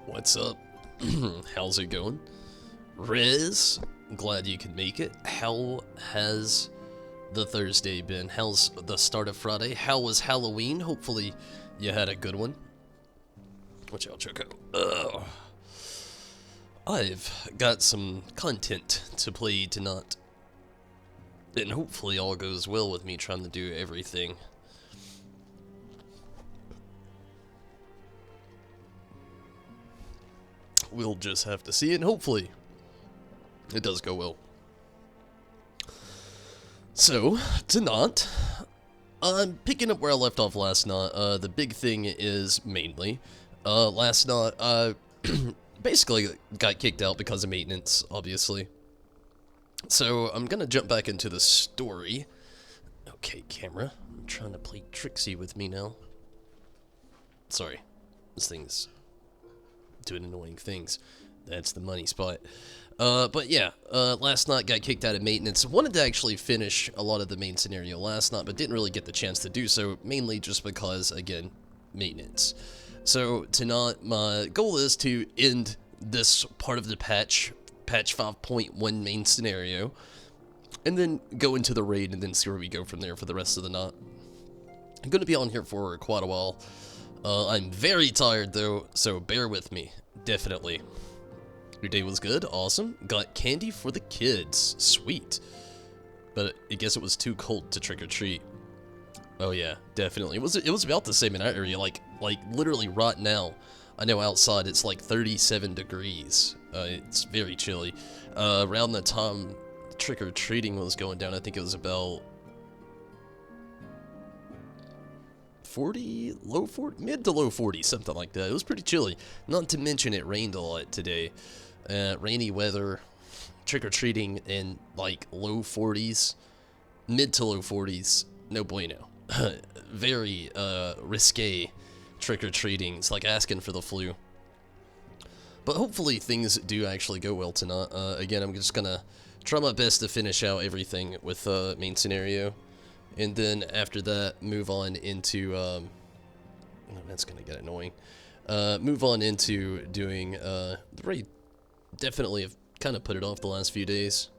What's up? How's it going? Riz, glad you could make it. How has the Thursday been? How's the start of Friday? How was Halloween? Hopefully you had a good one. Watch out, Choco. Ugh. I've got some content to play tonight. And hopefully all goes well with me trying to do everything. We'll just have to see, and hopefully it does go well. So, tonight, I'm picking up where I left off last night. The big thing is mainly, last night I basically got kicked out because of maintenance, obviously. So, I'm gonna jump back into the story. Okay, camera. I'm trying to play tricksy with me now. Sorry, this thing's doing annoying things. That's the money spot. But yeah, last night got kicked out of maintenance. Wanted to actually finish a lot of the main scenario last night, but didn't really get the chance to do so, mainly just because, again, maintenance. So tonight, my goal is to end this part of the patch 5.1 main scenario, and then go into the raid and then see where we go from there for the rest of the night. I'm going to be on here for quite a while. I'm very tired though, so bear with me, definitely. Your day was good? Awesome. Got candy for the kids. Sweet. But I guess it was too cold to trick-or-treat. Oh yeah, definitely. It was about the same in our area, like literally right now. I know outside it's like 37 degrees. It's very chilly. Around the time trick-or-treating was going down, I think it was about 40, mid to low 40s, something like that. It was pretty chilly. Not to mention it rained a lot today. Rainy weather, trick-or-treating in like low 40s, mid to low 40s, no bueno. Very risque trick-or-treating. It's like asking for the flu. But hopefully things do actually go well tonight. Again, I'm just gonna try my best to finish out everything with main scenario. And then after that, move on into, that's gonna get annoying. Move on into doing, the raid. Definitely have kind of put it off the last few days.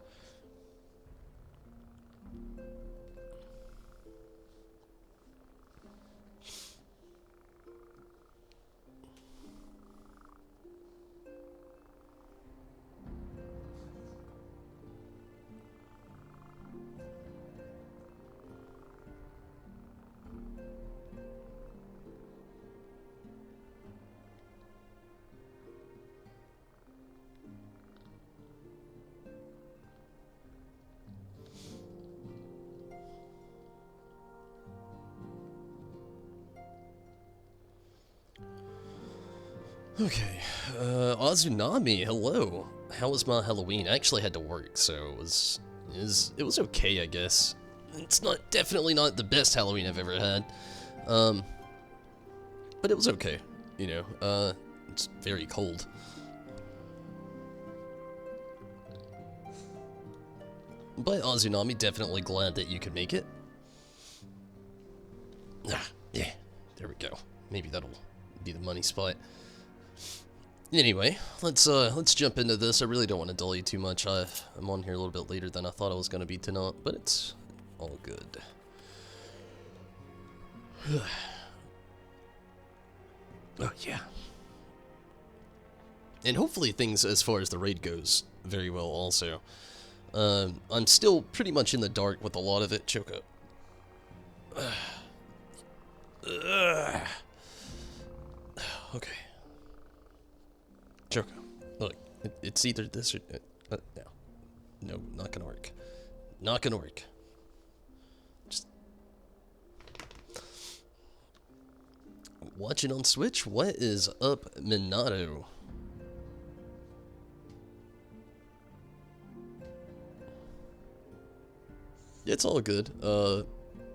Okay, Azunami, hello. How was my Halloween? I actually had to work, so it was okay, I guess. It's definitely not the best Halloween I've ever had. But it was okay, you know. It's very cold. But Azunami, definitely glad that you could make it. Yeah, there we go. Maybe that'll be the money spot. Anyway, let's jump into this. I really don't want to dull you too much. I'm on here a little bit later than I thought I was going to be tonight, but it's all good. Oh yeah. And hopefully things as far as the raid goes very well also. I'm still pretty much in the dark with a lot of it. Choke up. Okay. Choco, look, it's either this or... No, not gonna work. Not gonna work. Just... Watching on Switch? What is up, Minato? It's all good.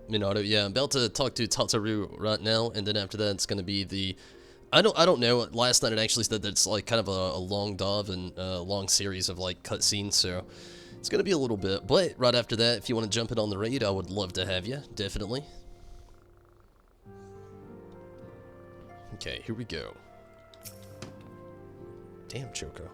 Minato, yeah, I'm about to talk to Tataru right now, and then after that it's gonna be the... I don't know. Last night it actually said that it's like kind of a long dive and a long series of like cutscenes, so it's gonna be a little bit. But right after that, if you want to jump in on the raid, I would love to have you, definitely. Okay, here we go. Damn, Choco.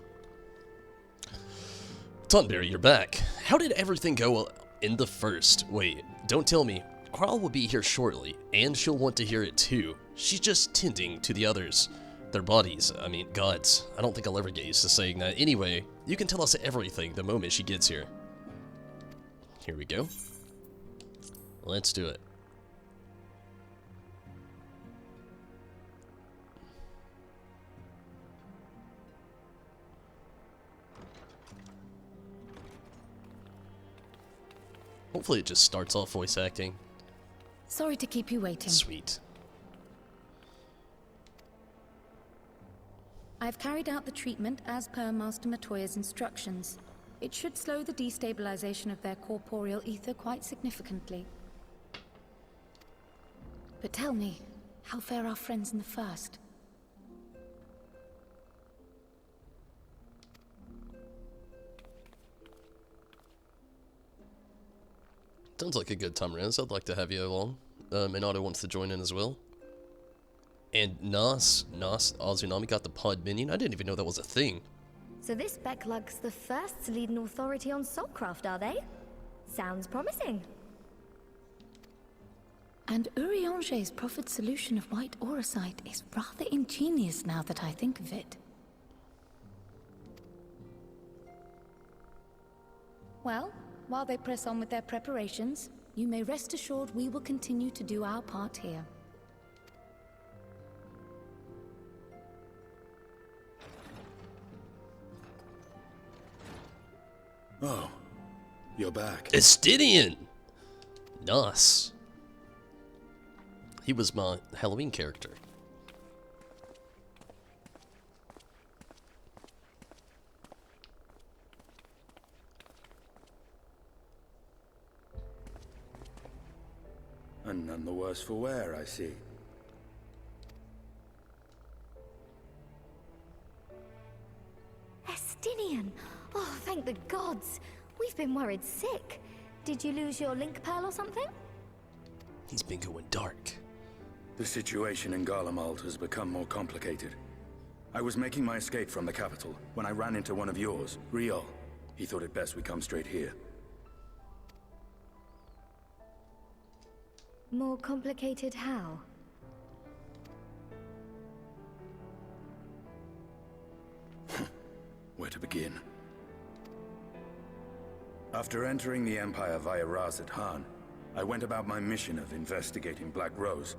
Tunberry, you're back. How did everything go in the first? Wait, don't tell me. Carl will be here shortly, and she'll want to hear it too. She's just tending to the others. Their bodies, I mean, gods. I don't think I'll ever get used to saying that. Anyway, you can tell us everything the moment she gets here. Here we go. Let's do it. Hopefully it just starts off voice acting. Sorry to keep you waiting. Sweet. I've carried out the treatment as per Master Matoya's instructions. It should slow the destabilization of their corporeal ether quite significantly. But tell me, how fare our friends in the first? Sounds like a good time, Riz. I'd like to have you along. Minato wants to join in as well. And Nas Azunami got the pod minion. I didn't even know that was a thing. So this Becklug's the first to lead an authority on soulcraft, are they? Sounds promising. And Urianger's proffered solution of white auracite is rather ingenious now that I think of it. Well, while they press on with their preparations, you may rest assured we will continue to do our part here. Oh, you're back. Estidian! Nas. He was my Halloween character. And none the worse for wear, I see. Estinian! Oh, thank the gods! We've been worried sick. Did you lose your link pearl or something? He's been going dark. The situation in Garlemald has become more complicated. I was making my escape from the capital when I ran into one of yours, Riol. He thought it best we come straight here. More complicated how? Where to begin? After entering the Empire via Razat Han, I went about my mission of investigating Black Rose.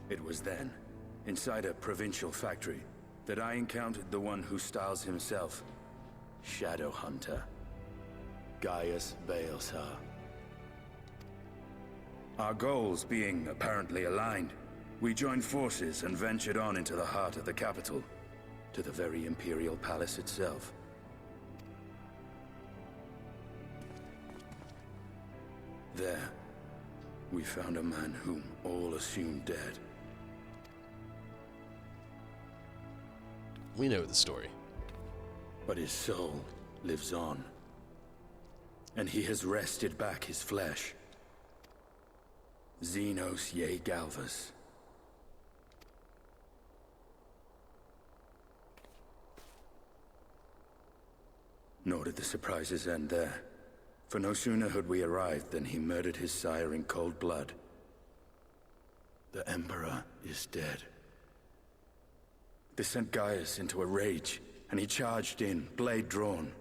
It was then, inside a provincial factory, that I encountered the one who styles himself Shadow Hunter, Gaius Baelsar. Our goals being apparently aligned, we joined forces and ventured on into the heart of the capital, to the very Imperial Palace itself. There, we found a man whom all assumed dead. We know the story. But his soul lives on. And he has wrested back his flesh. Xenos Ye Galvas. Nor did the surprises end there. For no sooner had we arrived than he murdered his sire in cold blood. The Emperor is dead. This sent Gaius into a rage, and he charged in, blade drawn.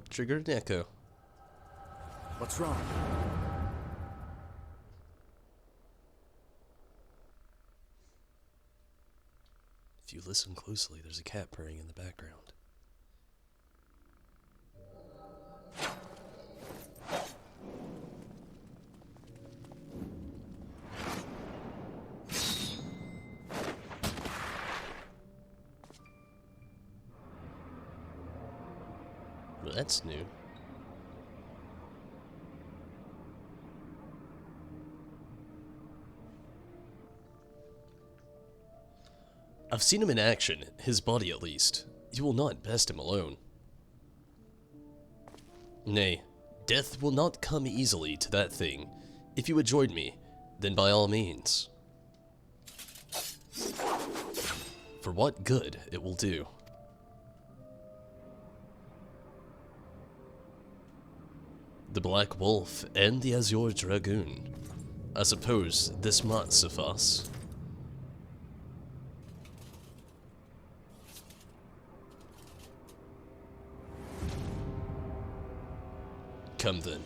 Triggered an echo. What's wrong? If you listen closely, there's a cat purring in the background. Well, that's new. I've seen him in action, his body at least. You will not best him alone. Nay, death will not come easily to that thing. If you would join me, then by all means. for what good it will do. The Black Wolf and the Azure Dragoon. I suppose this might suffice. Come then.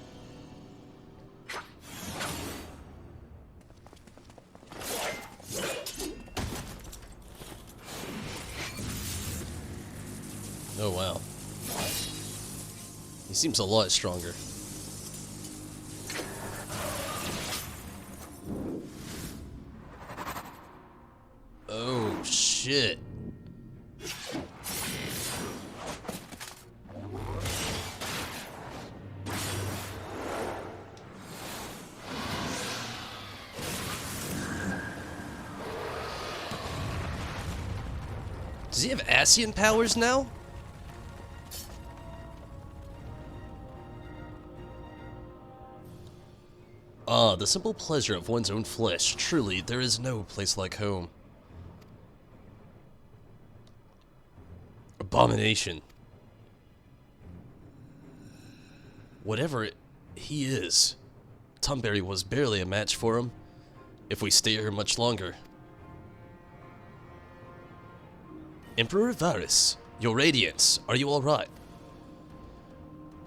Oh wow. He seems a lot stronger. Oh shit. Does he have Ascian powers now? Ah, the simple pleasure of one's own flesh. Truly, there is no place like home. Abomination. Whatever he is, Tumberry was barely a match for him. If we stay here much longer. Emperor Varys, your radiance, are you alright?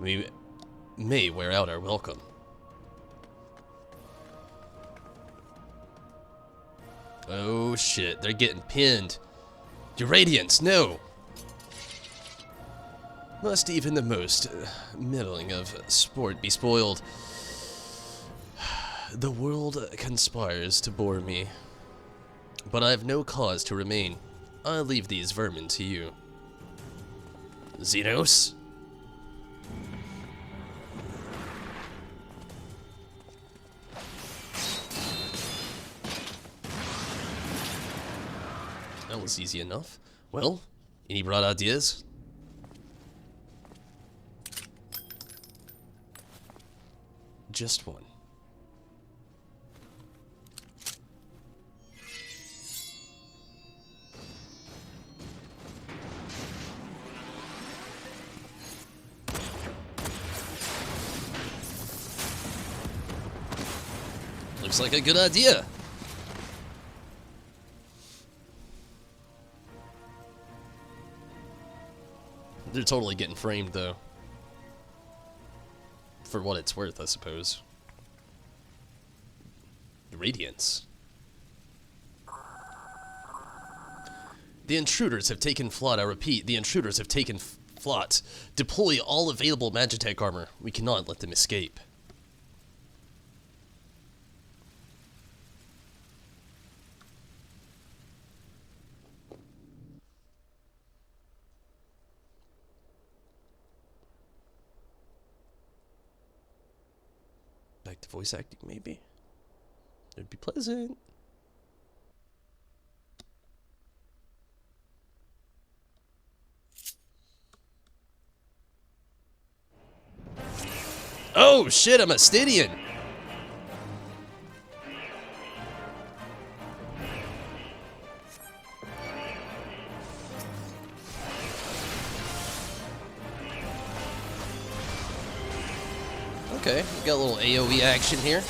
We may wear out our welcome. Oh shit, they're getting pinned. Your radiance, no! Must even the most middling of sport be spoiled? The world conspires to bore me, but I have no cause to remain. I leave these vermin to you. Xenos? That was easy enough. Well, any broad ideas? Just one. Looks like a good idea. They're totally getting framed, though. For what it's worth, I suppose. Radiance. The intruders have taken flight. I repeat, the intruders have taken flight. Deploy all available Magitech armor. We cannot let them escape. Back to voice acting, maybe? It'd be pleasant. Oh shit, I'm a Stydian! Okay, we got a little AoE action here.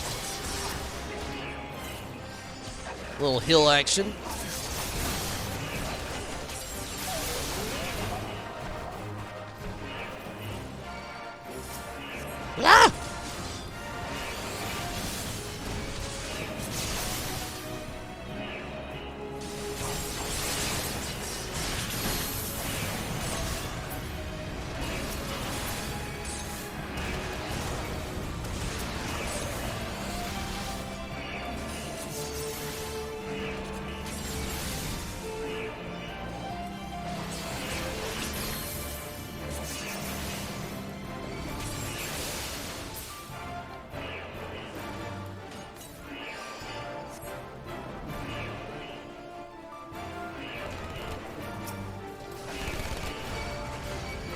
A little hill action. Ah!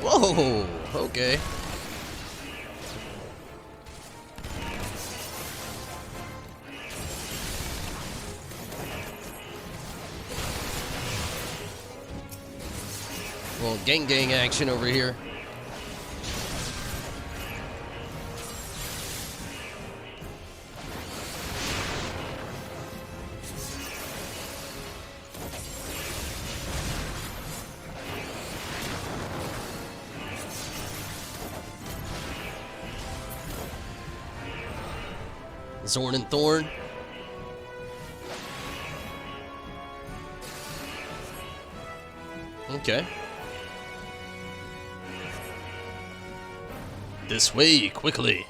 Whoa, okay. Little gang action over here. Zorn and Thorn. Okay. This way, quickly.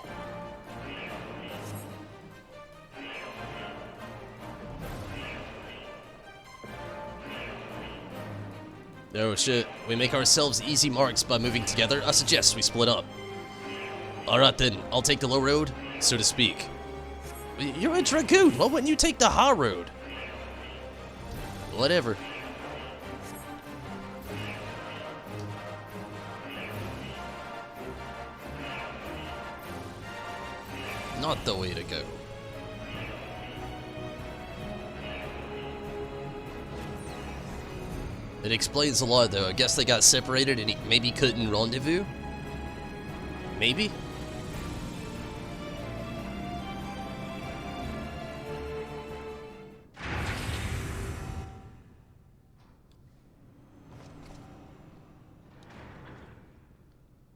Oh shit, we make ourselves easy marks by moving together. I suggest we split up. Alright then, I'll take the low road, so to speak. You're a dragoon, why wouldn't you take the high road? Whatever. Not the way to go. It explains a lot though. I guess they got separated and he maybe couldn't rendezvous? Maybe?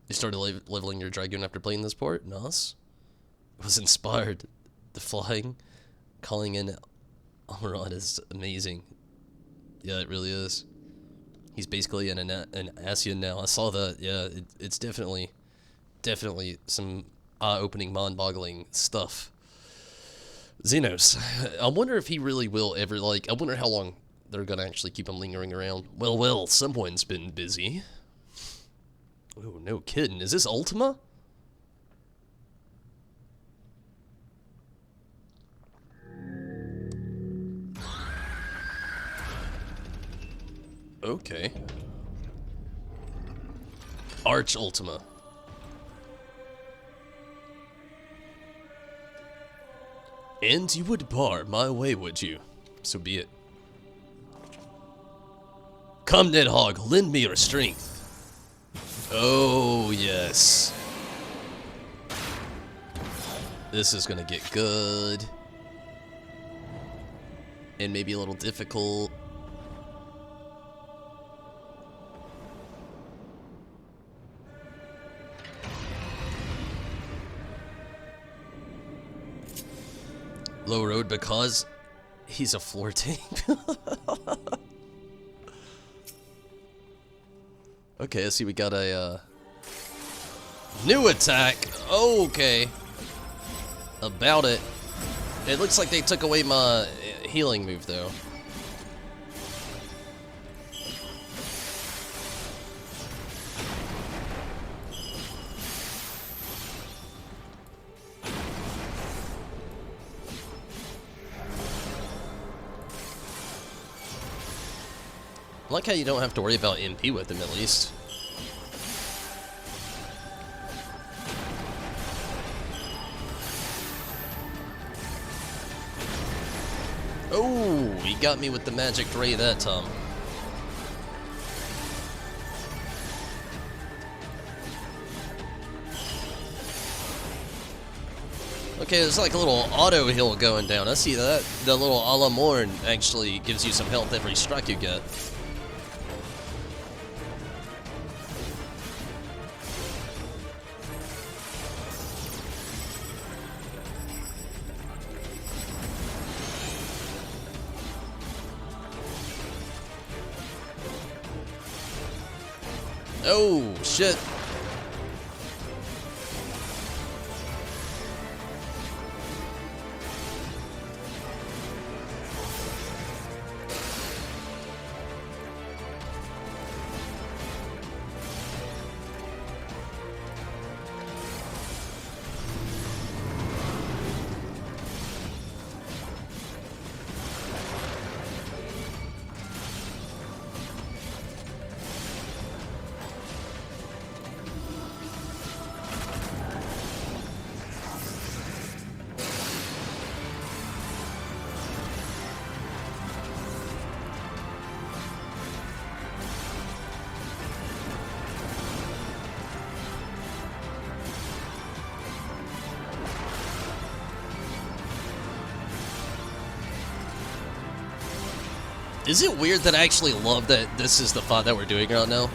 You started leveling your dragoon after playing this port? Nice. Was inspired. The flying, calling in Amarat is amazing. Yeah, it really is. He's basically an Asian now. I saw that. Yeah, it's definitely some eye-opening, mind-boggling stuff. Xenos. I wonder if he really will ever, like, I wonder how long they're gonna actually keep him lingering around. Well, someone's been busy. Oh, no kidding. Is this Ultima? Okay. Arch Ultima. And you would bar my way, would you? So be it. Come, Nidhogg, lend me your strength. Oh, yes. This is gonna get good. And maybe a little difficult. Low road because he's a floor tank. Okay, let's see, we got a new attack. Oh, okay. About it. It looks like they took away my healing move though. I like how you don't have to worry about MP with him, at least. Oh, he got me with the magic ray that time. Okay, there's like a little auto heal going down. I see that. The little a la Morn actually gives you some health every strike you get. Oh, shit. Is it weird that I actually love that this is the font that we're doing right now?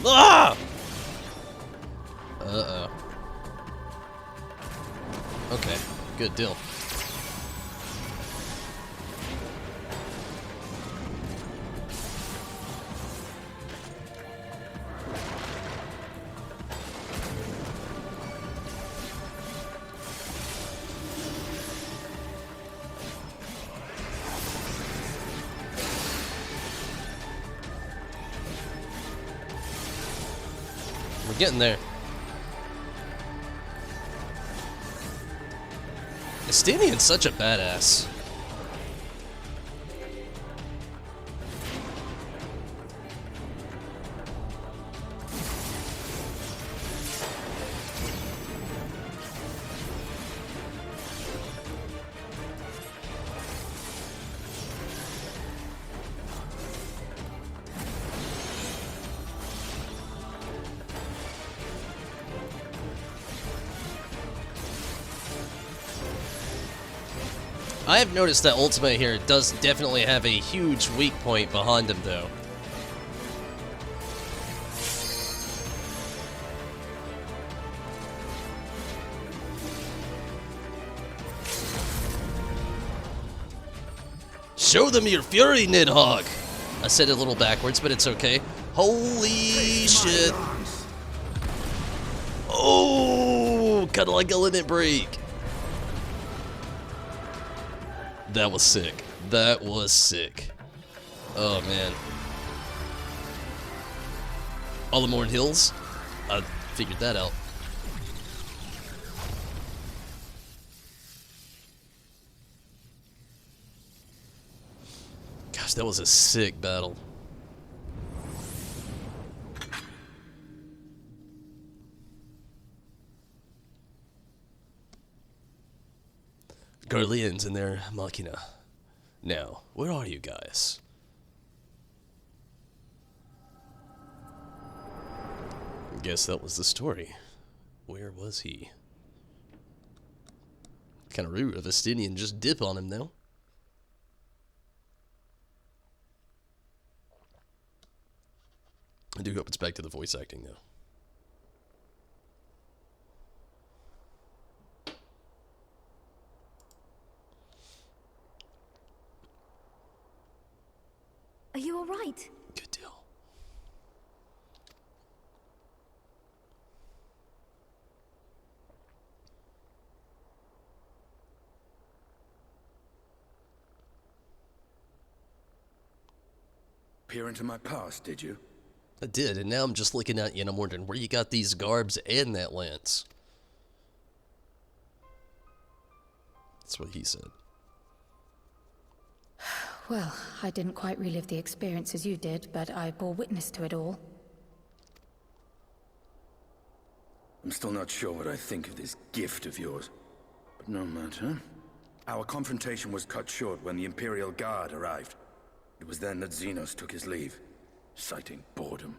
Ah! Uh-oh. Okay, good deal. We're getting there. Estinian's such a badass. I have noticed that Ultima here does definitely have a huge weak point behind him, though. Show them your fury, Nidhogg! I said it a little backwards, but it's okay. Holy shit! Oh, kind of like a limit break. That was sick. That was sick. Oh, man. All the Morn Hills? I figured that out. Gosh, that was a sick battle. Guardians and their machina. Now, where are you guys? Guess that was the story. Where was he? Kind of rude of Estinian just dip on him now. I do hope it's back to the voice acting though. Are you all right? Good deal. Peer into my past, did you? I did, and now I'm just looking at you and I'm wondering where you got these garbs and that lance. That's what he said. Well, I didn't quite relive the experience as you did, but I bore witness to it all. I'm still not sure what I think of this gift of yours. But no matter. Our confrontation was cut short when the Imperial Guard arrived. It was then that Xenos took his leave, citing boredom.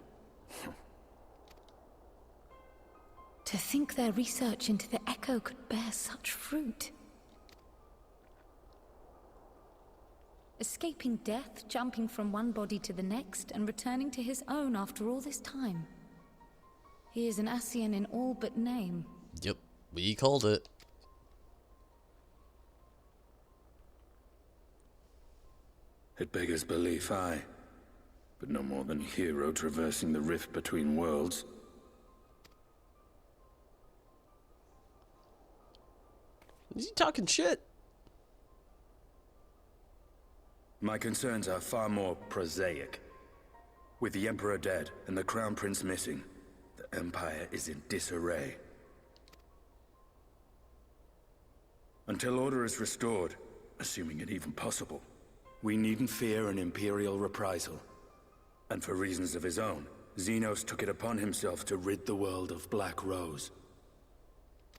To think their research into the Echo could bear such fruit. Escaping death, jumping from one body to the next, and returning to his own after all this time. He is an Ascian in all but name. Yep, we called it. It beggars belief, aye. But no more than a hero traversing the rift between worlds. Is he talking shit? My concerns are far more prosaic. With the Emperor dead and the Crown Prince missing, the Empire is in disarray. Until order is restored, assuming it even possible, we needn't fear an Imperial reprisal. And for reasons of his own, Xenos took it upon himself to rid the world of Black Rose.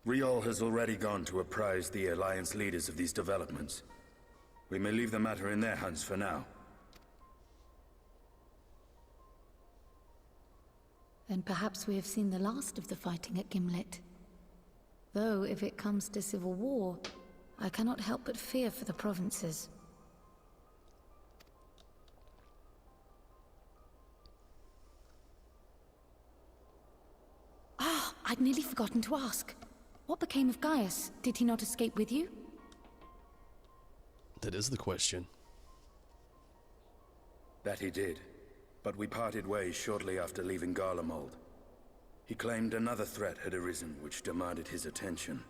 Riol has already gone to apprise the Alliance leaders of these developments. We may leave the matter in their hands for now. Then perhaps we have seen the last of the fighting at Gimlet. Though, if it comes to civil war, I cannot help but fear for the provinces. Ah, I'd nearly forgotten to ask. What became of Gaius? Did he not escape with you? That is the question. That he did, but we parted ways shortly after leaving Garlemald. He claimed another threat had arisen which demanded his attention.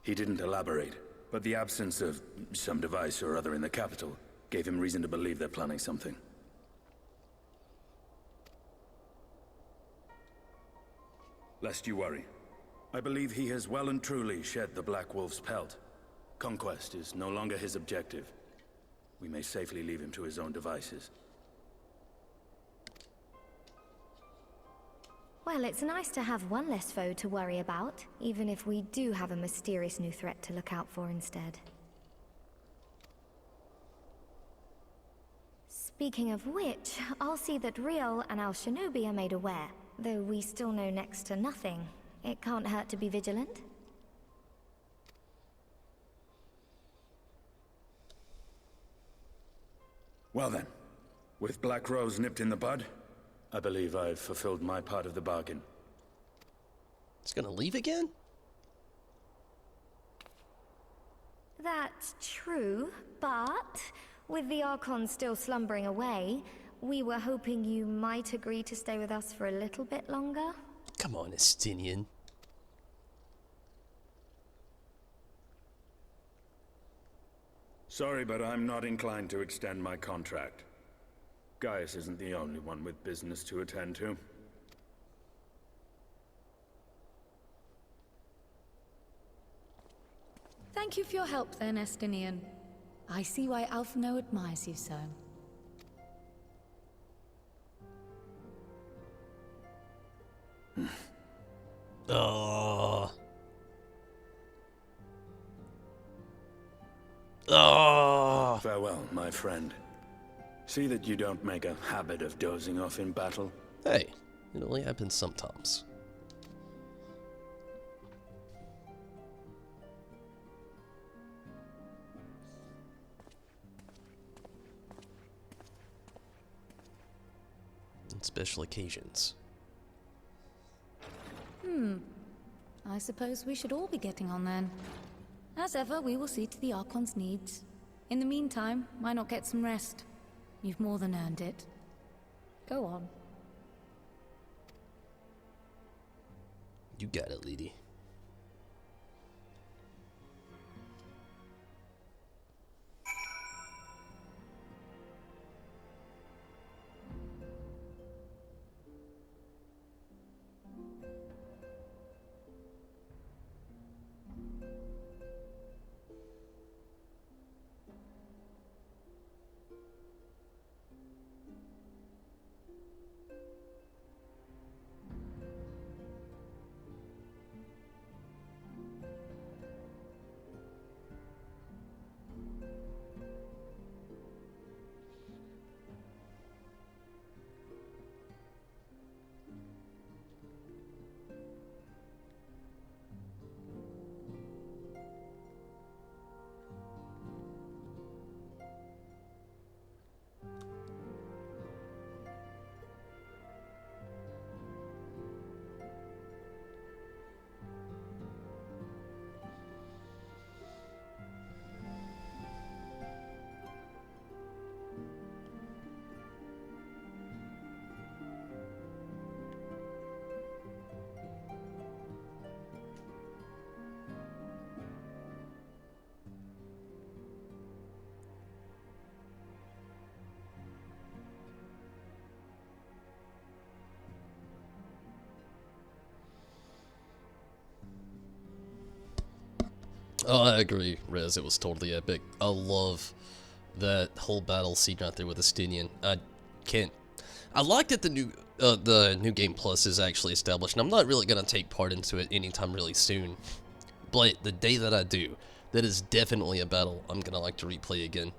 He didn't elaborate, but the absence of some device or other in the capital gave him reason to believe they're planning something. Lest you worry, I believe he has well and truly shed the Black Wolf's pelt. Conquest is no longer his objective. We may safely leave him to his own devices. Well, it's nice to have one less foe to worry about, even if we do have a mysterious new threat to look out for instead. Speaking of which, I'll see that Riol and our Shinobi are made aware. Though we still know next to nothing, it can't hurt to be vigilant. Well then, with Black Rose nipped in the bud, I believe I've fulfilled my part of the bargain. It's gonna leave again? That's true, but with the Archon still slumbering away, we were hoping you might agree to stay with us for a little bit longer. Come on, Estinian. Sorry, but I'm not inclined to extend my contract. Gaius isn't the only one with business to attend to. Thank you for your help then, Estinian. I see why Alphino admires you so. Oh. Oh. Farewell, my friend. See that you don't make a habit of dozing off in battle. Hey, it only happens sometimes. On special occasions. I suppose we should all be getting on then. As ever, we will see to the Archon's needs. In the meantime, why not get some rest? You've more than earned it. Go on. You got it, lady. Oh, I agree, Rez. It was totally epic. I love that whole battle scene out there with Estinian. I liked it. The new the New Game Plus is actually established, and I'm not really gonna take part into it anytime really soon. But the day that I do, that is definitely a battle I'm gonna like to replay again.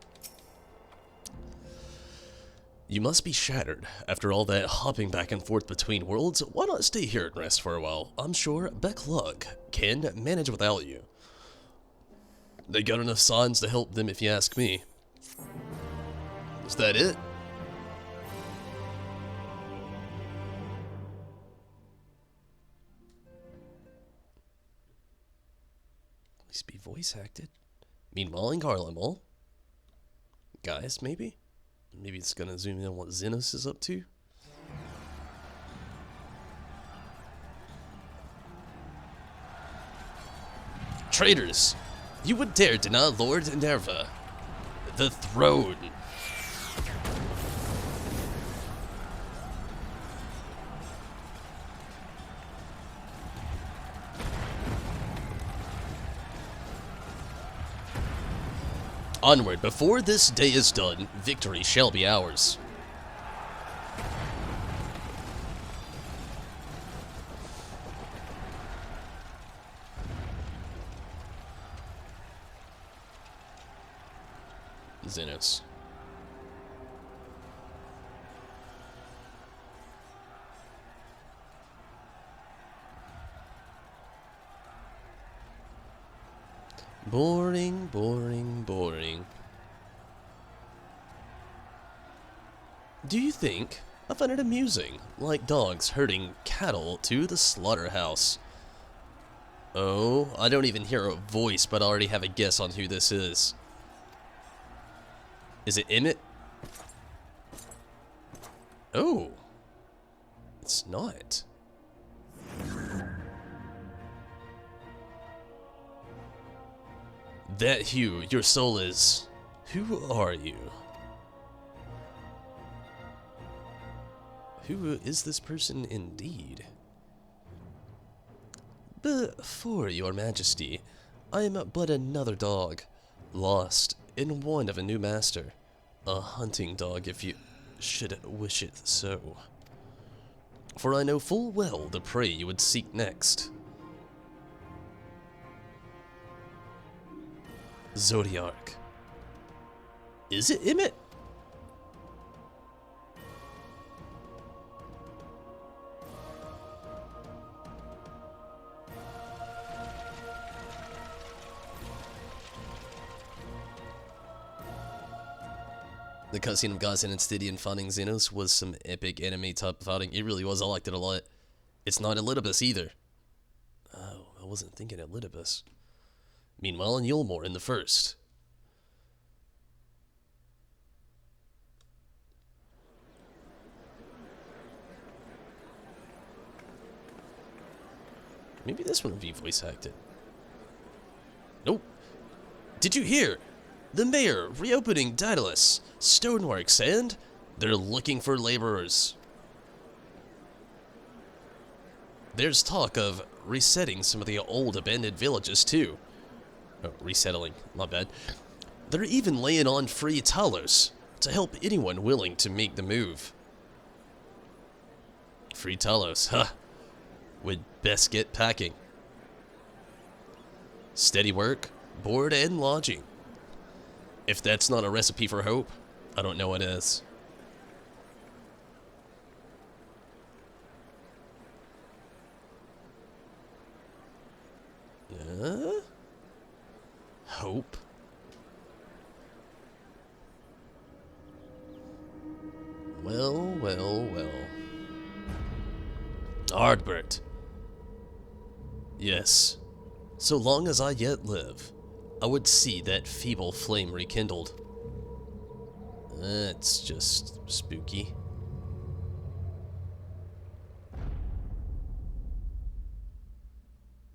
You must be shattered. After all that hopping back and forth between worlds, why not stay here and rest for a while? I'm sure Beck Luck can manage without you. They got enough signs to help them if you ask me. Is that it? At least be voice acted. Meanwhile, in Garlemald. Guys, maybe? Maybe it's gonna zoom in on what Xenos is up to. Traitors! You would dare deny Lord Nerva the throne! Onward, before this day is done, victory shall be ours. Xenos. Boring, boring, boring. Do you think? I find it amusing, like dogs herding cattle to the slaughterhouse. Oh, I don't even hear a voice, but I already have a guess on who this is. Is it Emmett? Oh. It's not. That Hugh, your soul is... Who are you? Who is this person indeed? Before your majesty, I am but another dog, lost in want of a new master. A hunting dog if you should wish it so. For I know full well the prey you would seek next. Zodiac. Is it Emmett? The cutscene of Gozen and Stydian finding Xenos was some epic enemy type fighting. It really was. I liked it a lot. It's not Elidibus either. Oh, I wasn't thinking Elidibus. Meanwhile, in Yulmore in the first. Maybe this one would be voice acted. Nope. Did you hear? The mayor reopening Daedalus Stoneworks, and they're looking for laborers. There's talk of resetting some of the old abandoned villages too. Oh, resettling, my bad. They're even laying on free Talos to help anyone willing to make the move. Free Talos, huh? We'd best get packing. Steady work, board and lodging. If that's not a recipe for hope, I don't know what is. Hope? Well, well, well. Ardbert. Yes. So long as I yet live, I would see that feeble flame rekindled. That's just spooky.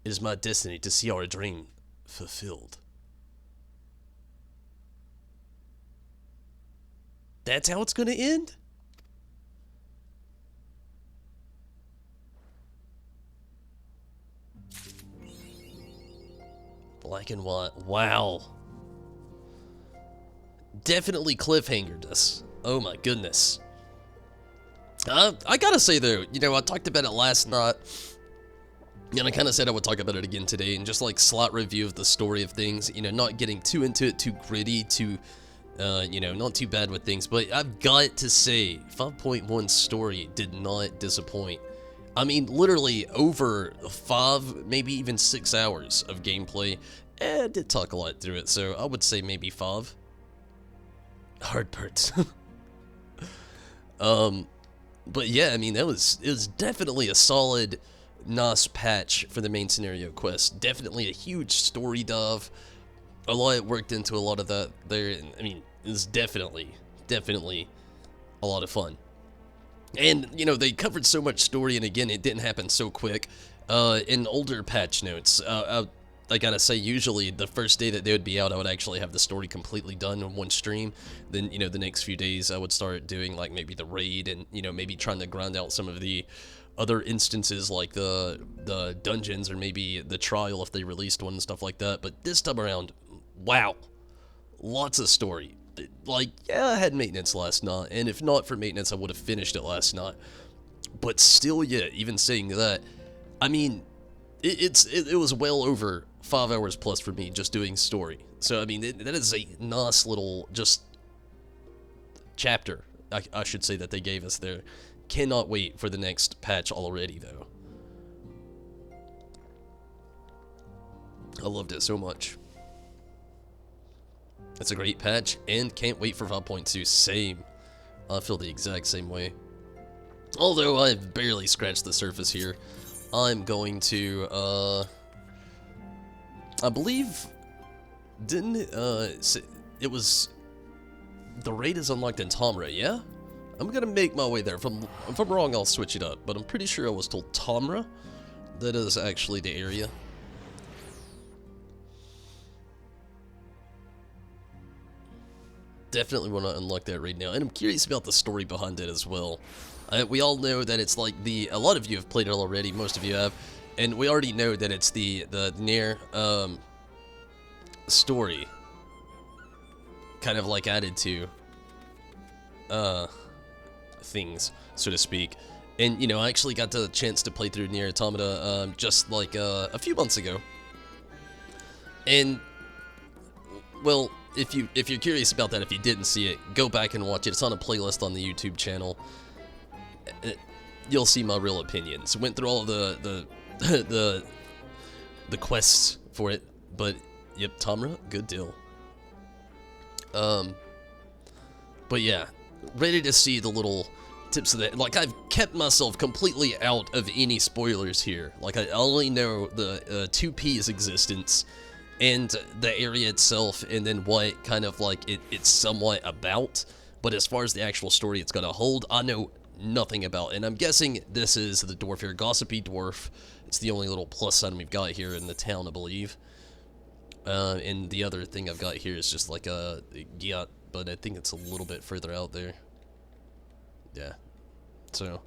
It is my destiny to see our dream fulfilled. That's how it's gonna end? Black and white. Wow. Definitely cliffhangered us. Oh my goodness. I gotta say though, you know, I talked about it last night, and I kind of said I would talk about it again today, and just like slight review of the story of things, you know, not getting too into it, too gritty, too, you know, not too bad with things, but I've got to say, 5.1 story did not disappoint. I mean, literally over 5, maybe even 6 hours of gameplay, and I did talk a lot through it, so I would say maybe 5. Hard parts. But yeah, I mean, it was definitely a solid, nice patch for the main scenario quest. Definitely a huge story dive. A lot worked into a lot of that there. And, I mean, it was definitely a lot of fun. And, you know, they covered so much story, and again, it didn't happen so quick. In older patch notes, I gotta say, usually the first day that they would be out, I would actually have the story completely done in one stream. Then, you know, the next few days I would start doing, like, maybe the raid and, you know, maybe trying to grind out some of the other instances, like the dungeons or maybe the trial if they released one and stuff like that. But this time around, wow, lots of story. Like, yeah, I had maintenance last night, and if not for maintenance, I would have finished it last night. But still, yeah, even saying that, I mean, it was well over 5 hours plus for me just doing story. So I mean, that is a nice little just chapter, I should say, that they gave us there. Cannot wait for the next patch already though. I loved it so much. It's a great patch and can't wait for 5.2. Same. I feel the exact same way. Although I've barely scratched the surface here. I'm going to, I believe, didn't it was, the raid is unlocked in Tomra, yeah? I'm gonna make my way there. If I'm wrong, I'll switch it up, but I'm pretty sure I was told Tomra. That is actually the area. Definitely want to unlock that raid now, and I'm curious about the story behind it as well. We all know that it's like a lot of you have played it already, most of you have, and we already know that it's the Nair story kind of like added to things, so to speak. And you know, I actually got the chance to play through Nier Automata just like a few months ago. And well, if you're curious about that, if you didn't see it, go back and watch it. It's on a playlist on the YouTube channel. You'll see my real opinions. Went through all of the quests for it, but yep, Tomra, good deal. But yeah, ready to see the little tips of that. Like, I've kept myself completely out of any spoilers here. Like, I only know the 2P's existence and the area itself, and then what kind of like it's somewhat about. But as far as the actual story it's gonna hold, I know nothing about. And I'm guessing this is the dwarf here, Gossipy Dwarf. It's the only little plus sign we've got here in the town, I believe. And the other thing I've got here is just like a Giat, but I think it's a little bit further out there. Yeah. So,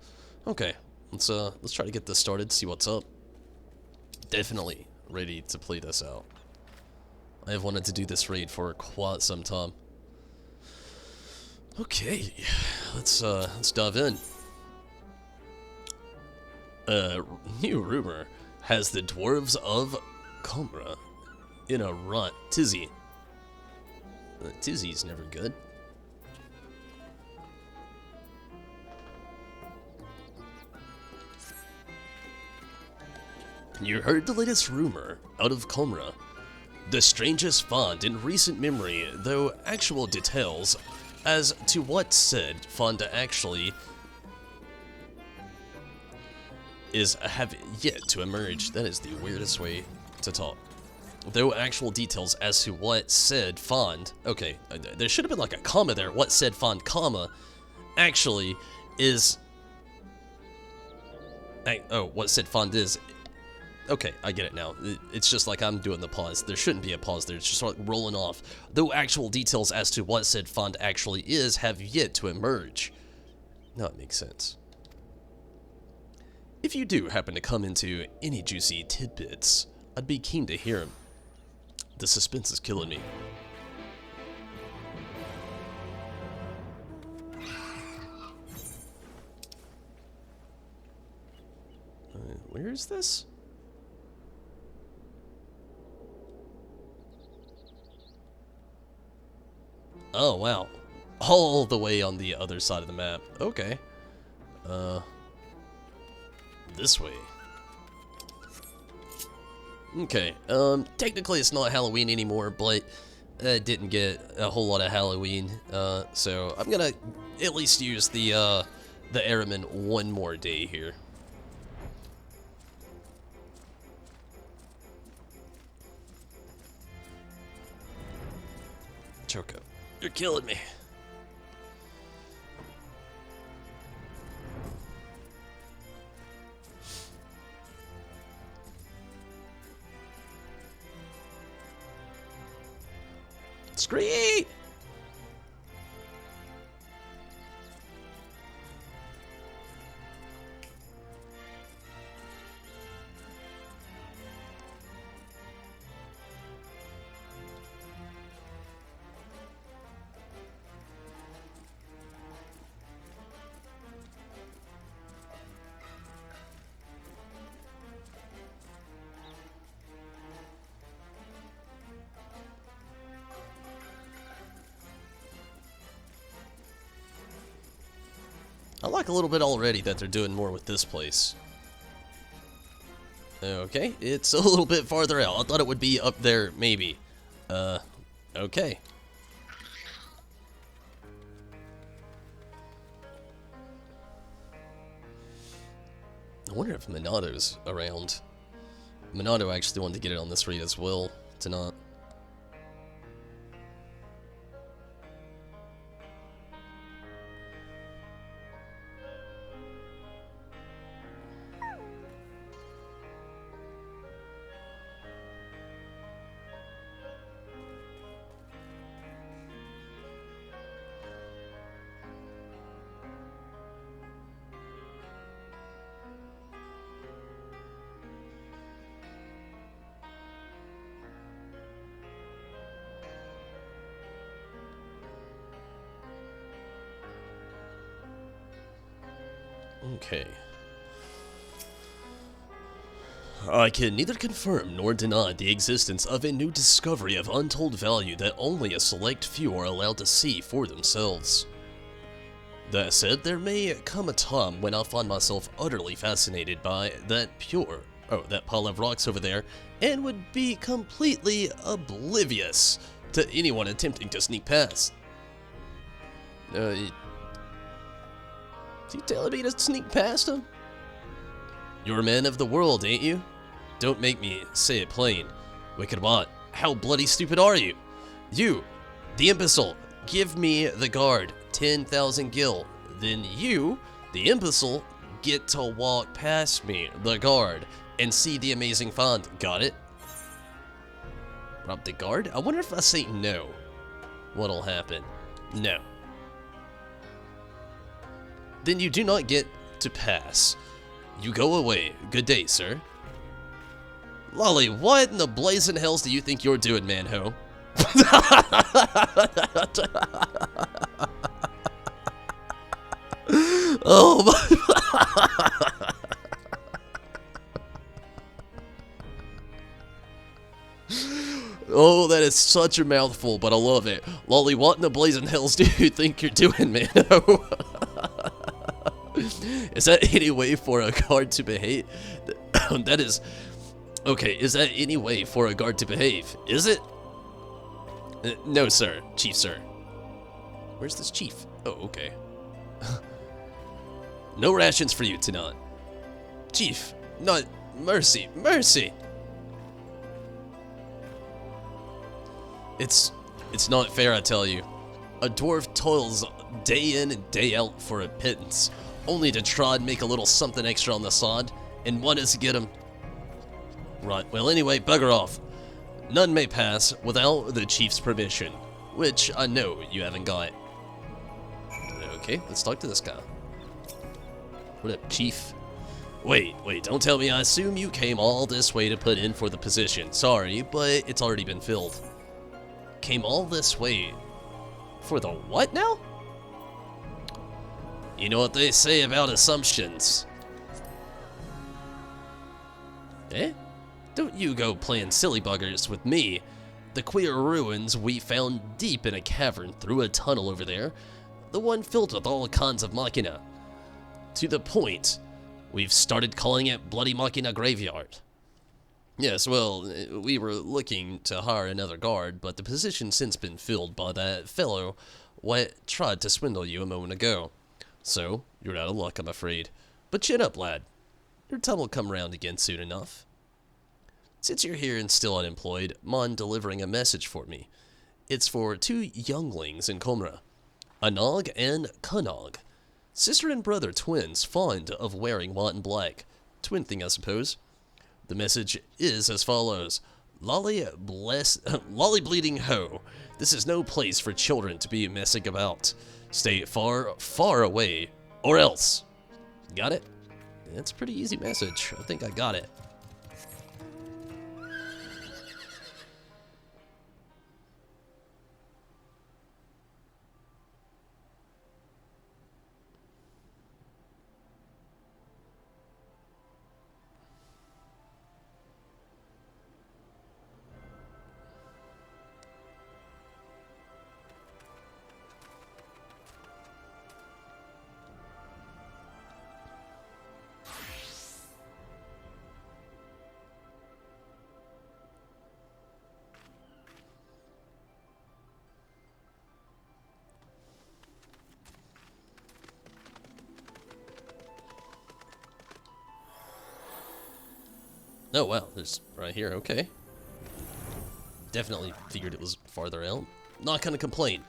okay, let's try to get this started, see what's up. Definitely ready to play this out. I have wanted to do this raid for quite some time. Okay, let's dive in. New rumor has the dwarves of Comra in a rut. Tizzy. Tizzy's never good. You heard the latest rumor out of Comra. The strangest fond in recent memory, though actual details as to what said fond actually have yet to emerge. That is the weirdest way to talk. Though actual details as to what said fond, okay, there should have been like a comma there. What said fond, comma, actually is, oh, what said fond is. Okay, I get it now. It's just like I'm doing the pause. There shouldn't be a pause there. It's just like rolling off. Though actual details as to what said fond actually is have yet to emerge. Now it makes sense. If you do happen to come into any juicy tidbits, I'd be keen to hear them. The suspense is killing me. Where is this? Oh, wow. All the way on the other side of the map. Okay. This way. Okay, technically it's not Halloween anymore, but I didn't get a whole lot of Halloween, so I'm gonna at least use the Airman one more day here. Choco, you're killing me. Scree! I like a little bit already that they're doing more with this place. Okay, it's a little bit farther out. I thought it would be up there, maybe. Okay. I wonder if Monato's around. Monato actually wanted to get it on this read as well, tonight. Okay. I can neither confirm nor deny the existence of a new discovery of untold value that only a select few are allowed to see for themselves. That said, there may come a time when I'll find myself utterly fascinated by that pile of rocks over there, and would be completely oblivious to anyone attempting to sneak past. Is he telling me to sneak past him? You're a man of the world, ain't you? Don't make me say it plain. Wicked what? How bloody stupid are you? You, the imbecile, give me the guard 10,000 gil. Then you, the imbecile, get to walk past me, the guard, and see the amazing find. Got it? Rob the guard? I wonder if I say no, what'll happen? No. Then you do not get to pass. You go away. Good day, sir. Lolly, what in the blazing hells do you think you're doing, man-ho? Oh my... Oh, that is such a mouthful, but I love it. Lolly, what in the blazing hells do you think you're doing, man-ho? Is that any way for a guard to behave? That is... Okay, is that any way for a guard to behave? Is it? No, sir. Chief, sir. Where's this chief? Oh, okay. No rations for you tonight. Chief, not... Mercy, mercy! It's not fair, I tell you. A dwarf toils day in and day out for a pittance, only to try and make a little something extra on the side, and want us to get him. Right, well anyway, bugger off. None may pass without the chief's permission, which I know you haven't got. Okay, let's talk to this guy. What up, chief? Wait, don't tell me. I assume you came all this way to put in for the position. Sorry, but it's already been filled. Came all this way for the what now? You know what they say about assumptions. Eh? Don't you go playing silly buggers with me. The queer ruins we found deep in a cavern through a tunnel over there. The one filled with all kinds of machina. To the point, we've started calling it Bloody Machina Graveyard. Yes, well, we were looking to hire another guard, but the position's since been filled by that fellow what tried to swindle you a moment ago. So, you're out of luck, I'm afraid. But chin up, lad. Your time will come round again soon enough. Since you're here and still unemployed, mind delivering a message for me. It's for 2 younglings in Comra, Anog and Kanog. Sister and brother twins fond of wearing white and black. Twin thing, I suppose. The message is as follows. Lolly bleeding ho. This is no place for children to be messing about. Stay far, far away, or else. Got it? That's a pretty easy message. I think I got it. Oh, wow, there's right here, okay. Definitely figured it was farther out. Not gonna complain.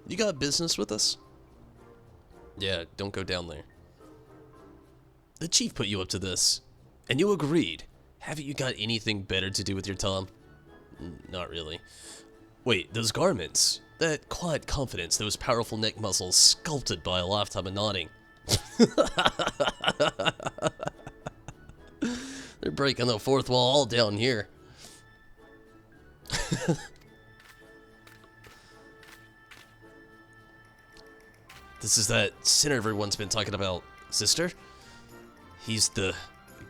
You got business with us? Yeah, don't go down there. The chief put you up to this, and you agreed. Haven't you got anything better to do with your time? Not really. Wait, those garments, that quiet confidence, those powerful neck muscles sculpted by a lifetime of nodding. They're breaking the fourth wall all down here. This is that sinner everyone's been talking about, sister? He's the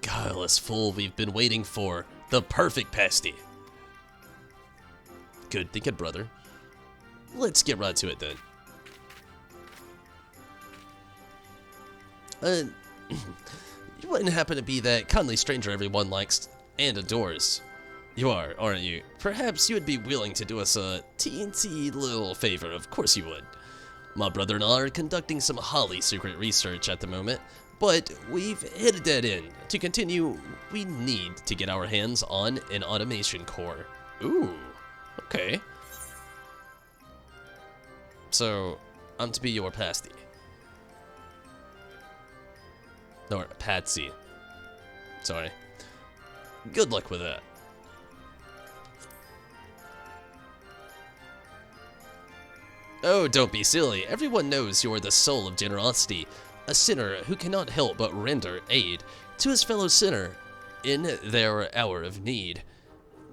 guileless fool we've been waiting for. The perfect pasty. Good thinking, brother. Let's get right to it then. You wouldn't happen to be that kindly stranger everyone likes and adores. You are, aren't you? Perhaps you would be willing to do us a teensy little favor. Of course you would. My brother and I are conducting some highly secret research at the moment, but we've hit a dead end. To continue, we need to get our hands on an automation core. Ooh, okay. So, I'm to be your pasty. Or patsy. Sorry. Good luck with that. Oh, don't be silly. Everyone knows you're the soul of generosity, a sinner who cannot help but render aid to his fellow sinner in their hour of need.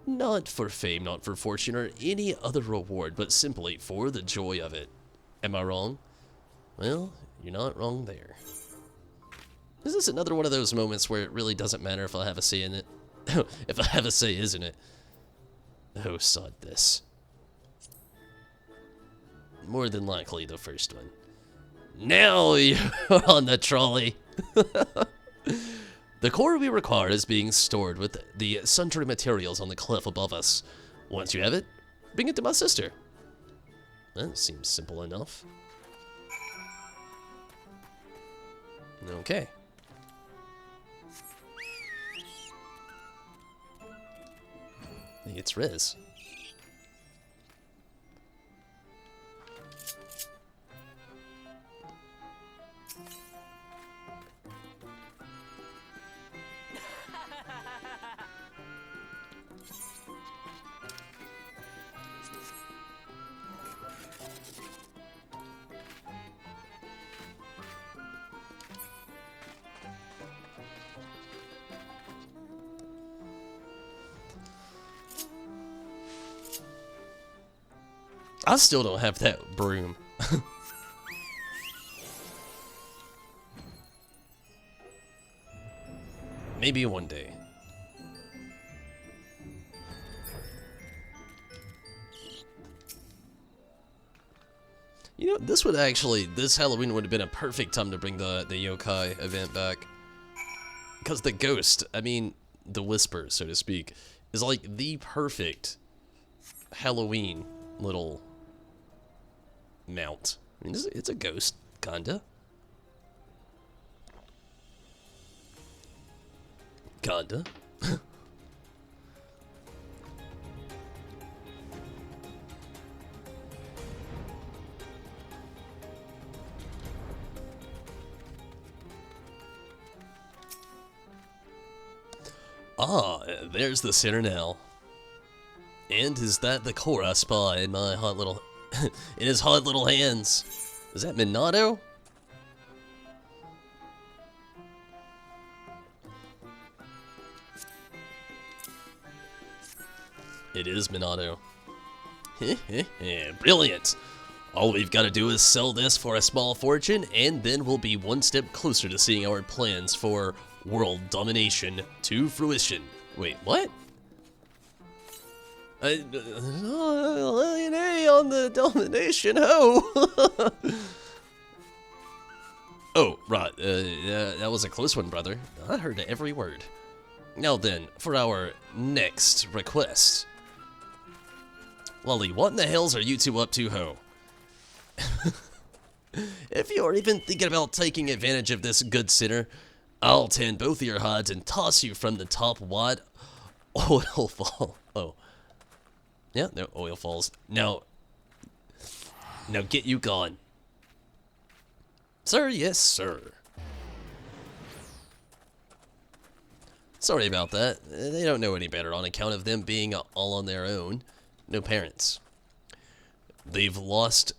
Not for fame, not for fortune, or any other reward, but simply for the joy of it. Am I wrong? Well, you're not wrong there. Is this another one of those moments where it really doesn't matter if I have a say in it? If I have a say, isn't it? Oh, sod this. More than likely the first one. Now you're on the trolley. The core we require is being stored with the sundry materials on the cliff above us. Once you have it, bring it to my sister. That seems simple enough. Okay. It's Riz. I still don't have that broom. Maybe one day. You know, this Halloween would have been a perfect time to bring the yokai event back. Because the ghost, I mean, the whisper, so to speak, is like the perfect Halloween little mount. I mean, it's a ghost, kinda. Kinda. Ah, there's the center now. And is that the core I spy in my hot little... in his hot little hands? Is that Minato? It is Minato. Brilliant! All we've got to do is sell this for a small fortune, and then we'll be one step closer to seeing our plans for world domination to fruition. Wait, what? A on the domination, ho! Oh, right, that was a close one, brother. I heard every word. Now then, for our next request. Lolly, what in the hells are you two up to, ho? If you're even thinking about taking advantage of this good sinner, I'll tan both of your hides and toss you from the top wide oil fall. Oh. Yeah, no oil falls. Now get you gone. Sir, yes, sir. Sorry about that. They don't know any better on account of them being all on their own. No parents. They've lost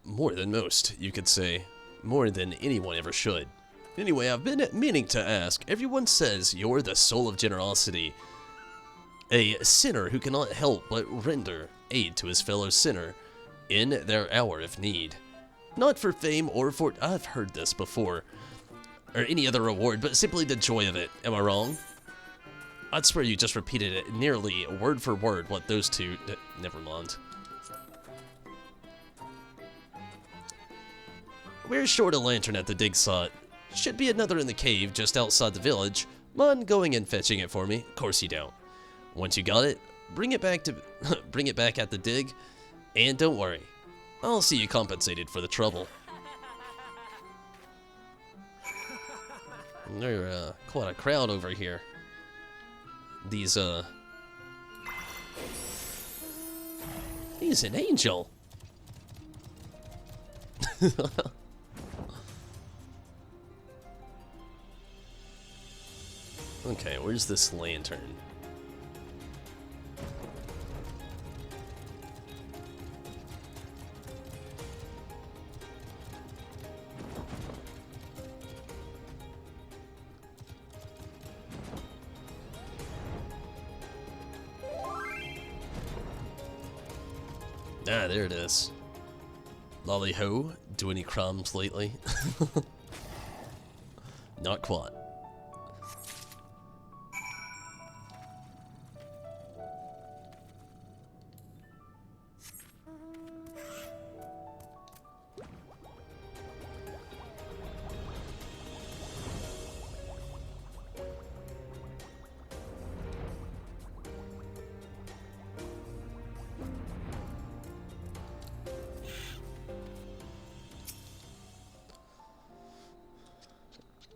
more than most, you could say. More than anyone ever should. Anyway, I've been meaning to ask. Everyone says you're the soul of generosity. A sinner who cannot help but render aid to his fellow sinner in their hour of need. Not for fame or for... I've heard this before. Or any other reward, but simply the joy of it. Am I wrong? I'd swear you just repeated it nearly word for word what those two... Never mind. We're short a lantern at the dig site. Should be another in the cave just outside the village. Mind going and fetching it for me? Of course you don't. Once you got it, bring it back at the dig, and don't worry, I'll see you compensated for the trouble. They're quite a crowd over here. He's an angel. Okay, where's this lantern? Ah, there it is. Lolly ho, do any crimes lately? Not quite.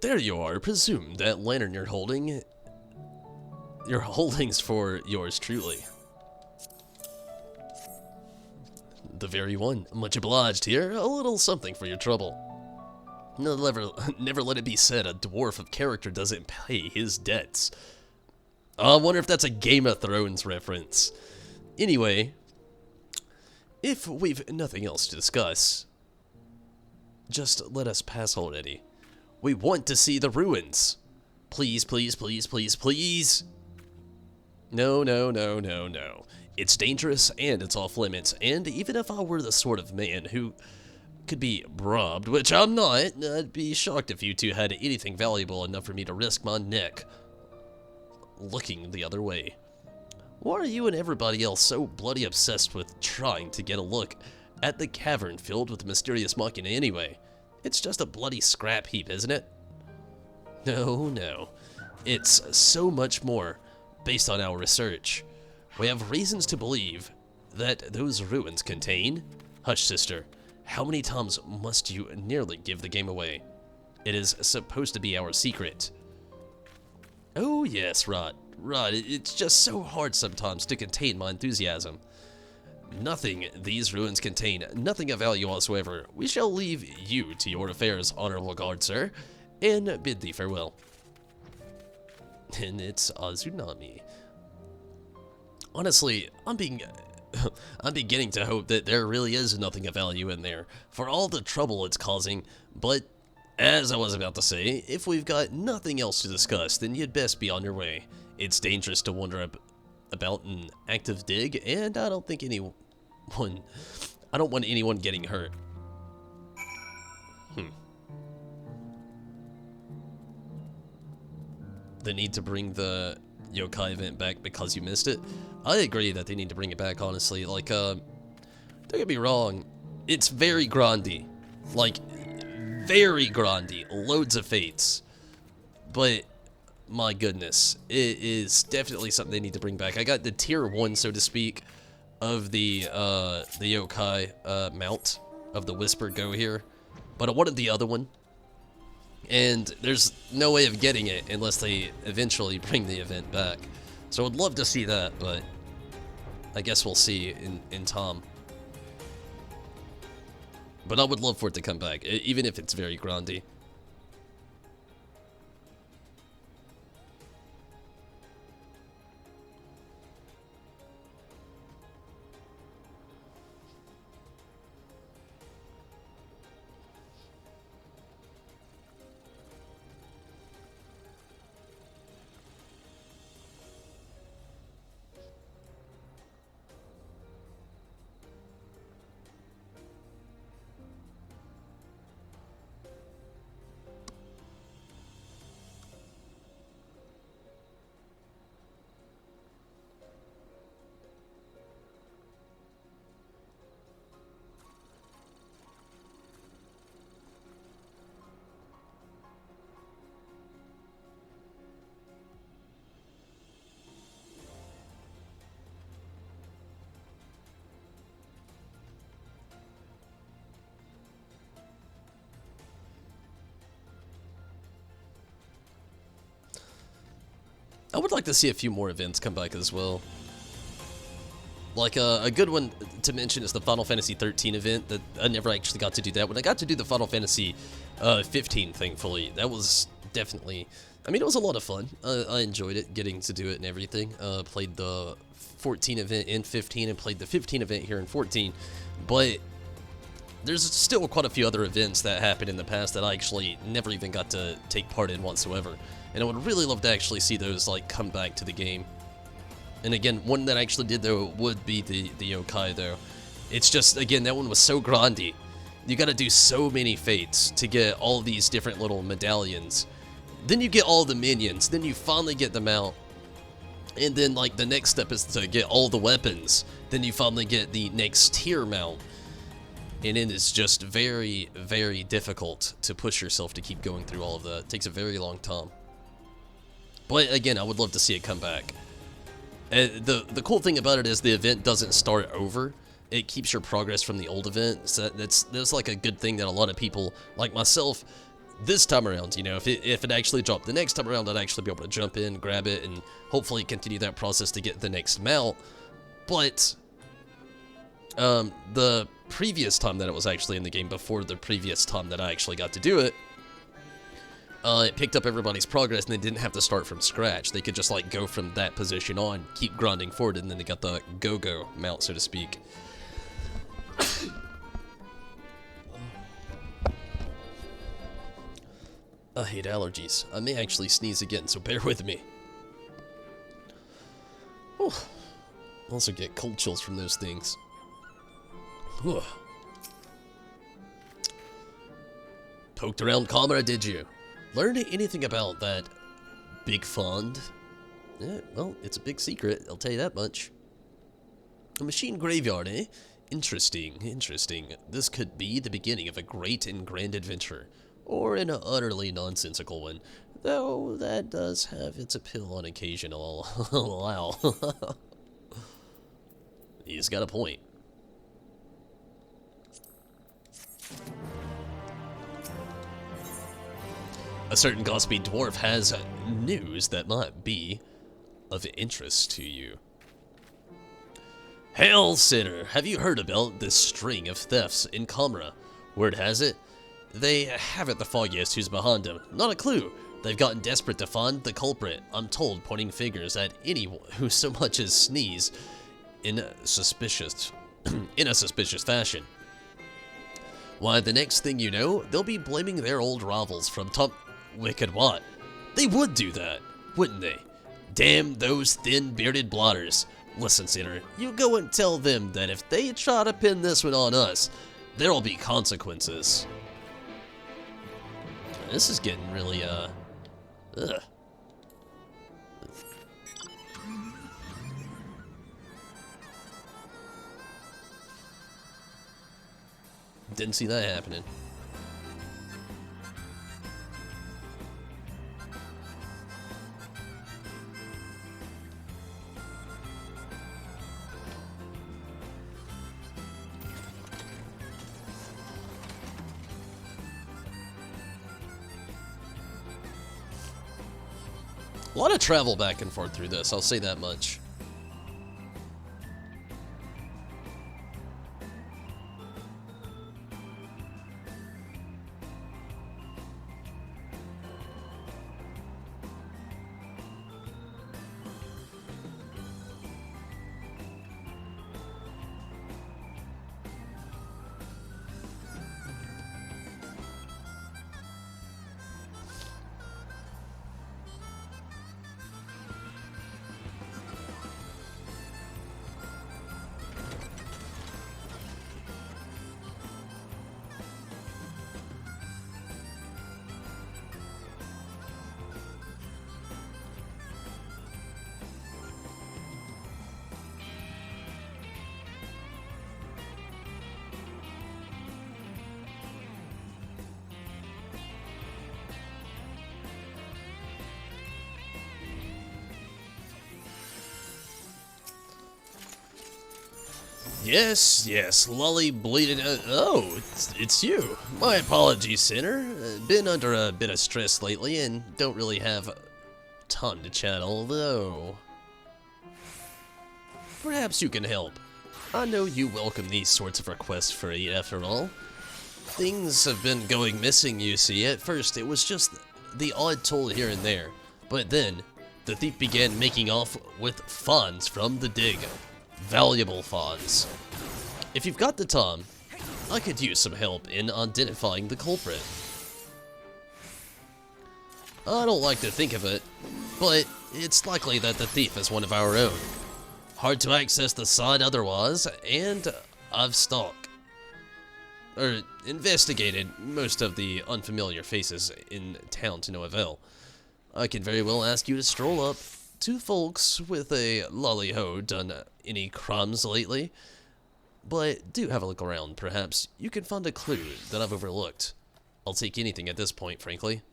There you are. Presume that lantern you're holding. Your holdings for yours truly. The very one. Much obliged here. A little something for your trouble. Never let it be said a dwarf of character doesn't pay his debts. I wonder if that's a Game of Thrones reference. Anyway, if we've nothing else to discuss, just let us pass already. We want to see the ruins. Please, please, please, please, please. No, no, no, no, no. It's dangerous and it's off limits, and even if I were the sort of man who could be robbed, which I'm not, I'd be shocked if you two had anything valuable enough for me to risk my neck looking the other way. Why are you and everybody else so bloody obsessed with trying to get a look at the cavern filled with mysterious machina anyway? It's just a bloody scrap heap, isn't it? No. It's so much more based on our research. We have reasons to believe that those ruins contain... Hush, sister. How many times must you nearly give the game away? It is supposed to be our secret. Oh yes, Rod. It's just so hard sometimes to contain my enthusiasm. Nothing these ruins contain, nothing of value whatsoever. We shall leave you to your affairs, honorable guard, sir, and bid thee farewell. And it's Azunami. Honestly, I'm beginning to hope that there really is nothing of value in there, for all the trouble it's causing, but as I was about to say, if we've got nothing else to discuss, then you'd best be on your way. It's dangerous to wander about an active dig, and I don't want anyone getting hurt. The need to bring the yokai event back because you missed it? I agree that they need to bring it back, honestly. Like, don't get me wrong, it's very grindy. Like, very grindy. Loads of fates. But, my goodness, it is definitely something they need to bring back. I got the tier 1, so to speak, of the yokai mount of the Whisper Go here. But I wanted the other one. And there's no way of getting it unless they eventually bring the event back. So I'd love to see that, but I guess we'll see in time. But I would love for it to come back, even if it's very grindy. I would like to see a few more events come back as well. Like, a good one to mention is the Final Fantasy 13 event. That I never actually got to do that. When I got to do the Final Fantasy 15, thankfully, that was definitely... I mean, it was a lot of fun. I enjoyed it, getting to do it and everything. Played the 14 event in 15 and played the 15 event here in 14. But there's still quite a few other events that happened in the past that I actually never even got to take part in whatsoever. And I would really love to actually see those, like, come back to the game. And again, one that I actually did, though, would be the yokai, though. It's just, again, that one was so grindy. You gotta do so many fates to get all these different little medallions. Then you get all the minions, then you finally get them out. And then, like, the next step is to get all the weapons. Then you finally get the next tier mount. And it is just very, very difficult to push yourself to keep going through all of that. It takes a very long time. But again, I would love to see it come back. The cool thing about it is the event doesn't start over. It keeps your progress from the old event. So that's like a good thing that a lot of people, like myself, this time around, you know, if it actually dropped the next time around, I'd actually be able to jump in, grab it, and hopefully continue that process to get the next mount. But the previous time that it was actually in the game, before the previous time that I actually got to do it, it picked up everybody's progress, and they didn't have to start from scratch. They could just, like, go from that position on, keep grinding forward, and then they got the go-go mount, so to speak. I hate allergies. I may actually sneeze again, so bear with me. Whew. Also get cold chills from those things. Whew. Poked around Kamara, did you? Learned anything about that big fund? Yeah, well, it's a big secret, I'll tell you that much. A machine graveyard, eh? Interesting, interesting. This could be the beginning of a great and grand adventure. Or an utterly nonsensical one. Though that does have its appeal on occasion, I'll allow. He's got a point. A certain gossipy dwarf has news that might be of interest to you. Hail, Sinner! Have you heard about this string of thefts in Kamra? Word has it, they haven't the foggiest who's behind them. Not a clue. They've gotten desperate to find the culprit. I'm told, pointing fingers at anyone who so much as sneeze in a suspicious fashion. Why, the next thing you know, they'll be blaming their old rivals from top. Wicked what? They would do that, wouldn't they? Damn those thin bearded blotters. Listen, Sinner, you go and tell them that if they try to pin this one on us, there'll be consequences. This is getting really, ugh. Didn't see that happening. A lot of travel back and forth through this, I'll say that much. Yes, yes, Lolly bleeding. Oh, it's you. My apologies, Sinner. Been under a bit of stress lately and don't really have time to chat, although perhaps you can help. I know you welcome these sorts of requests for aid after all. Things have been going missing, you see. At first, it was just the odd toll here and there, but then the thief began making off with funds from the dig. Valuable funds. If you've got the time, I could use some help in identifying the culprit. I don't like to think of it, but it's likely that the thief is one of our own. Hard to access the site otherwise, and I've investigated most of the unfamiliar faces in town to no avail. I can very well ask you to stroll up. Two folks with a lolly-ho done any crimes lately, but do have a look around. Perhaps you can find a clue that I've overlooked. I'll take anything at this point, frankly.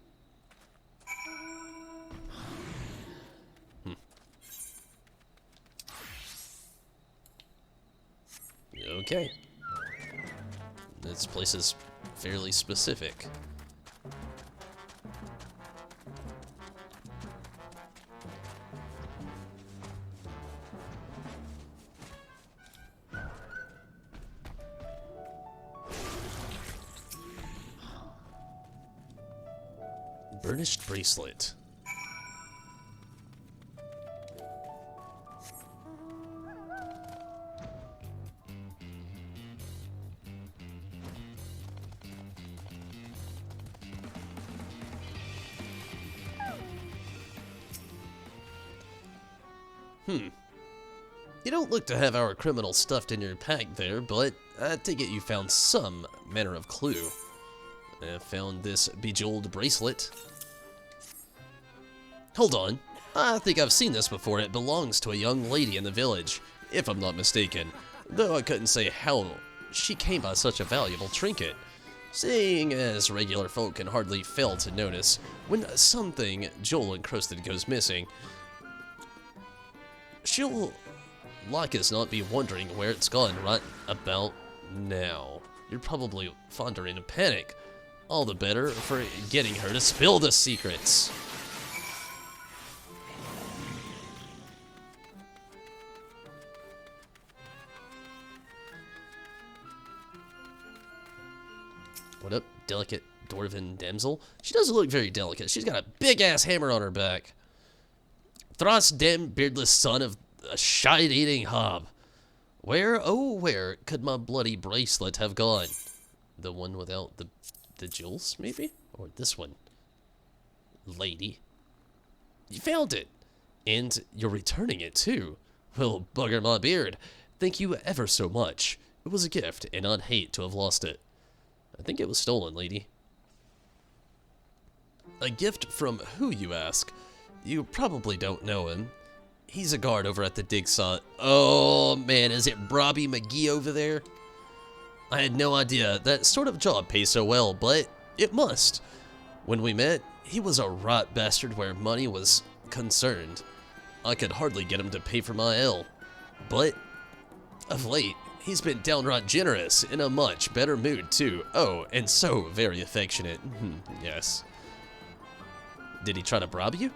Okay. This place is fairly specific. Burnished bracelet. You don't look to have our criminal stuffed in your pack there, but I take it you found some manner of clue. I found this bejeweled bracelet. Hold on. I think I've seen this before. It belongs to a young lady in the village, if I'm not mistaken, though I couldn't say how she came by such a valuable trinket, seeing as regular folk can hardly fail to notice when something jewel-encrusted goes missing. She'll like us not be wondering where it's gone right about now. You're probably fonder in a panic. All the better for getting her to spill the secrets. What up, delicate dwarven damsel? She doesn't look very delicate. She's got a big-ass hammer on her back. Thrust dem beardless son of a shite-eating hob. Where, oh where, could my bloody bracelet have gone? The one without the jewels, maybe? Or this one? Lady. You found it! And you're returning it, too. Well, bugger my beard. Thank you ever so much. It was a gift, and I'd hate to have lost it. I think it was stolen, lady. A gift from who, you ask? You probably don't know him. He's a guard over at the dig site. Oh, man, is it Robbie McGee over there? I had no idea that sort of job pays so well, but it must. When we met, he was a right bastard where money was concerned. I could hardly get him to pay for my ale. But, of late, he's been downright generous, in a much better mood, too. Oh, and so very affectionate. Yes. Did he try to bribe you?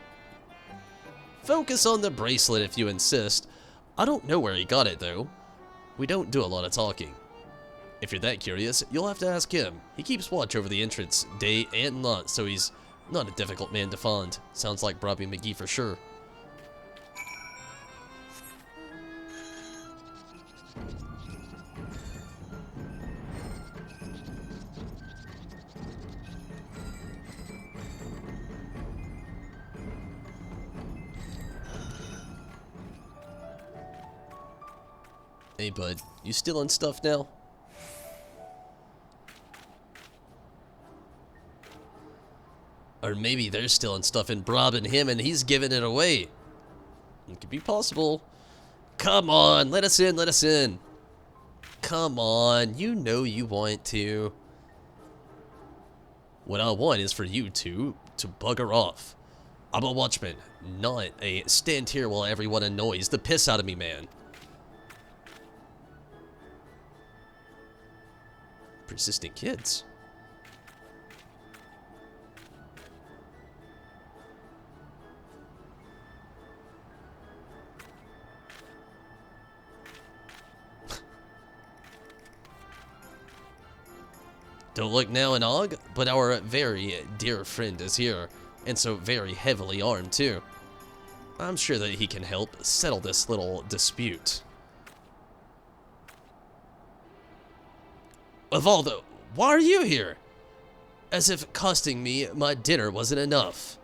Focus on the bracelet if you insist. I don't know where he got it, though. We don't do a lot of talking. If you're that curious, you'll have to ask him. He keeps watch over the entrance day and night, so he's not a difficult man to find. Sounds like Robbie McGee for sure. Hey bud, you stealing stuff now? Or maybe they're stealing stuff and robbing him and he's giving it away. It could be possible. Come on, let us in, let us in. Come on, you know you want to. What I want is for you to bugger off. I'm a watchman, not a stand here while everyone annoys the piss out of me man. Persistent kids. Don't look now and Og, but our very dear friend is here, and so very heavily armed too. I'm sure that he can help settle this little dispute. Evaldo, why are you here? As if costing me my dinner wasn't enough.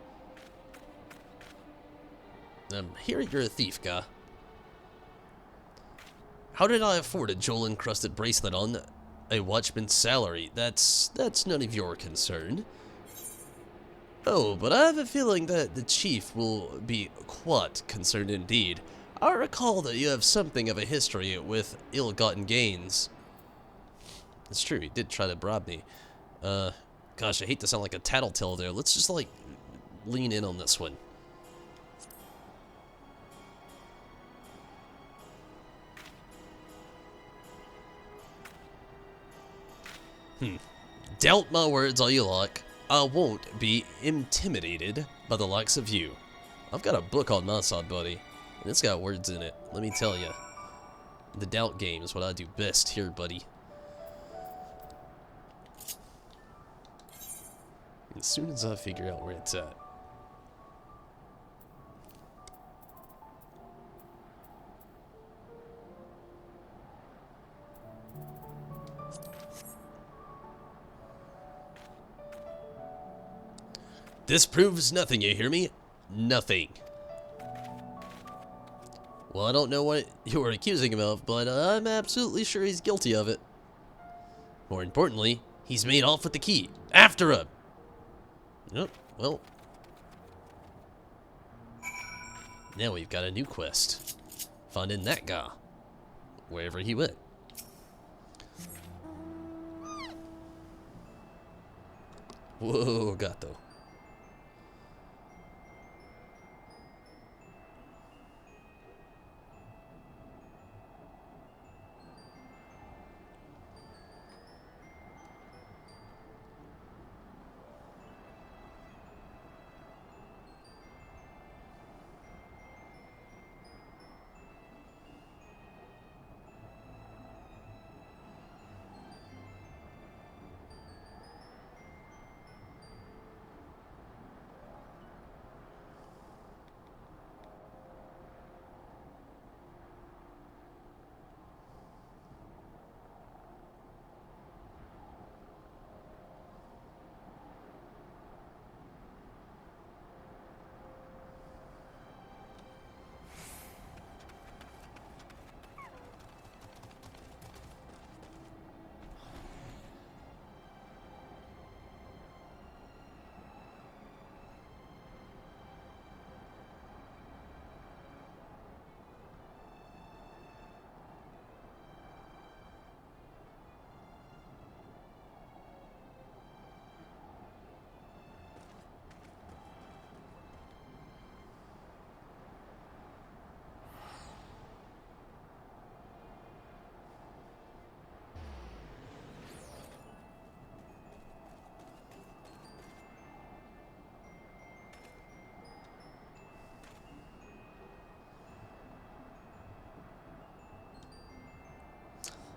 Here you're a thief, guy. How did I afford a jewel-encrusted bracelet on a watchman's salary? That's none of your concern. Oh, but I have a feeling that the chief will be quite concerned indeed. I recall that you have something of a history with ill-gotten gains. It's true, he did try to bribe me. Gosh, I hate to sound like a tattletale there. Let's just, like, lean in on this one. Doubt my words all you like. I won't be intimidated by the likes of you. I've got a book on my side, buddy, and it's got words in it, let me tell you. The doubt game is what I do best here, buddy. As soon as I figure out where it's at. This proves nothing, you hear me? Nothing. Well, I don't know what you were accusing him of, but I'm absolutely sure he's guilty of it. More importantly, he's made off with the key. After him! Yep, well. Now we've got a new quest. Finding that guy. Wherever he went. Whoa, gato.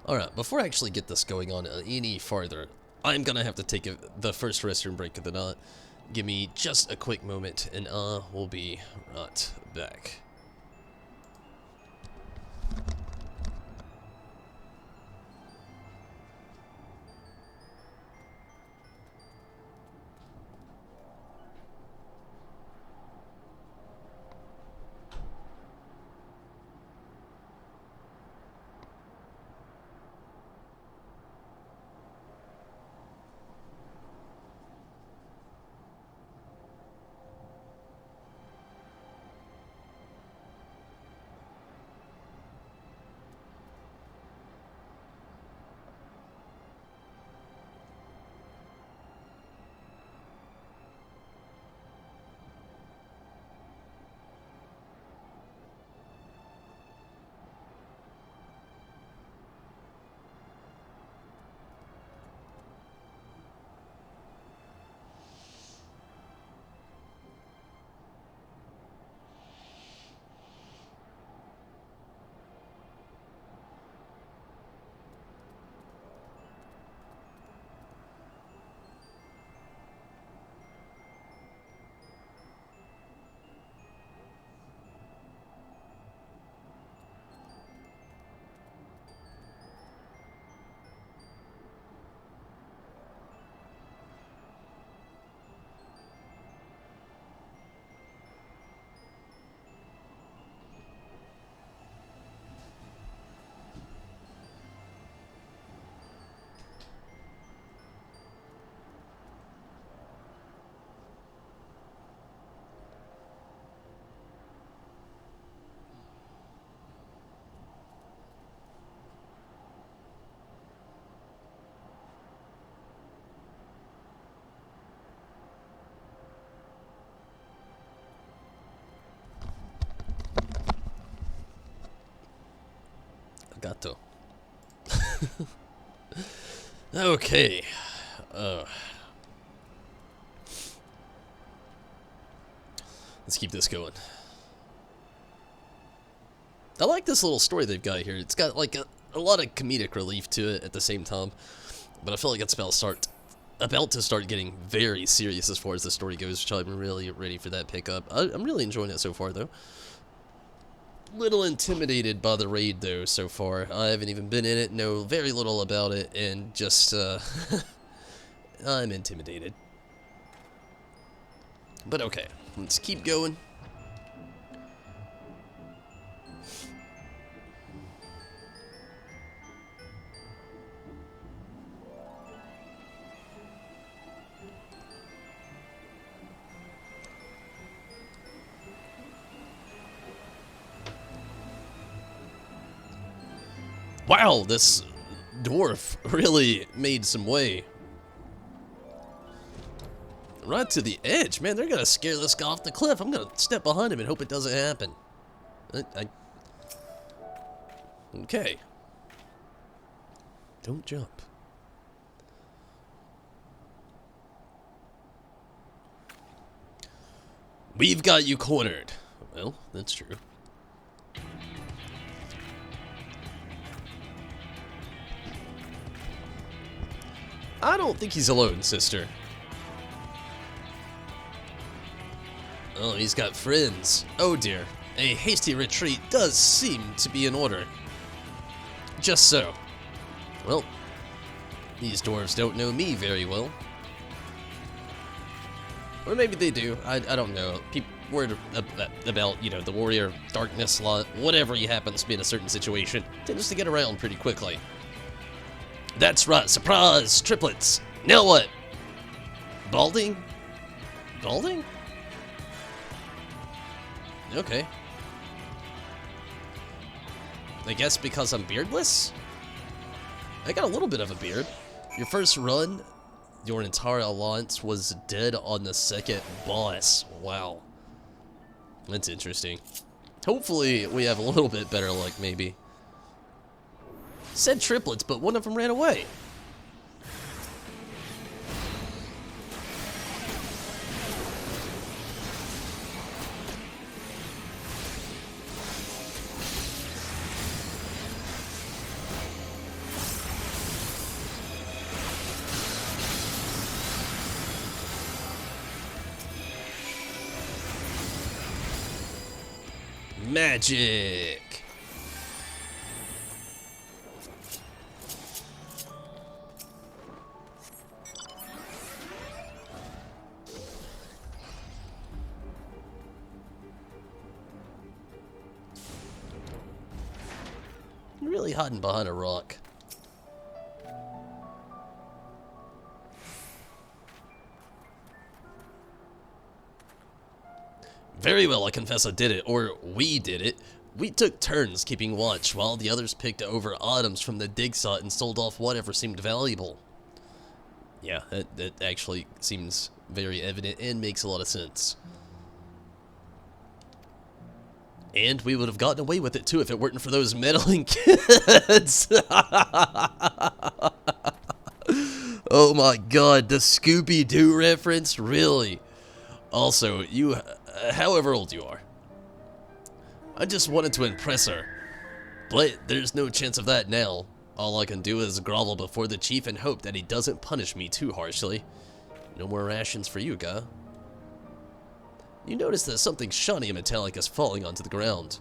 Alright, before I actually get this going on any farther, I'm gonna have to take the first restroom break of the night. Give me just a quick moment, and we'll be right back. Gato. Okay. Let's keep this going. I like this little story they've got here. It's got like a lot of comedic relief to it at the same time, but I feel like it's about to start getting very serious as far as the story goes, which I'm really ready for that pickup. I'm really enjoying it so far, though. Little intimidated by the raid, though, so far. I haven't even been in it, know very little about it, and just, I'm intimidated. But okay, let's keep going. Wow, this dwarf really made some way. Right to the edge. Man, they're gonna scare this guy off the cliff. I'm gonna step behind him and hope it doesn't happen. Okay. Don't jump. We've got you cornered. Well, that's true. I don't think he's alone, sister. Oh, he's got friends. Oh dear. A hasty retreat does seem to be in order. Just so. Well, these dwarves don't know me very well. Or maybe they do. I don't know. People word about, you know, the warrior of darkness, whatever he happens to be in a certain situation, tends to get around pretty quickly. That's right. Surprise! Triplets! Now what? Balding? Balding? Okay. I guess because I'm beardless? I got a little bit of a beard. Your first run, your entire alliance was dead on the second boss. Wow. That's interesting. Hopefully we have a little bit better luck, maybe. Said triplets, but one of them ran away. Magic. Really hiding behind a rock. Very well, I confess I did it, or we did it. We took turns keeping watch while the others picked over items from the dig site and sold off whatever seemed valuable. Yeah, that actually seems very evident and makes a lot of sense. And we would have gotten away with it too if it weren't for those meddling kids. Oh my god, the Scooby-Doo reference? Really? Also, you, however old you are. I just wanted to impress her. But there's no chance of that now. All I can do is grovel before the chief and hope that he doesn't punish me too harshly. No more rations for you, guy. You notice that something shiny and metallic is falling onto the ground.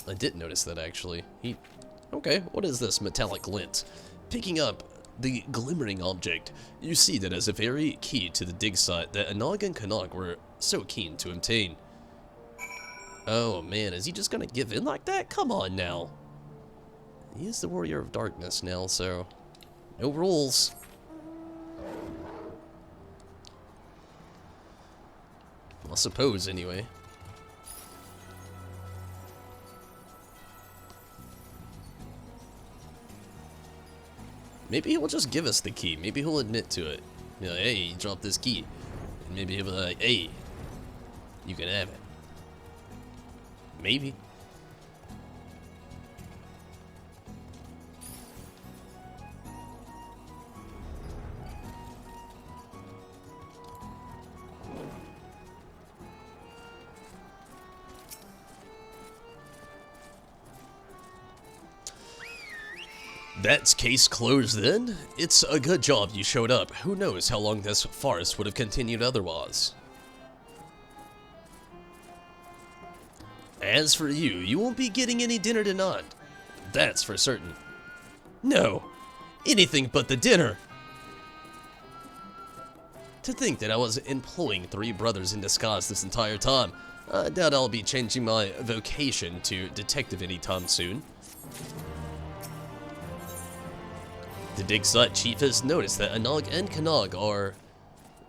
I did notice that, actually. Okay, what is this metallic glint? Picking up the glimmering object, you see that as a very key to the dig site that Anog and Kanog were so keen to obtain. Oh man, is he just gonna give in like that? Come on now. He is the warrior of darkness now, so no rules. I suppose, anyway. Maybe he'll just give us the key. Maybe he'll admit to it. You know, hey, you dropped this key. And maybe he'll be like, hey, you can have it. Maybe. That's case closed then. It's a good job you showed up. Who knows how long this farce would have continued otherwise. As for you, you won't be getting any dinner tonight. That's for certain. No, anything but the dinner. To think that I was employing 3 brothers in disguise this entire time. I doubt I'll be changing my vocation to detective anytime soon. The dig site chief has noticed that Anog and Kanog are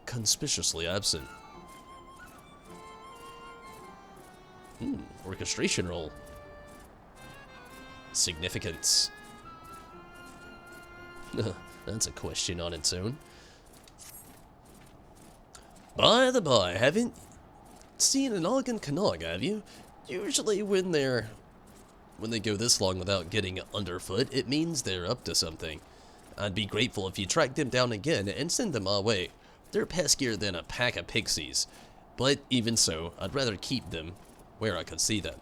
conspicuously absent. Orcish orchestration roll. Significance. That's a question on its own. By the by, haven't seen an Ogden Canog, have you? Usually when they go this long without getting underfoot, it means they're up to something. I'd be grateful if you track them down again and send them our way. They're peskier than a pack of pixies, but even so, I'd rather keep them where I could see them.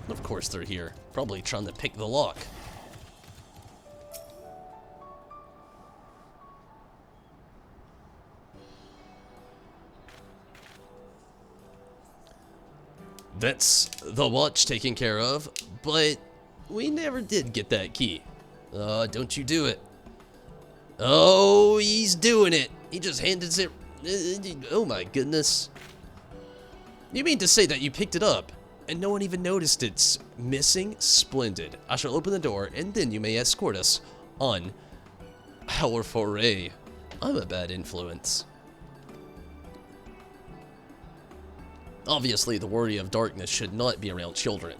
Of course they're here, probably trying to pick the lock. That's the watch taken care of, but we never did get that key. Don't you do it. Oh, he's doing it. He just handed it. Oh my goodness. You mean to say that you picked it up and no one even noticed it's missing? Splendid. I shall open the door and then you may escort us on our foray. I'm a bad influence. Obviously, the Warrior of Darkness should not be around children.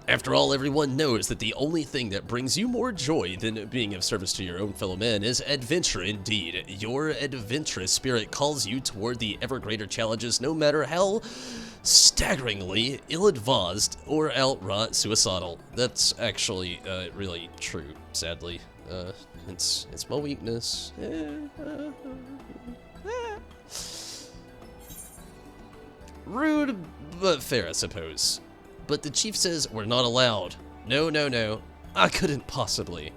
After all, everyone knows that the only thing that brings you more joy than being of service to your own fellow men is adventure indeed. Your adventurous spirit calls you toward the ever greater challenges, no matter how staggeringly ill-advised or outright suicidal. That's actually really true, sadly. It's my weakness. Rude, but fair, I suppose. But the chief says we're not allowed. No, no, no. I couldn't possibly.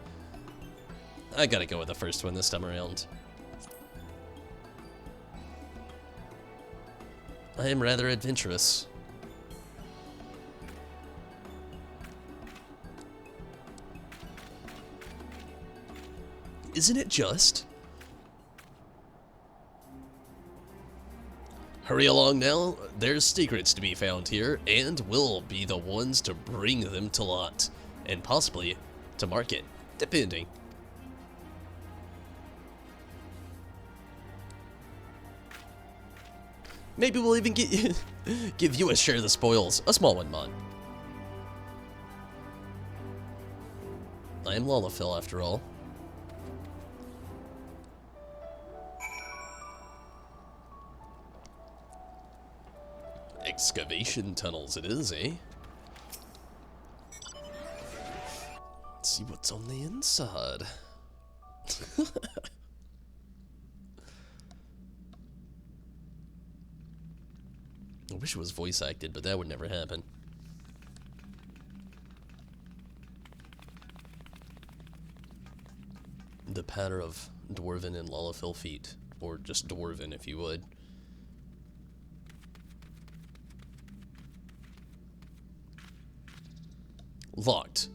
I gotta go with the first one this time around. I am rather adventurous. Isn't it just? Hurry along now, there's secrets to be found here, and we'll be the ones to bring them to light, and possibly to market, depending. Maybe we'll even give you a share of the spoils, a small one, man. I am Lalafell, after all. Excavation tunnels it is, eh? Let's see what's on the inside. I wish it was voice acted, but that would never happen. The patter of Dwarven and Lalafell feet, or just Dwarven if you would. Locked.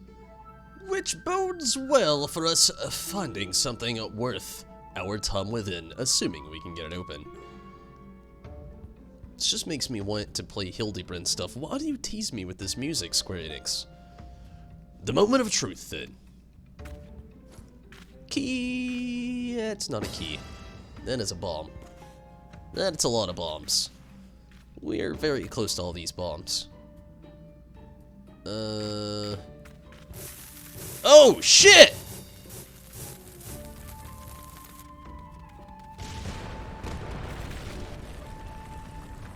Which bodes well for us finding something worth our time within, assuming we can get it open. This just makes me want to play Hildebrand stuff. Why do you tease me with this music, Square Enix? The moment of truth, then. Key... That's not a key. That is a bomb. That's a lot of bombs. We are very close to all these bombs. Oh, shit!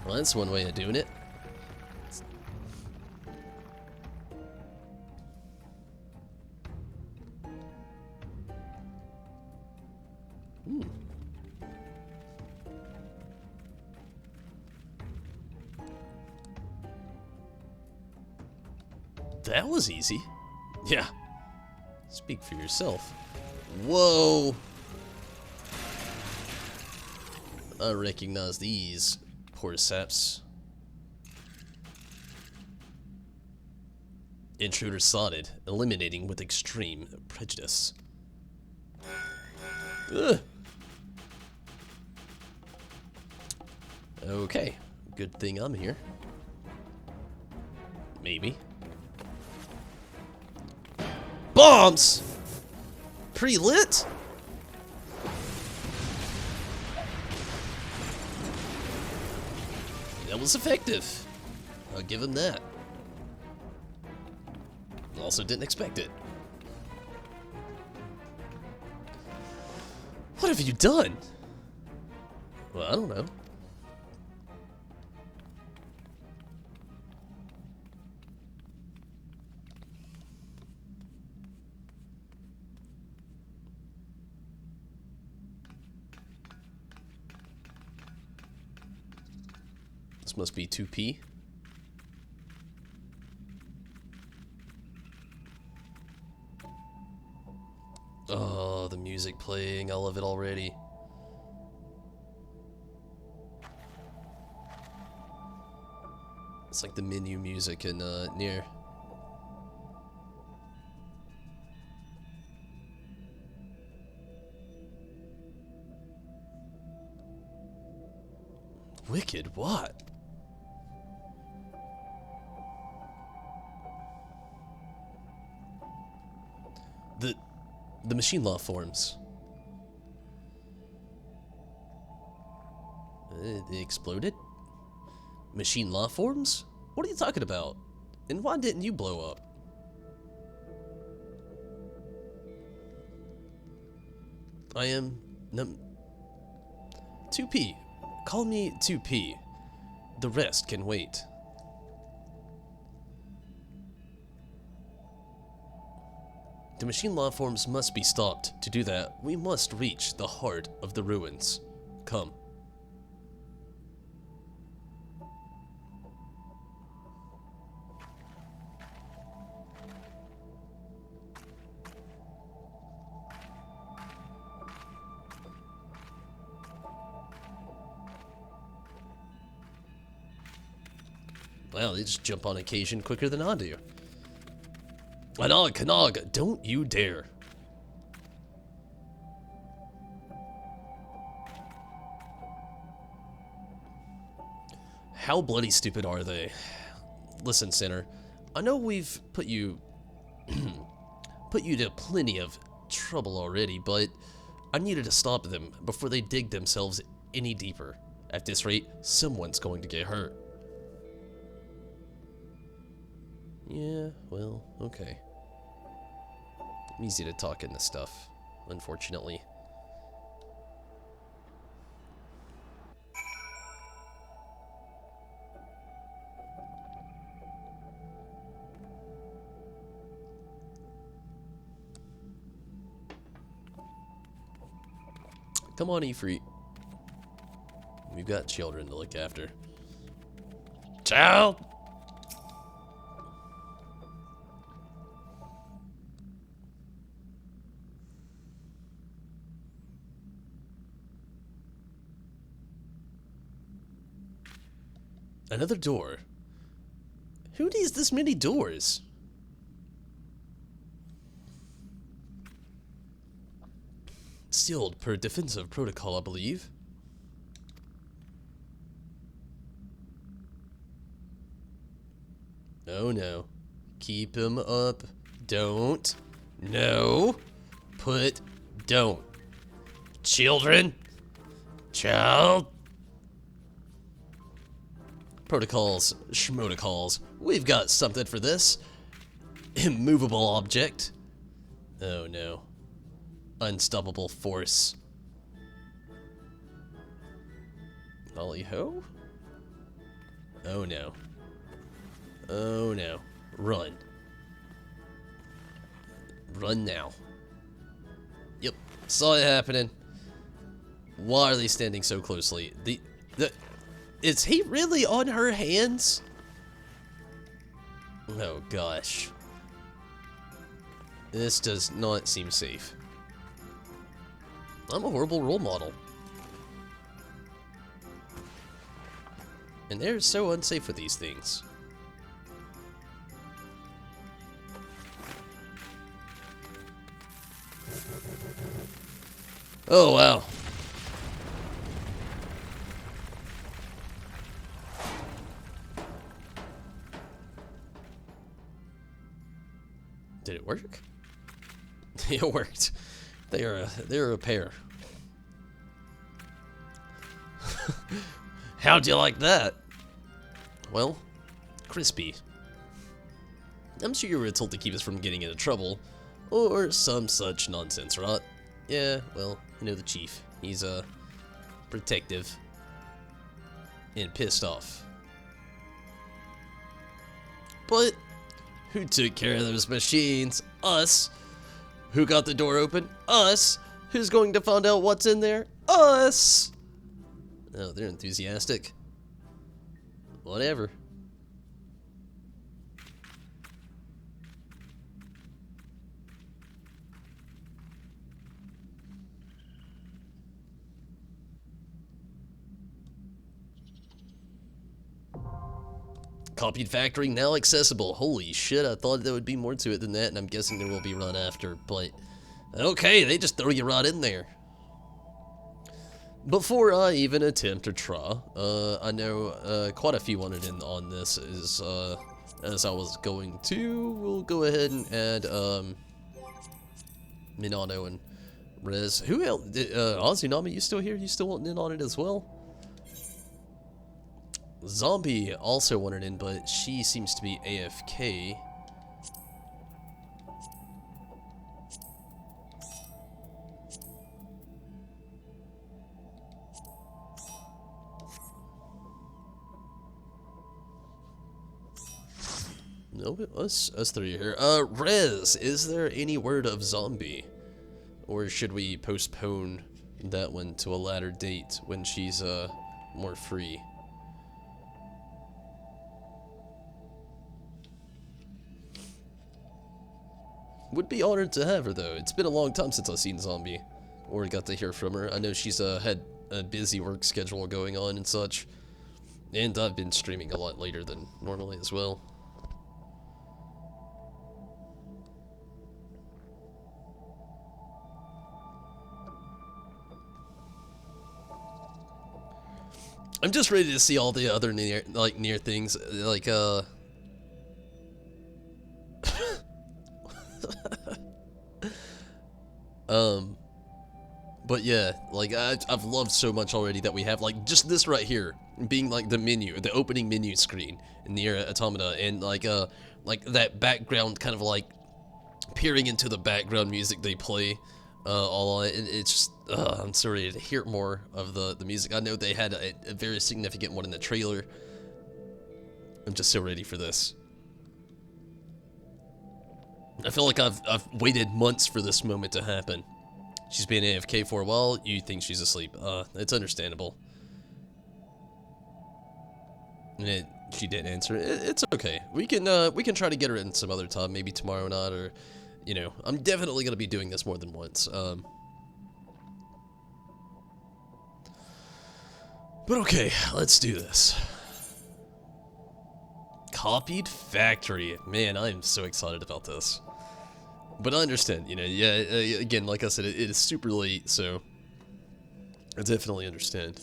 Well, that's one way of doing it. That was easy. Yeah. Speak for yourself. Whoa. I recognize these poor saps. Intruder spotted, eliminating with extreme prejudice. Ugh. Okay, good thing I'm here. Maybe. Bombs! Pre-lit? That was effective. I'll give him that. Also didn't expect it. What have you done? Well, I don't know. This must be 2P. Oh, the music playing. I love it already. It's like the menu music in Nier. Wicked what? The machine law forms. They exploded? Machine law forms? What are you talking about? And why didn't you blow up? I am 2P. Call me 2P. The rest can wait. The machine law forms must be stopped. To do that, we must reach the heart of the ruins. Come. Wow, they just jump on occasion quicker than I do. Anog, Kanog, don't you dare. How bloody stupid are they? Listen, Sinner, I know we've put you to plenty of trouble already, but I needed to stop them before they dig themselves any deeper. At this rate, someone's going to get hurt. Yeah, well, okay. Easy to talk in this stuff, unfortunately. Come on, Ifrit. We've got children to look after. Child! Another door. Who needs this many doors? Sealed per defensive protocol, I believe. Oh no. Keep him up. Don't. No. Put. Don't. Children. Child. Protocols, schmotocols. We've got something for this. Immovable object. Oh no. Unstoppable force. Ollie ho? Oh no. Oh no. Run. Run now. Yep. Saw it happening. Why are they standing so closely? Is he really on her hands? Oh gosh. This does not seem safe. I'm a horrible role model. And they're so unsafe with these things. Oh wow. Did it work? It worked. They're a pair. How'd you like that? Well, crispy. I'm sure you were told to keep us from getting into trouble, or some such nonsense, right? Yeah, well, you know the chief. He's, protective. And pissed off. But, who took care of those machines? Us. Who got the door open? Us. Who's going to find out what's in there? Us. Oh, they're enthusiastic. Whatever. Copied factory now accessible. Holy shit, I thought there would be more to it than that, and I'm guessing there will be run after, but okay, they just throw you right in there. Before I even attempt to try, I know quite a few wanted in on this as I was going to. We'll go ahead and add Minato and Rez. Who else? Azunami, you still here? You still wanting in on it as well? Zombie also wanted in, but she seems to be AFK. No, us three here. Rez, is there any word of zombie? Or should we postpone that one to a later date when she's, more free? Would be honored to have her, though. It's been a long time since I've seen Zombie, or got to hear from her. I know she's had a busy work schedule going on and such, and I've been streaming a lot later than normally as well. I'm just ready to see all the other near things, like but yeah, like I've loved so much already that we have, like, just this right here being like the menu, the opening menu screen in Nier Automata, and like that background kind of like peering into the background music they play, all on it. It's just, I'm so ready to hear more of the music. I know they had a very significant one in the trailer. I'm just so ready for this. I feel like I've waited months for this moment to happen. She's been AFK for a while. You think she's asleep? It's understandable. And she didn't answer. It's okay. We can try to get her in some other time, maybe tomorrow night, or, you know, I'm definitely gonna be doing this more than once. But okay, let's do this. Copied factory. Man, I am so excited about this. But I understand, you know, yeah, again, like I said, it is super late, so I definitely understand.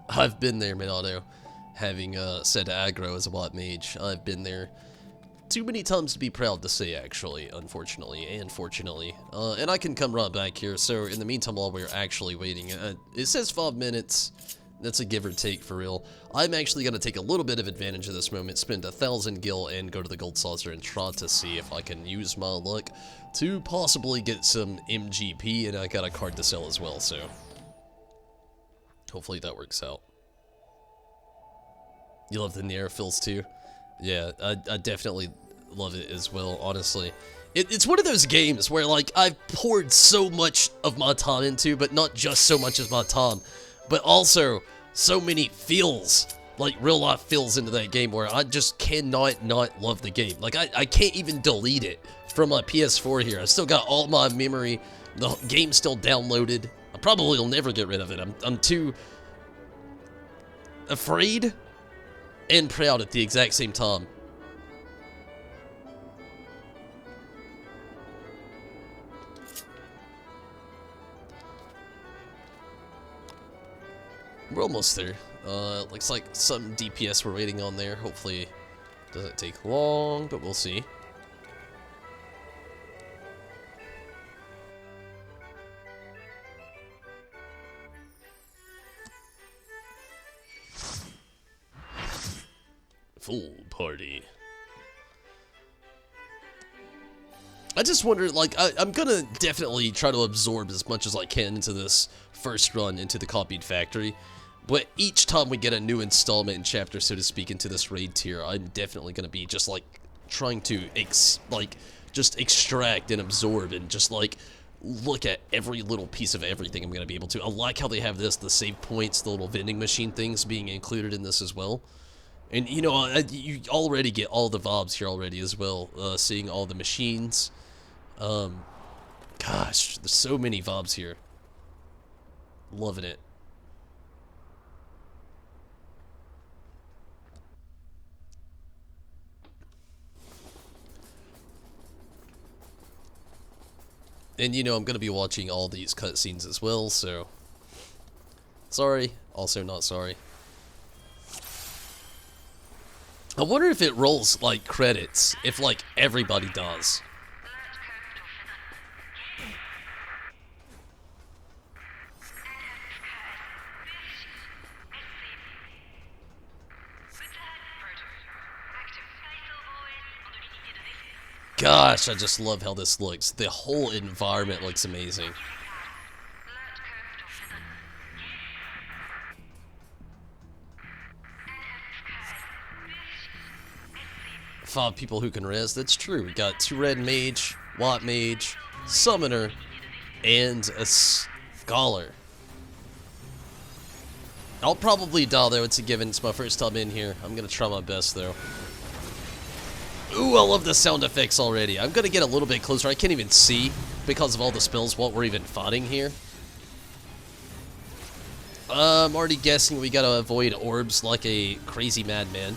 I've been there, Minato, having said aggro as a bot mage. I've been there too many times to be proud to say, actually, unfortunately and fortunately. And I can come right back here, so in the meantime, while we're actually waiting, it says 5 minutes. That's a give or take for real. I'm actually going to take a little bit of advantage of this moment, spend 1,000 gil, and go to the gold saucer and try to see if I can use my luck to possibly get some MGP, and I got a card to sell as well, so hopefully that works out. You love the Nier fills too? Yeah, I definitely love it as well, honestly. It's one of those games where, like, I've poured so much of my time into, but not just so much of my time, but also so many feels, like real life feels into that game, where I just cannot not love the game. Like, I can't even delete it from my PS4 here. I still got all my memory. The game's still downloaded. I probably will never get rid of it. I'm too afraid and proud at the exact same time. We're almost there. Looks like some DPS we're waiting on there. Hopefully doesn't take long, but we'll see. Full party. I just wonder, like, I'm gonna definitely try to absorb as much as I can into this first run into the copied factory. But each time we get a new installment and chapter, so to speak, into this raid tier, I'm definitely gonna be just, like, trying to, just extract and absorb and just, like, look at every little piece of everything I'm gonna be able to. I like how they have this, the save points, the little vending machine things being included in this as well. And, you know, you already get all the vibes here already as well, seeing all the machines. Gosh, there's so many vibes here. Loving it. And, you know, I'm going to be watching all these cutscenes as well, so... Sorry, also not sorry. I wonder if it rolls, like, credits, if, like, everybody does. Gosh, I just love how this looks. The whole environment looks amazing. Five people who can res, that's true. We got 2 red mage, white mage, summoner, and a scholar. I'll probably die though, it's a given. It's my first time in here. I'm gonna try my best though. Ooh, I love the sound effects already. I'm gonna get a little bit closer. I can't even see because of all the spells what we're even fighting here. I'm already guessing we gotta avoid orbs like a crazy madman.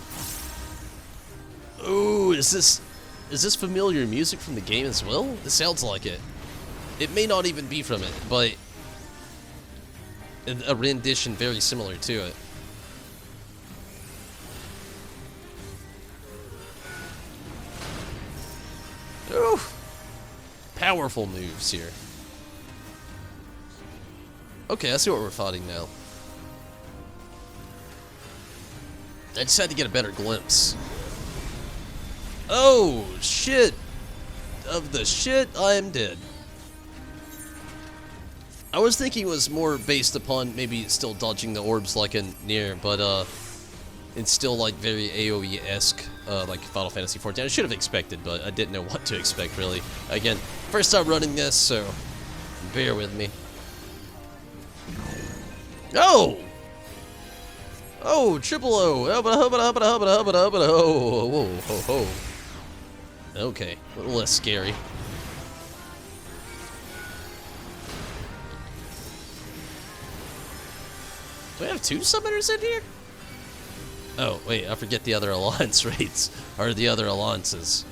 Ooh, is this familiar music from the game as well? It sounds like it. It may not even be from it, but a rendition very similar to it. Ooh, powerful moves here. Okay, I see what we're fighting now. I just had to get a better glimpse. Oh, shit. Of the shit, I am dead. I was thinking it was more based upon maybe still dodging the orbs like in Nier, but it's still like very AoE-esque, like Final Fantasy XIV. I should have expected, but I didn't know what to expect, really. Again, first time running this, so bear with me. Oh! Oh, triple O! Oh, whoa, ho, ho. Okay, a little less scary. Do I have 2 summoners in here? Oh, wait, I forget the other alliance raids, or the other alliances.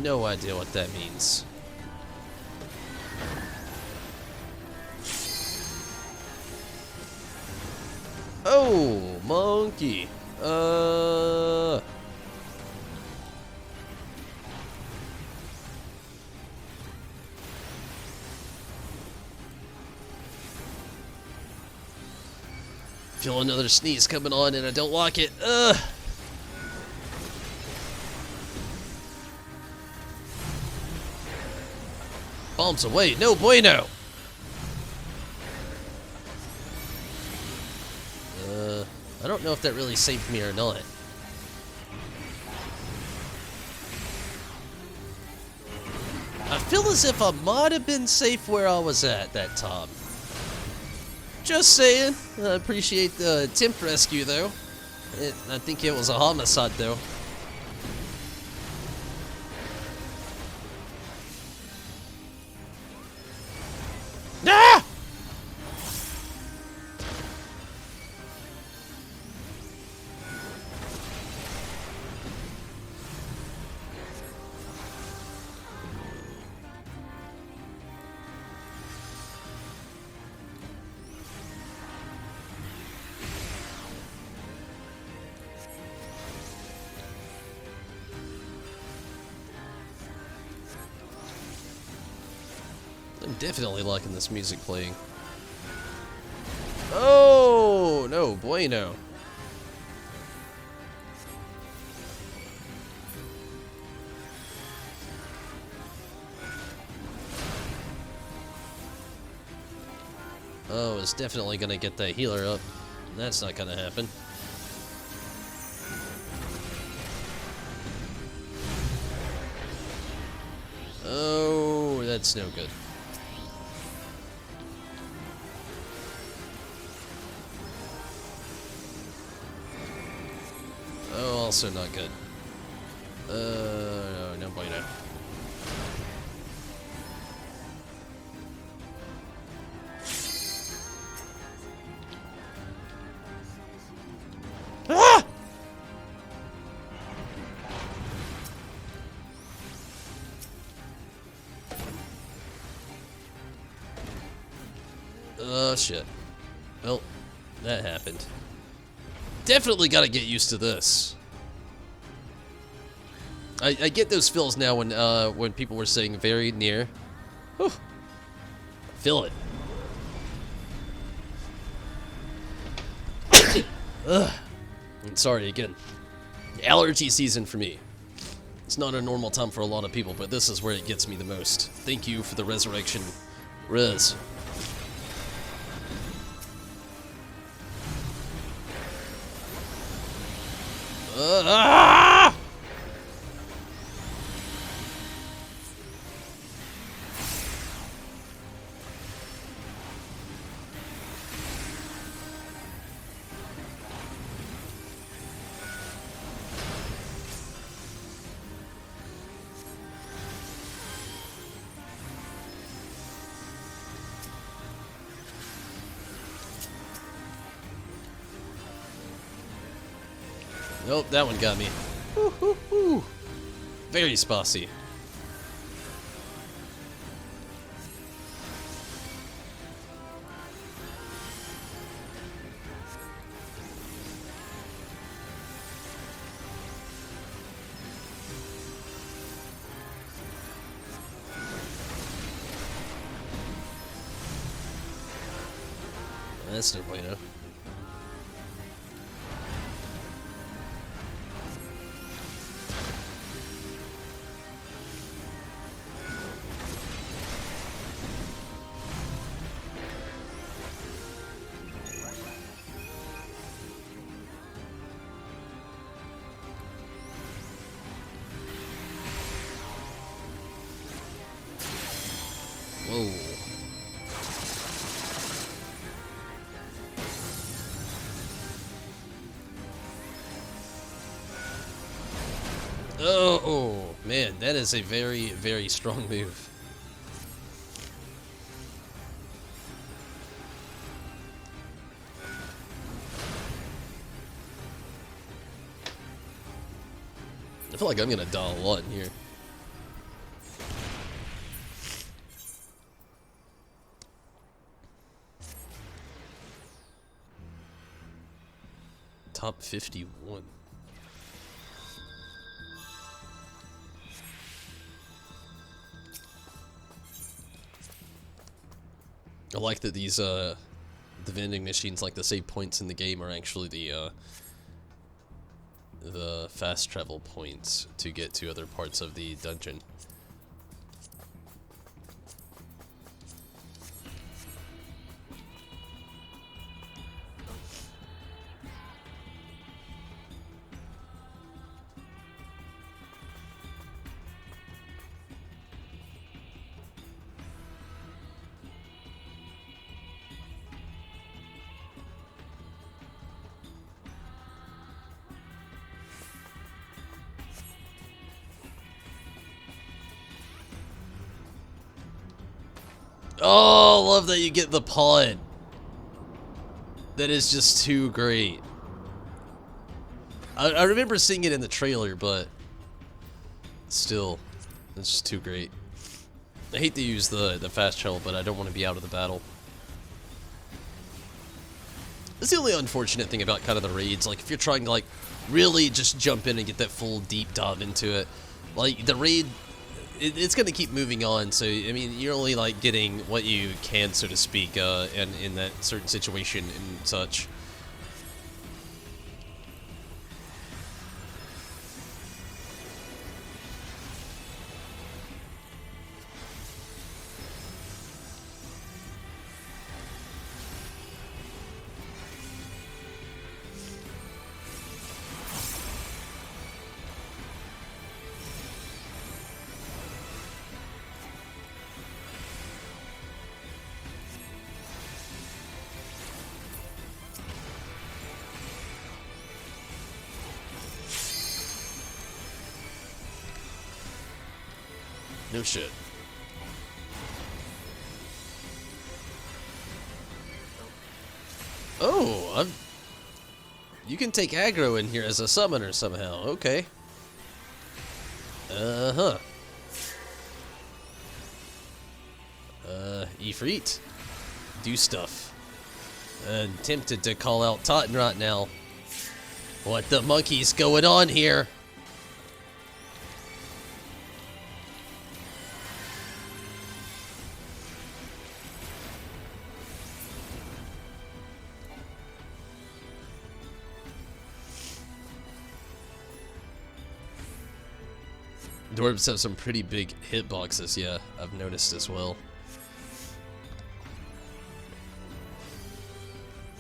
No idea what that means. Oh, monkey. Feel another sneeze coming on and I don't like it. Bombs away. No bueno. I don't know if that really saved me or not. I feel as if I might have been safe where I was at that time. Just saying. I appreciate the temp rescue, though. I think it was a homicide, though. Ah! I'm definitely liking this music playing. Oh, no, bueno. Oh, it's definitely gonna get that healer up. That's not gonna happen. Oh, that's no good. Oh, also not good. No, no bueno. Ah! Oh, shit. Well, that happened. Definitely gotta get used to this. I get those feels now when people were saying very near. Whew. Feel it. Ugh. I'm sorry again. Allergy season for me. It's not a normal time for a lot of people, but this is where it gets me the most. Thank you for the resurrection, Riz. Ah! Nope, that one got me. Woo, woo, woo. Very spicy. That's no bueno. Whoa. Oh, man, that is a very, very strong move. I feel like I'm gonna die a lot in here. Top 51. I like that these the vending machines, like the save points in the game, are actually the fast travel points to get to other parts of the dungeon. Oh, love that you get the pod. That is just too great. I remember seeing it in the trailer, but still, it's just too great. I hate to use the fast travel, but I don't want to be out of the battle. That's the only unfortunate thing about kind of the raids. Like, if you're trying to, like, really just jump in and get that full deep dive into it, like, the raid, it's going to keep moving on. So, I mean, you're only, like, getting what you can, so to speak, and in that certain situation and such. No shit. Oh, you can take aggro in here as a summoner somehow. Okay. Uh-huh. Ifrit. Do stuff. I'm tempted to call out Totten right now. What the monkey's going on here? Dwarves have some pretty big hitboxes, yeah, I've noticed as well.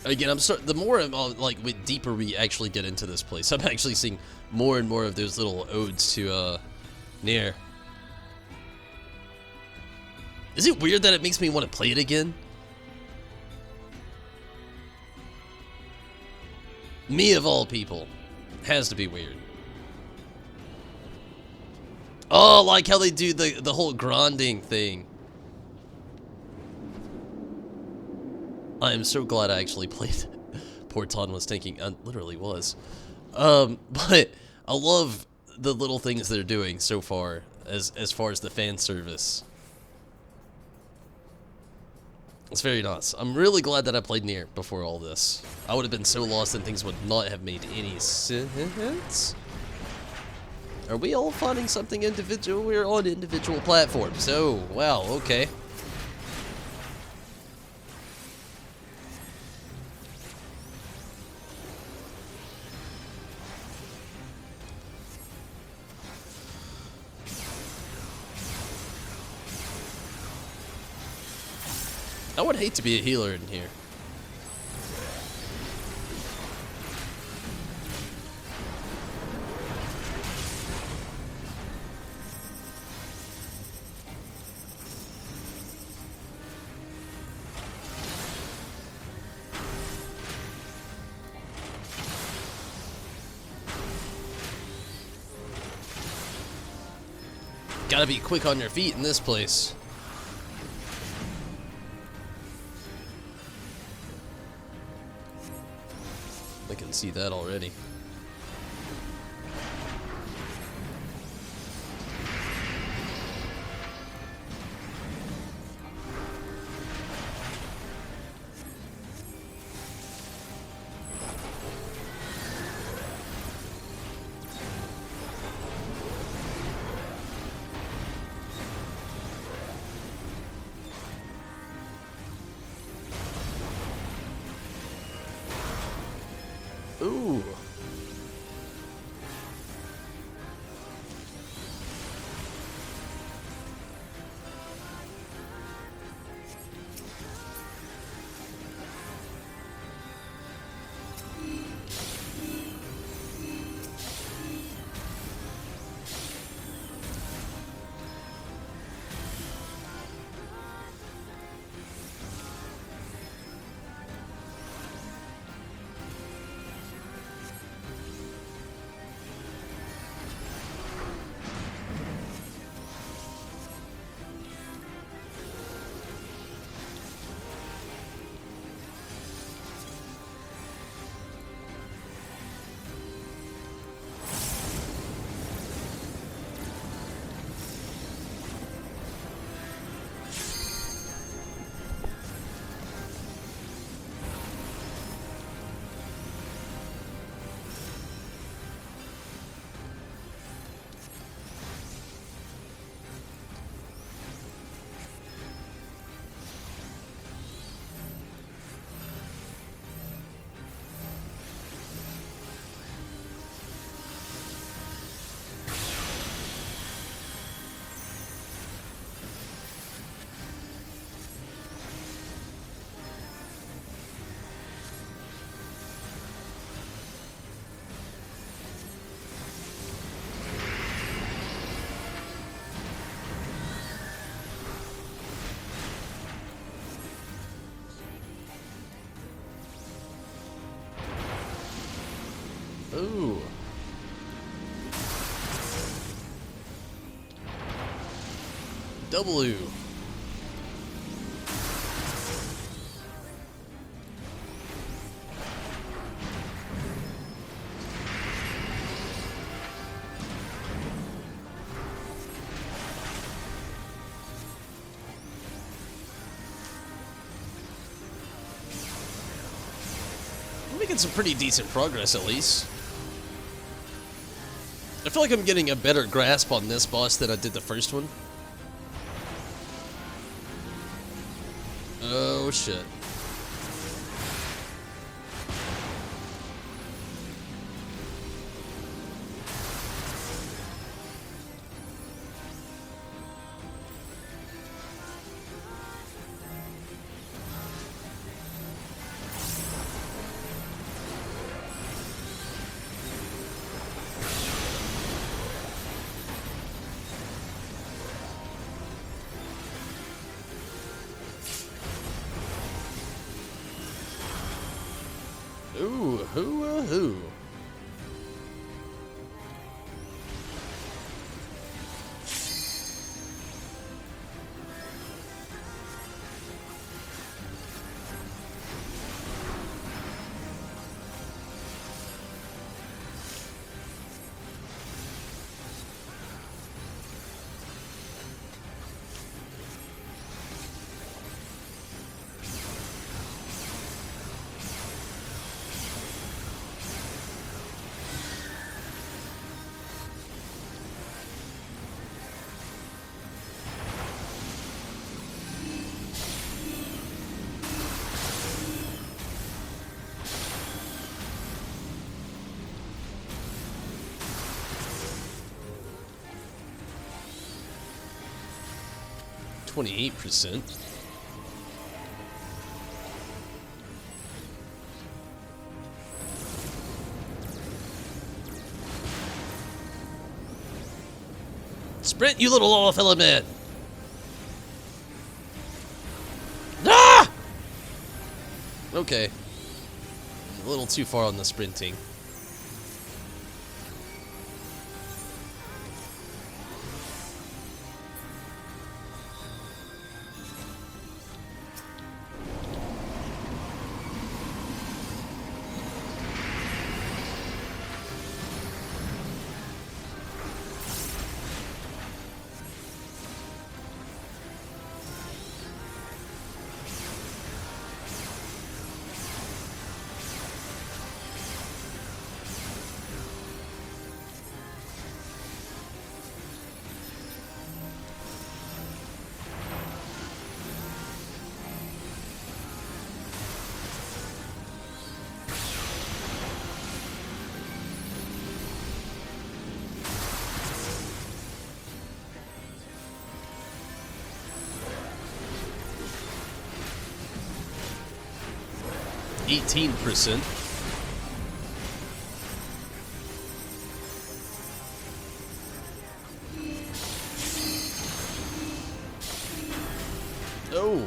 Again, the more like, the deeper we actually get into this place, I'm actually seeing more and more of those little odes to, Nier. Is it weird that it makes me want to play it again? Me of all people. Has to be weird. Oh, like how they do the whole grinding thing. I am so glad I actually played it. Poor Ton was thinking, literally was. But I love the little things they're doing so far, as far as the fan service. It's very nice. I'm really glad that I played Nier before all this. I would have been so lost and things would not have made any sense. Are we all finding something individual? We're on individual platforms. Oh, wow, okay. I would hate to be a healer in here. Gotta be quick on your feet in this place. I can see that already. Ooh. Ooh. Double ooh. I'm making some pretty decent progress, at least. I feel like I'm getting a better grasp on this boss than I did the first one. Oh shit. Ooh, hoo. 28%. Sprint, you little off element! Ah! Okay. A little too far on the sprinting. %. Oh.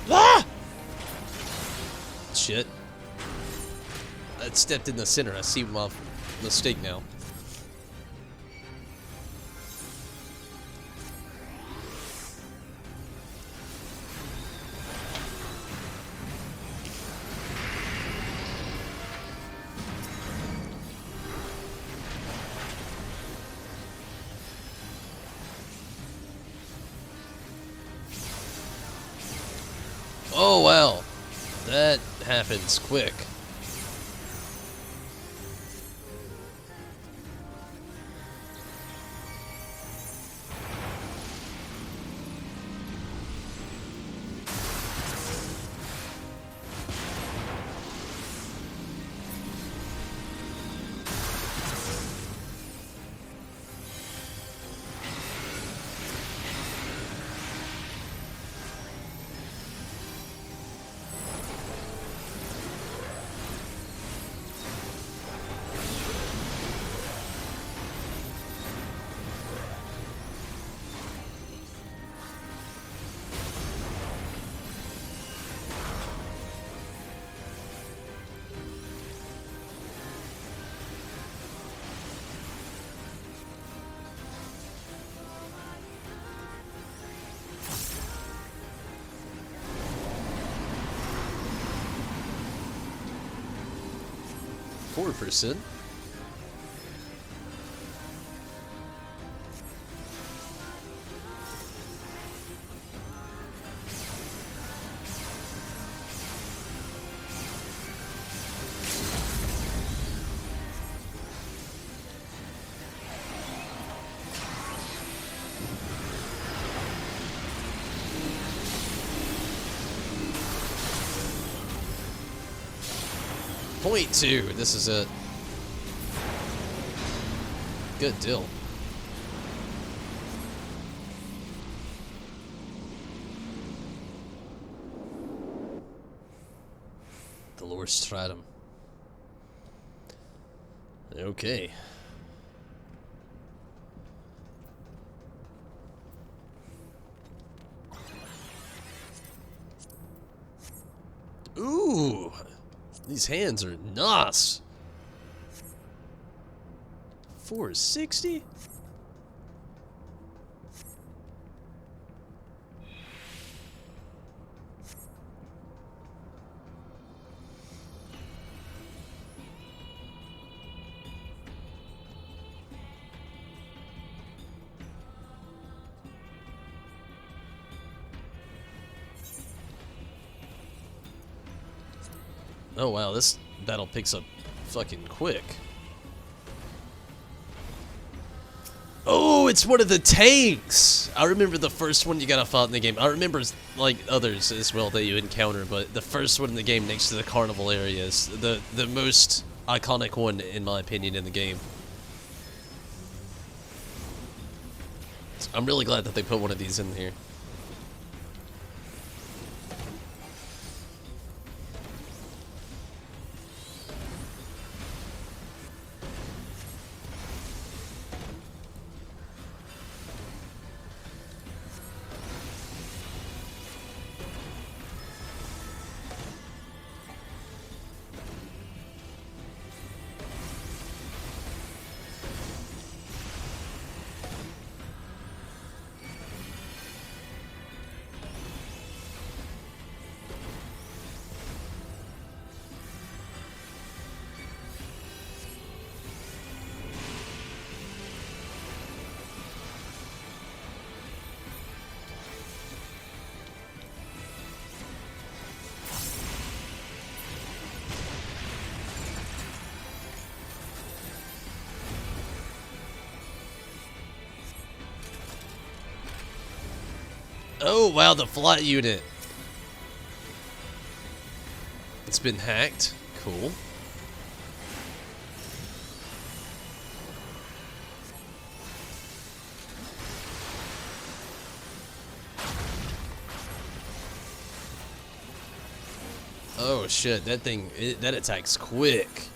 Ah! Shit. I stepped in the center. I see my mistake now. Oh, wow. That happens quick. 4%. Point 2. This is it. Good deal. The lower stratum. Okay. Ooh. These hands are nice. 460? Oh wow, this battle picks up fucking quick. Oh, it's one of the tanks! I remember the first one you gotta fight in the game. I remember, like, others as well that you encounter, but the first one in the game next to the carnival area is the most iconic one, in my opinion, in the game. So I'm really glad that they put one of these in here. Oh, wow, the flight unit. It's been hacked. Cool. Oh, shit. That thing, that attacks quick.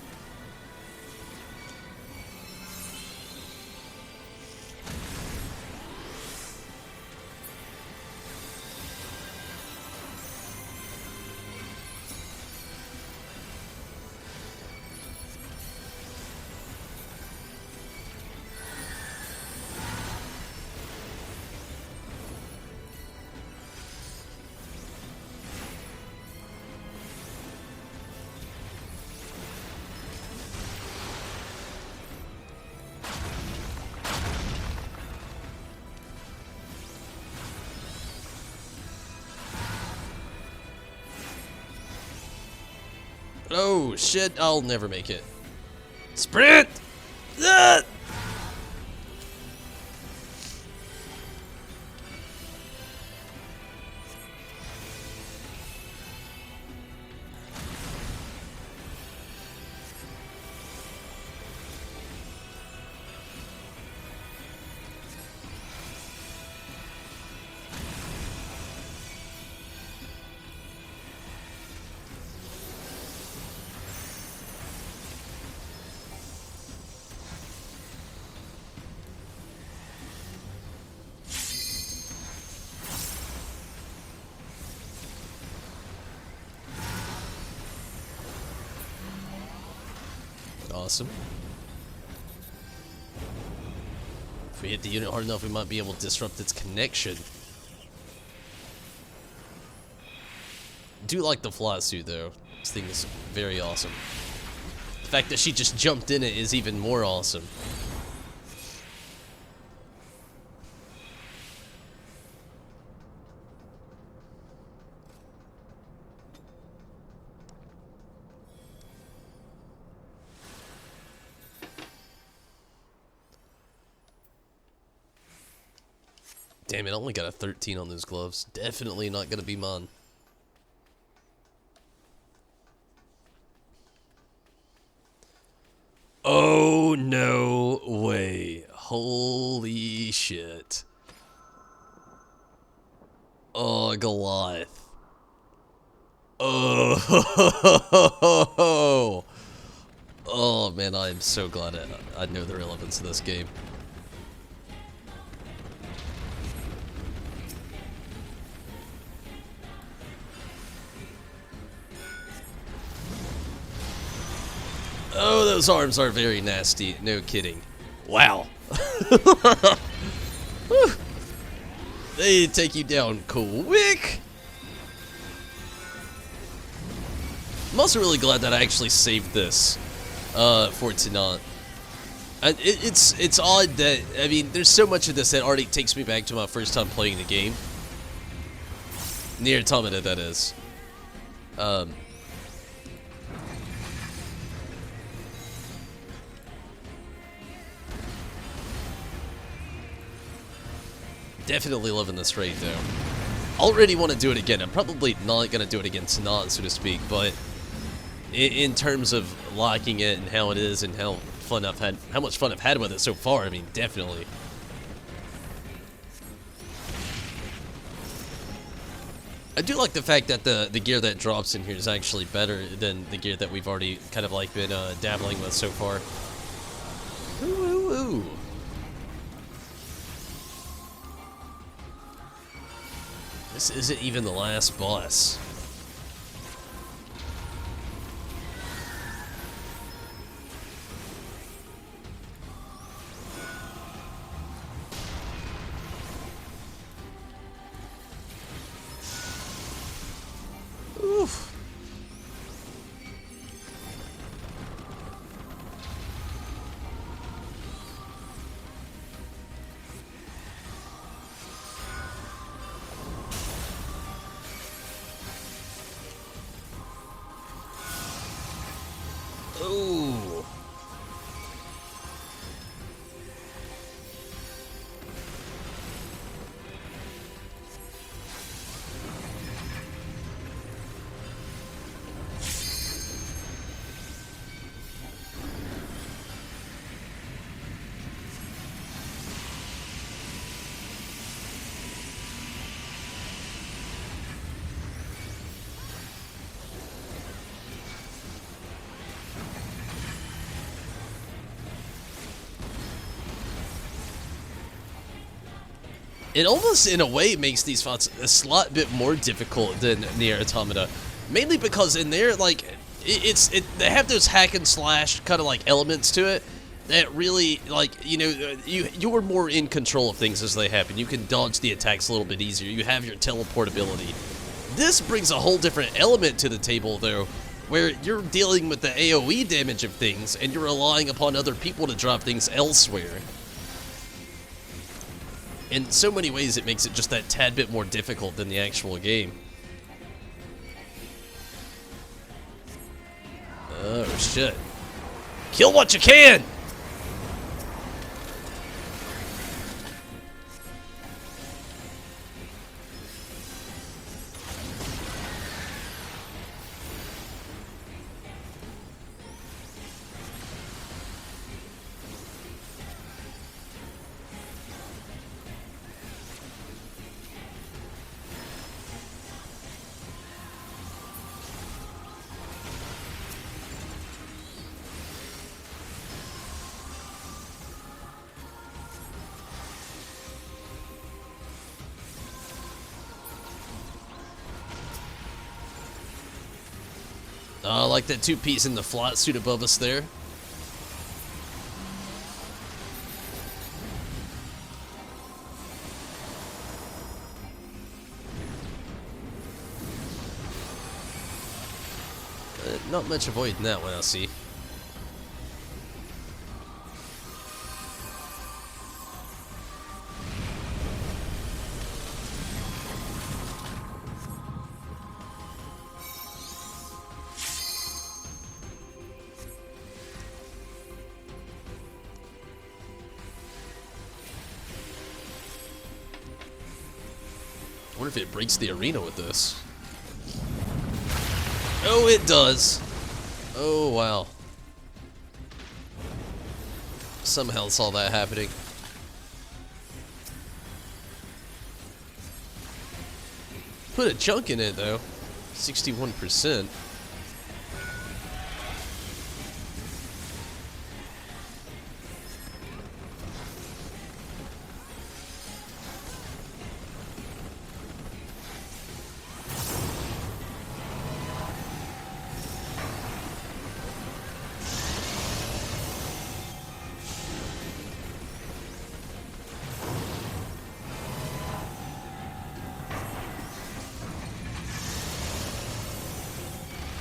Oh, shit. I'll never make it. Sprint! Ah! Awesome. If we hit the unit hard enough, we might be able to disrupt its connection. Do like the flight suit though. This thing is very awesome. The fact that she just jumped in it is even more awesome. Damn it, I only got a 13 on those gloves. Definitely not gonna be mine. Oh, no way. Holy shit. Oh, Goliath. Oh, oh man, I am so glad I know the relevance of this game. Oh, those arms are very nasty. No kidding. Wow. They take you down quick. I'm also really glad that I actually saved this for tonight. It's odd that, I mean, there's so much of this that already takes me back to my first time playing the game. Nier Automata, that is. Definitely loving this raid, though. Already want to do it again. I'm probably not going to do it again tonight, so to speak, but in terms of liking it and how it is and how much fun I've had with it so far, I mean, definitely. I do like the fact that the gear that drops in here is actually better than the gear that we've already kind of like been dabbling with so far. Ooh, ooh, ooh. This isn't even the last boss. Oof. Ooh. It almost, in a way, makes these fights a slight bit more difficult than Nier Automata. Mainly because in there, like, they have those hack and slash kind of like elements to it that really, like, you know, you're more in control of things as they happen. You can dodge the attacks a little bit easier. You have your teleportability. This brings a whole different element to the table, though, where you're dealing with the AoE damage of things and you're relying upon other people to drop things elsewhere. In so many ways, it makes it just that tad bit more difficult than the actual game. Oh, shit. Kill what you can! I like that two-piece in the flight suit above us there. Not much avoiding that one, I see. wonder if it breaks the arena with this. Oh, it does. Oh, wow. Somehow saw that happening. Put a chunk in it, though. 61%.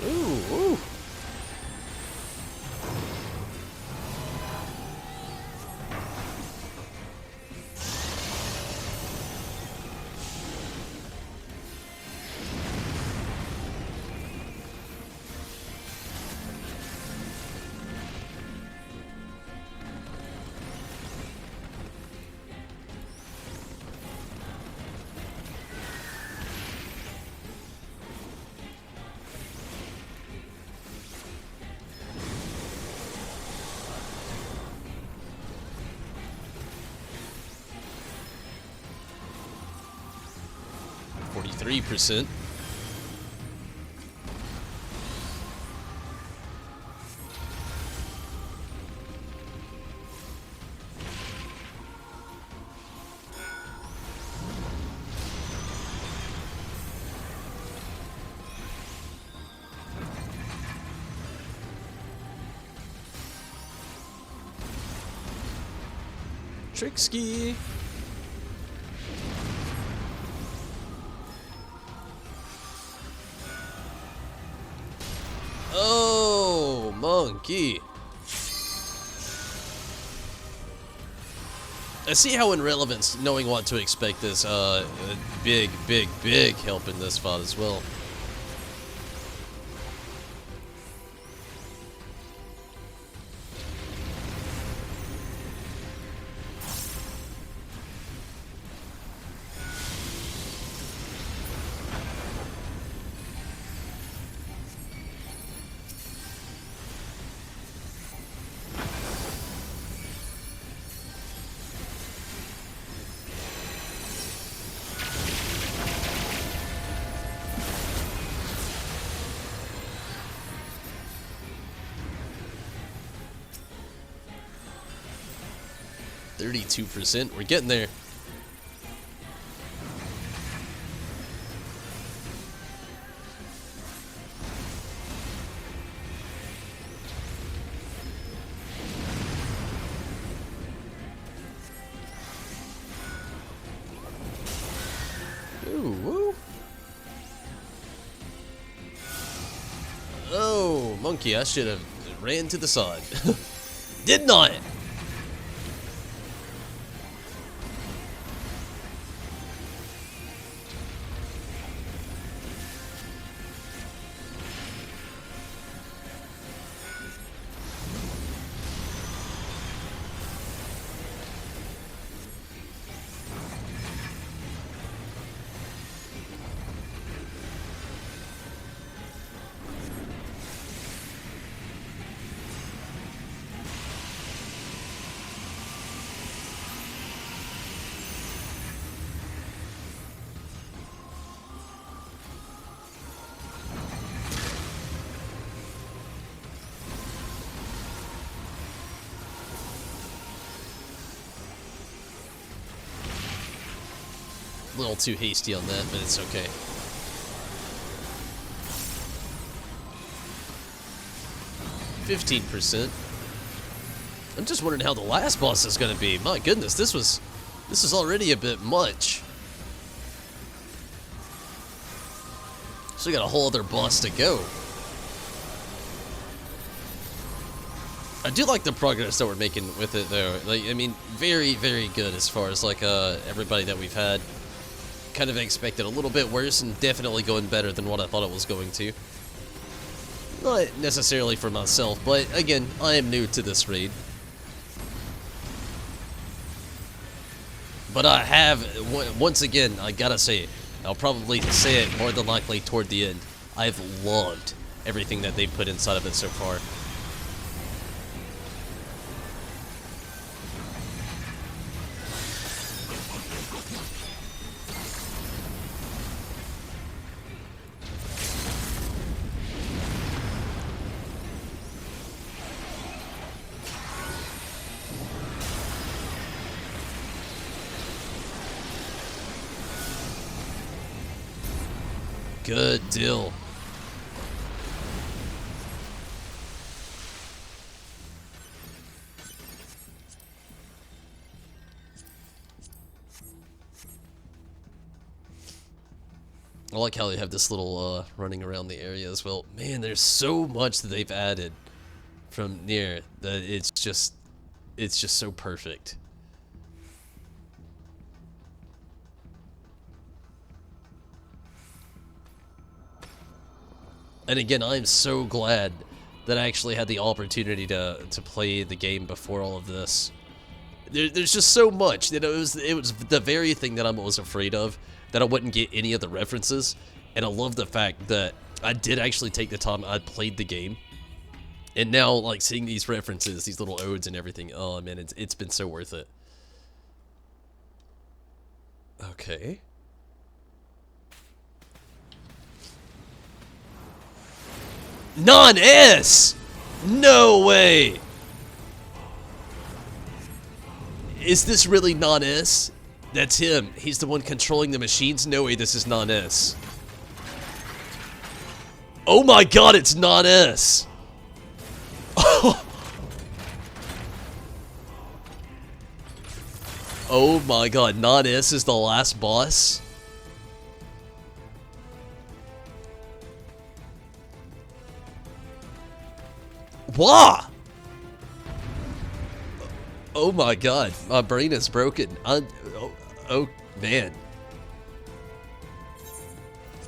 Ooh. 43%. Tricksky. Oh, monkey. I see how in relevance knowing what to expect is a big help in this fight as well. %. We're getting there. Ooh, woo. Oh, monkey, I should have ran to the side. Did not. A little too hasty on that, but it's okay. %. I'm just wondering how the last boss is going to be. My goodness, this is already a bit much. So we got a whole other boss to go. I do like the progress that we're making with it, though. Like, I mean, very good as far as like everybody that we've had. Kind of expected a little bit worse, and definitely going better than what I thought it was going to. Not necessarily for myself, but again, I am new to this raid. But I have, once again, I gotta say, I'll probably say it more than likely toward the end. I've loved everything that they've put inside of it so far. Good deal. I like how they have this little running around the area as well. Man, there's so much that they've added from near that it's just so perfect. And again, I'm so glad that I actually had the opportunity to play the game before all of this. There's just so much. You know, it was the very thing that I was afraid of, that I wouldn't get any of the references. And I love the fact that I did actually take the time. I played the game, and now like seeing these references, these little odes and everything. Oh man, it's been so worth it. Okay. Non-S! No way! Is this really Non-S? That's him. He's the one controlling the machines? No way, this is Non-S. Oh my god, it's Non-S! Oh my god, Non-S is the last boss? Wah! Oh my god, my brain is broken. Oh man.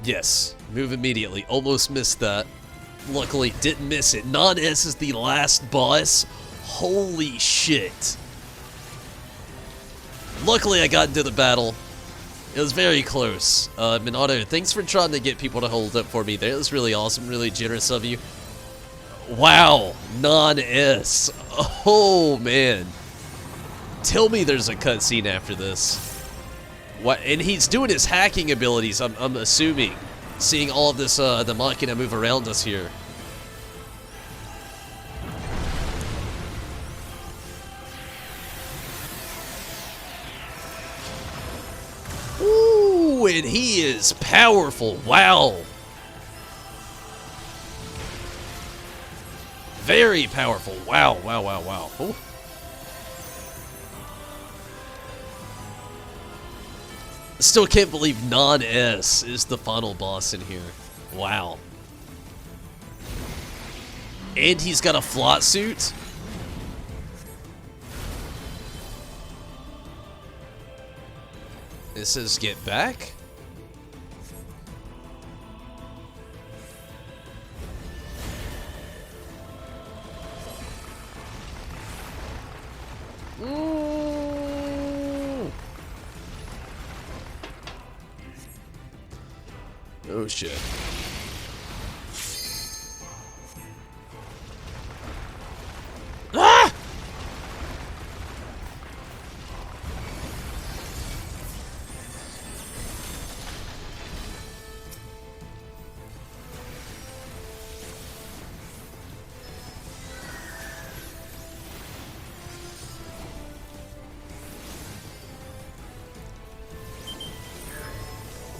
Yes, move immediately. Almost missed that. Luckily, didn't miss it. Non-S is the last boss. Holy shit. Luckily, I got into the battle. It was very close. Minato, thanks for trying to get people to hold up for me there. It was really awesome, really generous of you. Wow, Non-S. Oh, man. Tell me there's a cutscene after this. What? And he's doing his hacking abilities, I'm assuming. Seeing all of this, the machina move around us here. Ooh, and he is powerful. Wow. Very powerful. Wow, wow, wow, wow. Ooh. Still can't believe Non-S is the final boss in here. Wow. And he's got a float suit? It says get back? Ooh. Oh shit. Ah!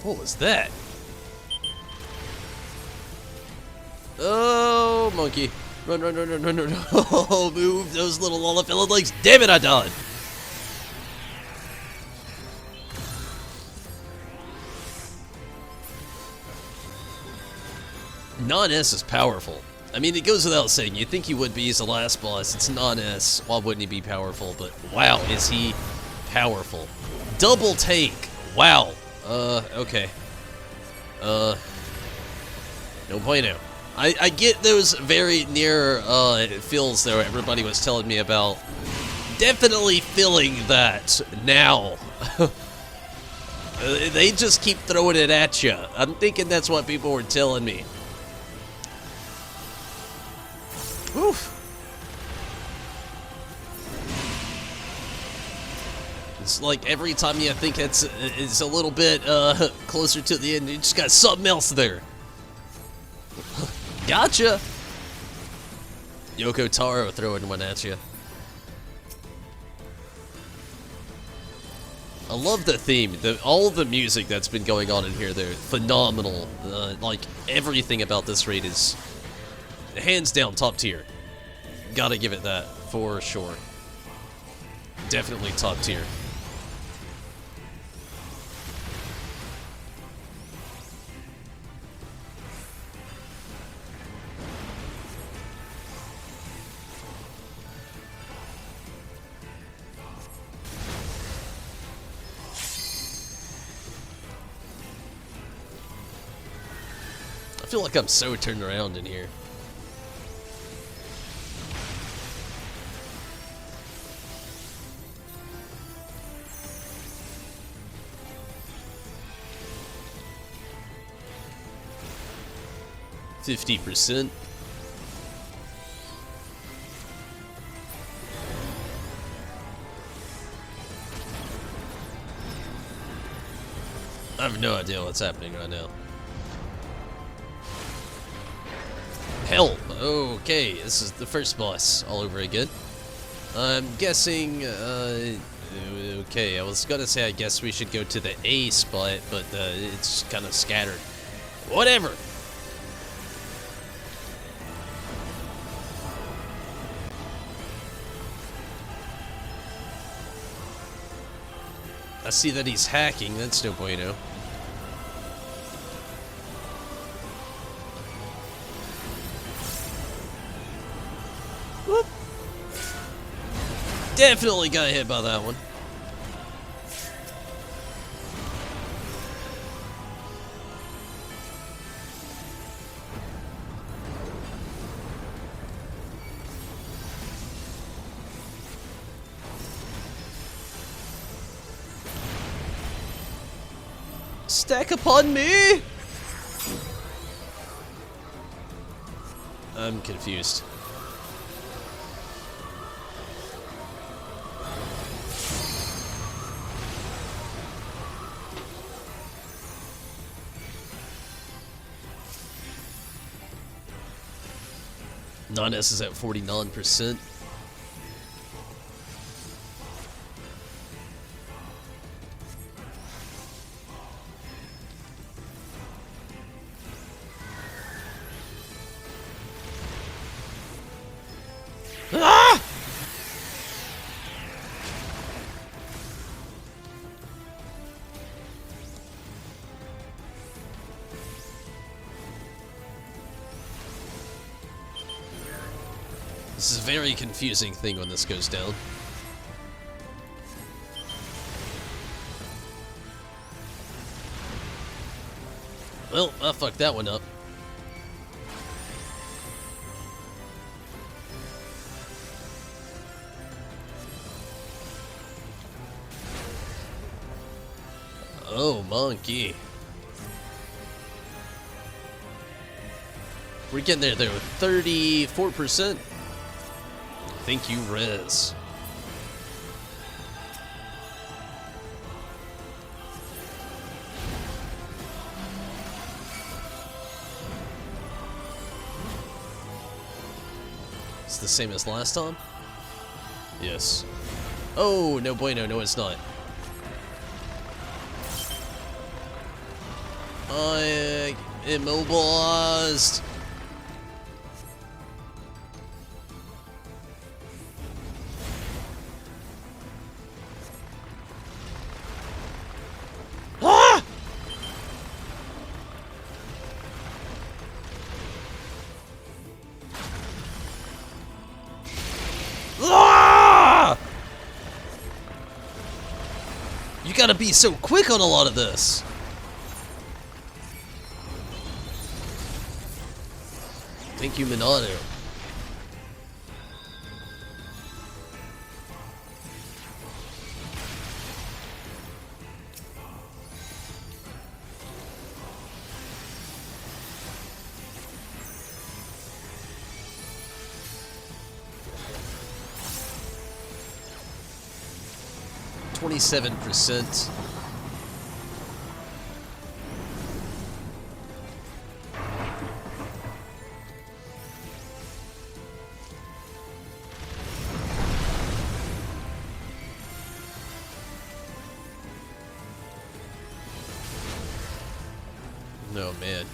What was that? Oh, monkey. Run, run, run, run, run, run. Oh, move those little Lollapalooza legs. Damn it, I died. Non-S is powerful. I mean, it goes without saying. You'd think he would be. He's the last boss. It's Non-S. Why wouldn't he be powerful? But wow, is he powerful. Double take. Wow. Okay. No bueno. I get those very near, feels though everybody was telling me about. Definitely feeling that now. They just keep throwing it at you. I'm thinking that's what people were telling me. Oof. It's like every time you think it's a little bit closer to the end, you just got something else there. Gotcha. Yoko Taro throwing one at you. I love the theme. All the music that's been going on in here, they're phenomenal. Like, everything about this raid is hands down top tier. Gotta give it that, for sure. Definitely top tier. I feel like I'm so turned around in here. %50. I have no idea what's happening right now. Hell, okay, this is the first boss all over again. I'm guessing, okay, I was gonna say I guess we should go to the A spot, but it's kind of scattered. Whatever! I see that he's hacking, that's no bueno. Whoop. Definitely got hit by that one. Stack upon me! I'm confused. Non-S is at 49%. Ah! This is a very confusing thing when this goes down. Well, I fucked that one up. Oh, monkey. We're getting there though, 34%. Thank you, Rez. It's the same as last time? Yes. Oh, no bueno, no it's not. Immobilized. Ah! Ah! You gotta be so quick on a lot of this. Thank you, Minato. 27%. No, man.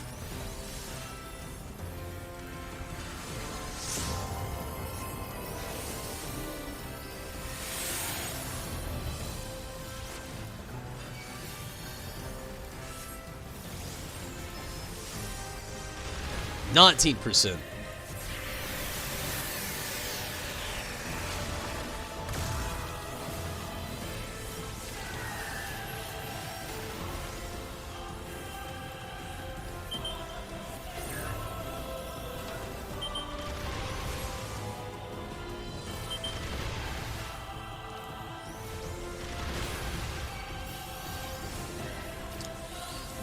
%.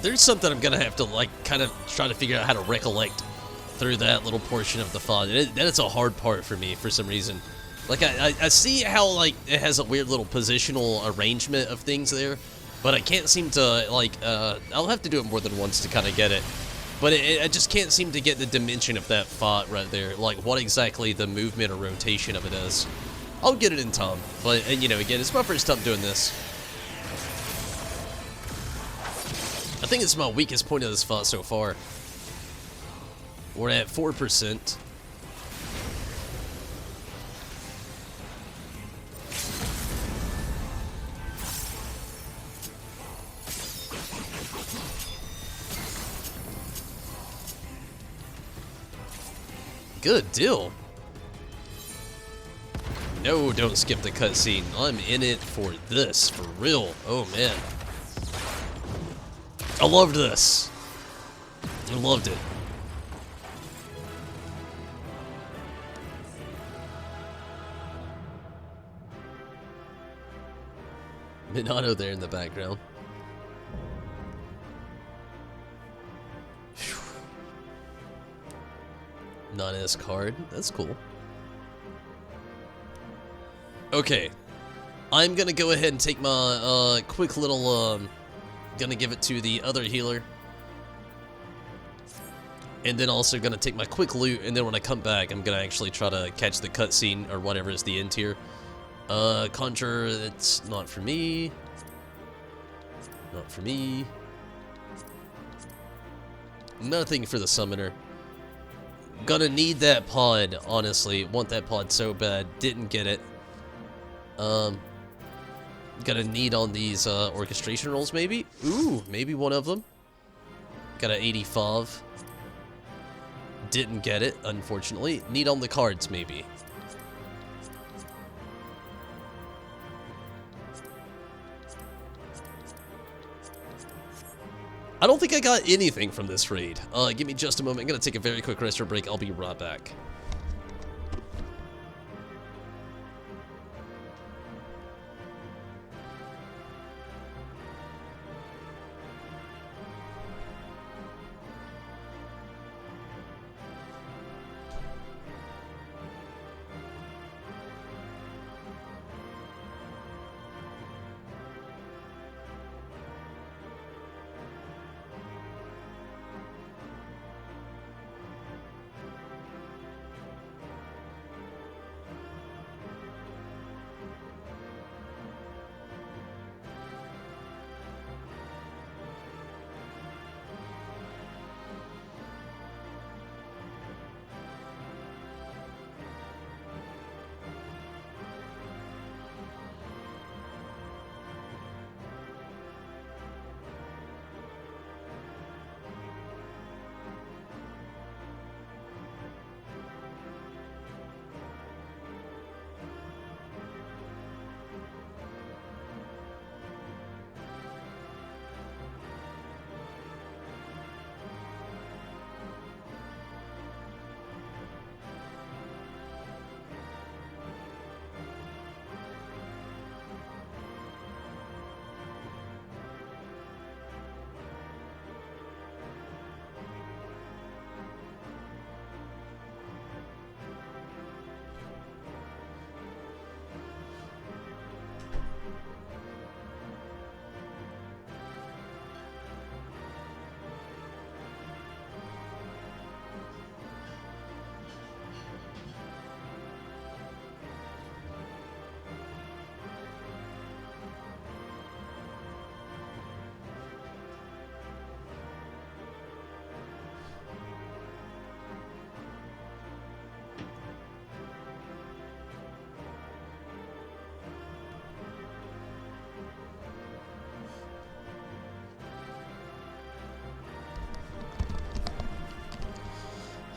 There's something I'm gonna have to, like, kind of try to figure out how to recollect through that little portion of the font. That is a hard part for me for some reason. Like, I see how, like, it has a weird little positional arrangement of things there, but I can't seem to, like, I'll have to do it more than once to kind of get it. But I just can't seem to get the dimension of that font right there, like, what exactly the movement or rotation of it is. I'll get it in time, but, and, you know, again, it's my first time doing this. I think it's my weakest point of this font so far. We're at 4%. Good deal. No, don't skip the cutscene. I'm in it for this, for real. Oh, man. I loved this. I loved it. Minato there in the background. Non-S card. That's cool. Okay. I'm gonna go ahead and take my quick little gonna give it to the other healer. And then also gonna take my quick loot, and then when I come back, I'm gonna actually try to catch the cutscene or whatever is the end here. Conjure, it's not for me. Not for me. Nothing for the summoner. Gonna need that pod, honestly. Want that pod so bad. Didn't get it. Gonna need on these orchestration rolls, maybe? Ooh, maybe one of them. Got an 85. Didn't get it, unfortunately. Need on the cards, maybe. I don't think I got anything from this raid. Give me just a moment. I'm gonna take a very quick restroom break. I'll be right back.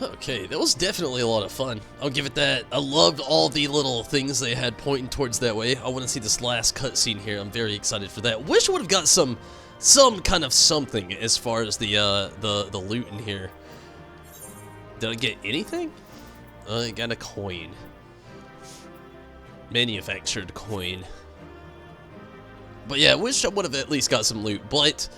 Okay, that was definitely a lot of fun. I'll give it that. I loved all the little things they had pointing towards that way. I want to see this last cutscene here. I'm very excited for that. Wish I would have got some kind of something as far as the loot in here. Did I get anything? I got a coin. Manufactured coin. But yeah, wish I would have at least got some loot, but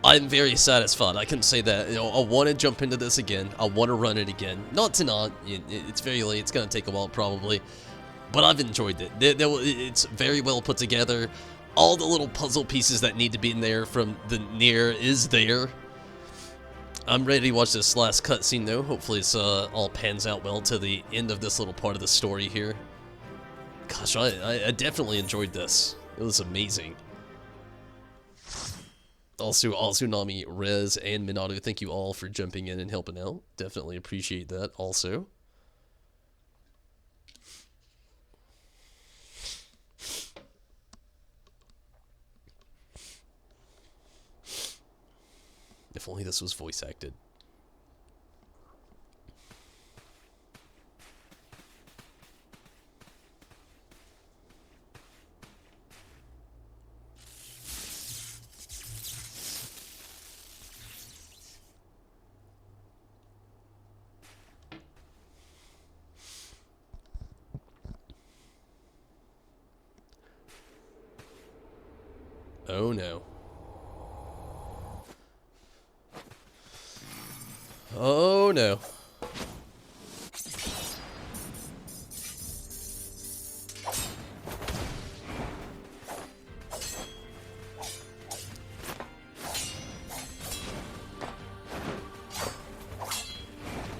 I'm very satisfied. I can say that. You know, I want to jump into this again. I want to run it again. Not tonight. It's very late. It's going to take a while probably. But I've enjoyed it. It's very well put together. All the little puzzle pieces that need to be in there from the near is there. I'm ready to watch this last cutscene though. Hopefully it's all pans out well to the end of this little part of the story here. Gosh, I definitely enjoyed this. It was amazing. Also, Nami, Rez, and Minato, thank you all for jumping in and helping out. Definitely appreciate that also. If only this was voice acted. Oh no. Oh no.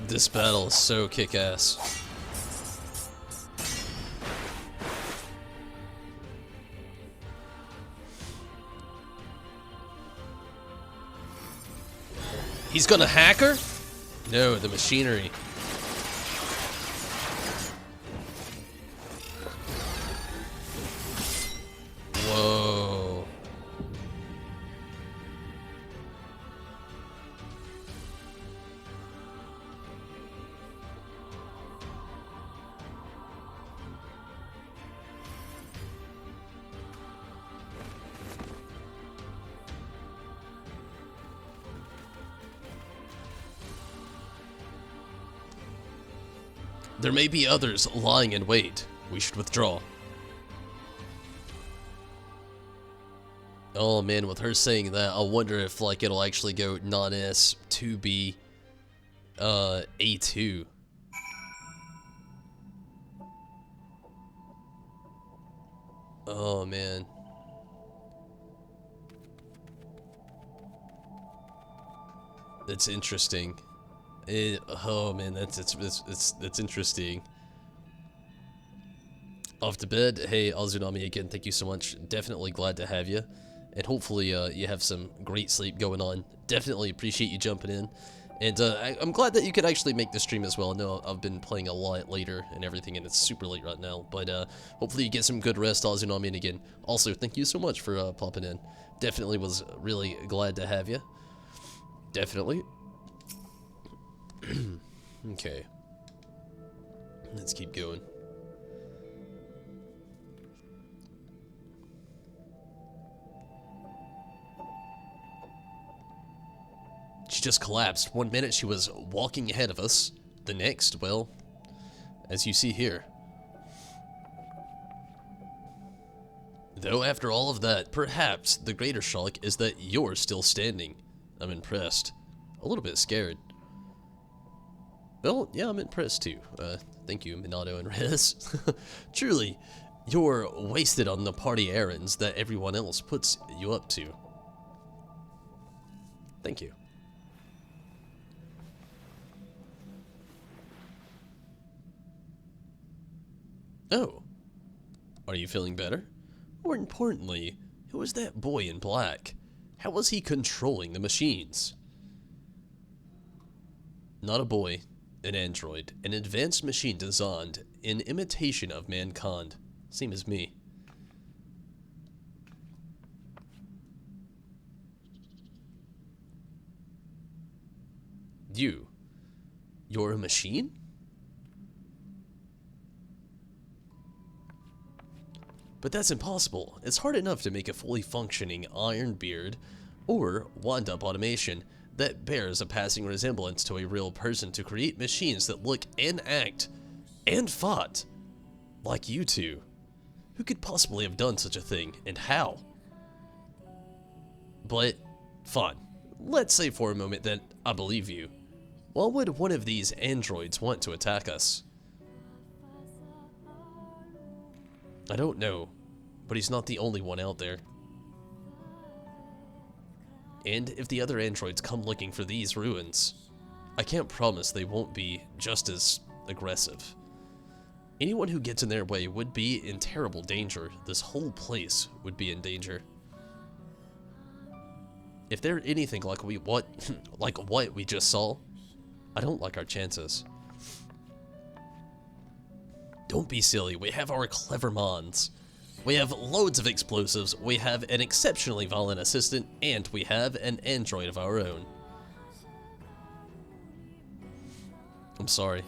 This battle is so kick-ass. He's gonna hack her? No, the machinery. Whoa. There may be others lying in wait. We should withdraw. Oh man, with her saying that, I wonder if like it'll actually go non-S to be A2. Oh man. That's interesting. Oh man, that's interesting. Off to bed. Hey, Azunami again, thank you so much. Definitely glad to have you. And hopefully you have some great sleep going on. Definitely appreciate you jumping in. And I'm glad that you could actually make the stream as well. I know I've been playing a lot later and everything, and it's super late right now. But hopefully you get some good rest, Azunami. And again, also, thank you so much for popping in. Definitely was really glad to have you. Definitely. Okay. Let's keep going. She just collapsed. 1 minute she was walking ahead of us. The next, well, as you see here. Though after all of that, perhaps the greater shock is that you're still standing. I'm impressed. A little bit scared. Well, yeah, I'm impressed too. Thank you, Minato and Rez. Truly, you're wasted on the party errands that everyone else puts you up to. Thank you. Oh. Are you feeling better? More importantly, who was that boy in black? How was he controlling the machines? Not a boy. An android, an advanced machine designed in imitation of mankind. Same as me. You. You're a machine? But that's impossible. It's hard enough to make a fully functioning Iron Beard or wind-up automation that bears a passing resemblance to a real person to create machines that look and act and fought like you two. Who could possibly have done such a thing, and how? But, fine. Let's say for a moment that I believe you. Why would one of these androids want to attack us? I don't know, but he's not the only one out there. And if the other androids come looking for these ruins, I can't promise they won't be just as aggressive. Anyone who gets in their way would be in terrible danger. This whole place would be in danger. If they're anything like what we just saw, I don't like our chances. Don't be silly. We have our clever mons. We have loads of explosives, we have an exceptionally violent assistant, and we have an android of our own. I'm sorry.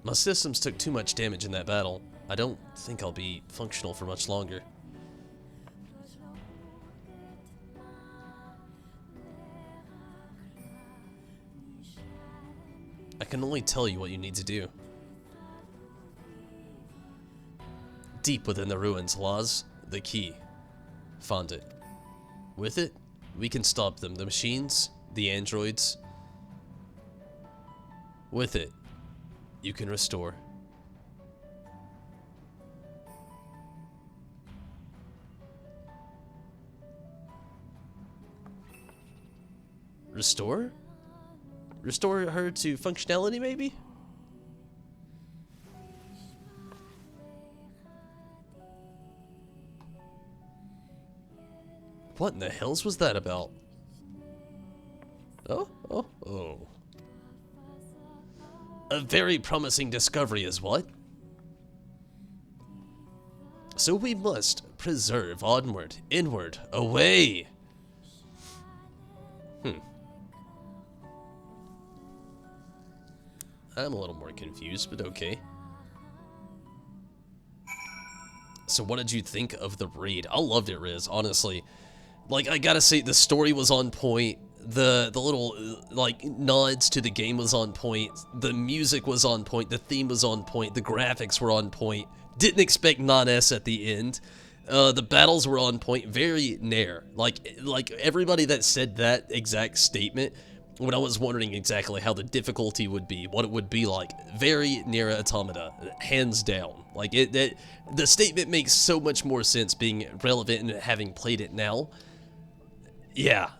My systems took too much damage in that battle. I don't think I'll be functional for much longer. I can only tell you what you need to do. Deep within the ruins lies the key. Found it. With it, we can stop them. The machines, the androids. With it, you can restore. Restore? Restore her to functionality, maybe? What in the hells was that about? Oh. A very promising discovery is what? So we must preserve onward, inward, away. I'm a little more confused, but okay. So what did you think of the raid? I loved it, Riz, honestly. Like, I gotta say, the story was on point. The little, like, nods to the game was on point. The music was on point. The theme was on point. The graphics were on point. Didn't expect non-S at the end. The battles were on point. Very nair. Like everybody that said that exact statement, when I was wondering exactly how the difficulty would be, what it would be like, very near Automata, hands down. Like, the statement makes so much more sense being relevant and having played it now. Yeah,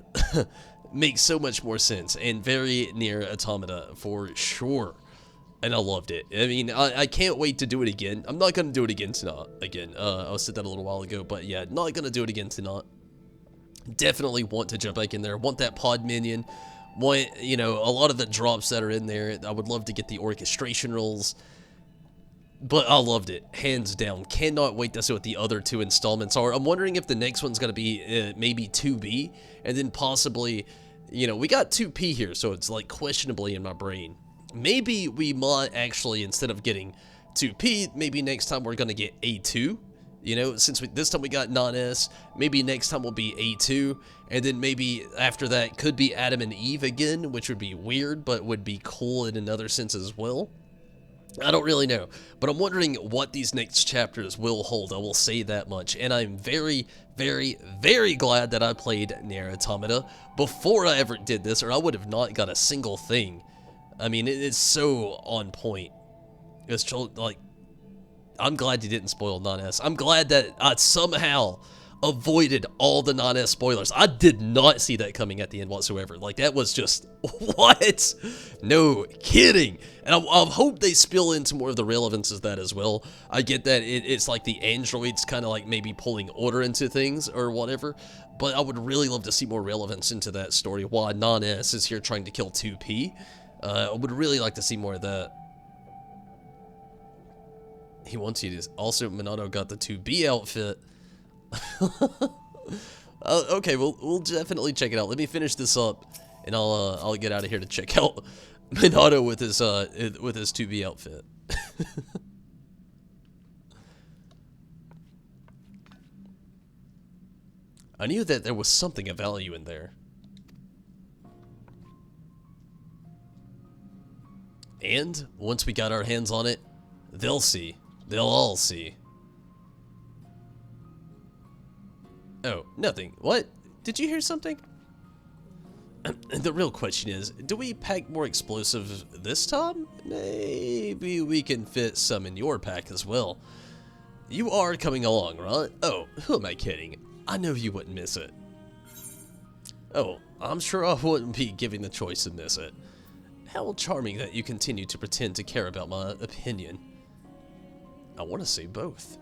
makes so much more sense, and very near Automata for sure. And I loved it. I mean, I can't wait to do it again. I'm not gonna do it again tonight. I said that a little while ago, but yeah, not gonna do it again tonight. Definitely want to jump back in there. Want that pod minion. Want, you know, a lot of the drops that are in there. I would love to get the orchestration rolls. But I loved it, hands down. Cannot wait to see what the other two installments are. I'm wondering if the next one's going to be maybe 2B, and then possibly, you know, we got 2P here, so it's like questionably in my brain. Maybe we might actually, instead of getting 2P, maybe next time we're going to get A2. You know, since this time we got non-S, maybe next time will be A2, and then maybe after that could be Adam and Eve again, which would be weird, but would be cool in another sense as well. I don't really know, but I'm wondering what these next chapters will hold. I will say that much, and I'm very, very, very glad that I played Nier Automata before I ever did this, or I would have not got a single thing. I mean, it's so on point. It's like, I'm glad you didn't spoil non-S. I'm glad that I somehow avoided all the non-S spoilers. I did not see that coming at the end whatsoever. Like, that was just, what? No kidding. And I hope they spill into more of the relevance of that as well. I get that it's like the androids kind of like maybe pulling order into things or whatever, but I would really love to see more relevance into that story while non-S is here trying to kill 2P. I would really like to see more of that. He wants you to... Also, Minato got the 2B outfit. Okay, we'll definitely check it out. Let me finish this up, and I'll get out of here to check out Minato with his 2B outfit. I knew that there was something of value in there. And once we got our hands on it, they'll see. They'll all see. Oh, nothing. What? Did you hear something? The real question is, do we pack more explosives this time? Maybe we can fit some in your pack as well. You are coming along, right? Oh, who am I kidding? I know you wouldn't miss it. Oh, I'm sure I wouldn't be given the choice to miss it. How charming that you continue to pretend to care about my opinion. I want to say both.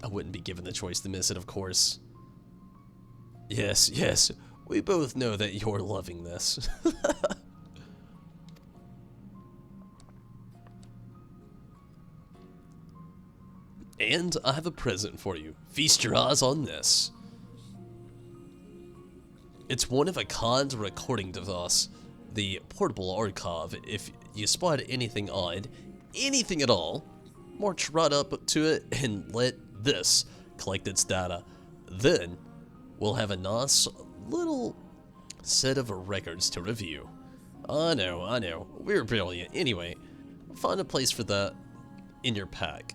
I wouldn't be given the choice to miss it, of course. Yes, yes, we both know that you're loving this. And I have a present for you. Feast your eyes on this. It's one of a kind recording device, the portable archive. If you spot anything odd, anything at all, march right up to it and let this collect its data. Then we'll have a nice little set of records to review. I know, we're brilliant. Anyway, find a place for that in your pack,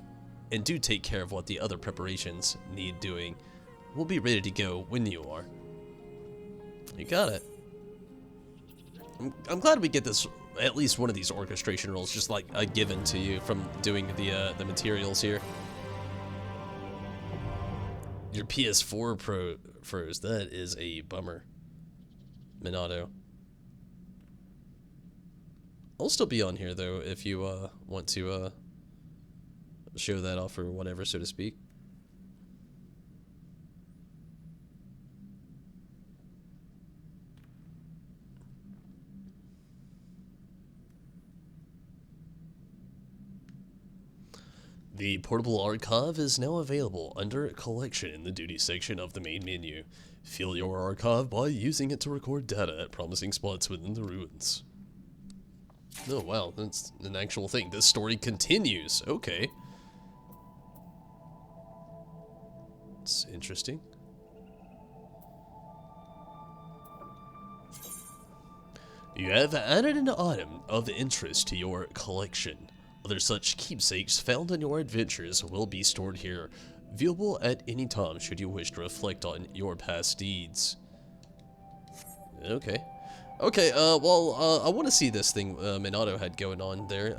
and do take care of what the other preparations need doing. We'll be ready to go when you are. You got it. I'm glad we get this, at least one of these orchestration roles, just like given to you from doing the materials here. Your PS4 Pro froze. That is a bummer. Minato. I'll still be on here though if you want to show that off or whatever, so to speak. The portable archive is now available under Collection in the Duty section of the main menu. Fill your archive by using it to record data at promising spots within the ruins. Oh wow, that's an actual thing. This story continues. Okay. It's interesting. You have added an item of interest to your collection. Other such keepsakes found on your adventures will be stored here, viewable at any time should you wish to reflect on your past deeds. Okay. Okay, well, I want to see this thing Minato had going on there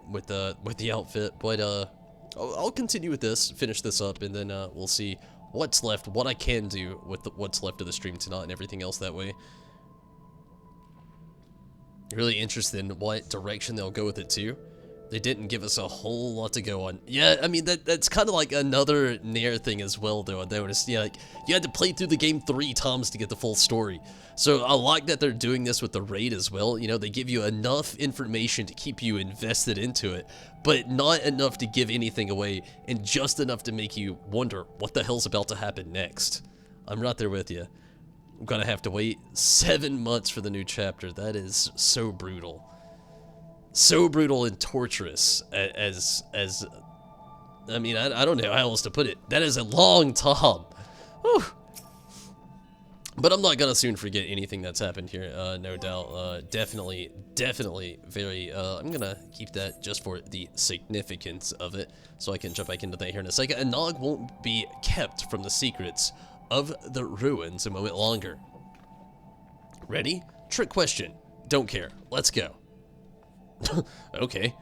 with the outfit, but I'll continue with this, finish this up, and then we'll see what's left, what I can do with what's left of the stream tonight and everything else that way. Really interested in what direction they'll go with it too. They didn't give us a whole lot to go on. Yeah, I mean, that's kind of like another Nair thing as well, though. I noticed, yeah, like, you had to play through the game 3 times to get the full story. So I like that they're doing this with the raid as well. You know, they give you enough information to keep you invested into it, but not enough to give anything away, and just enough to make you wonder what the hell's about to happen next. I'm right there with you. I'm gonna have to wait 7 months for the new chapter. That is so brutal. So brutal and torturous as I mean, I don't know how else to put it. That is a long time. Whew. But I'm not gonna soon forget anything that's happened here, no doubt. Definitely very, I'm gonna keep that just for the significance of it, so I can jump back into that here in a second. And Nog won't be kept from the secrets of the ruins a moment longer. Ready? Trick question. Don't care. Let's go. Okay.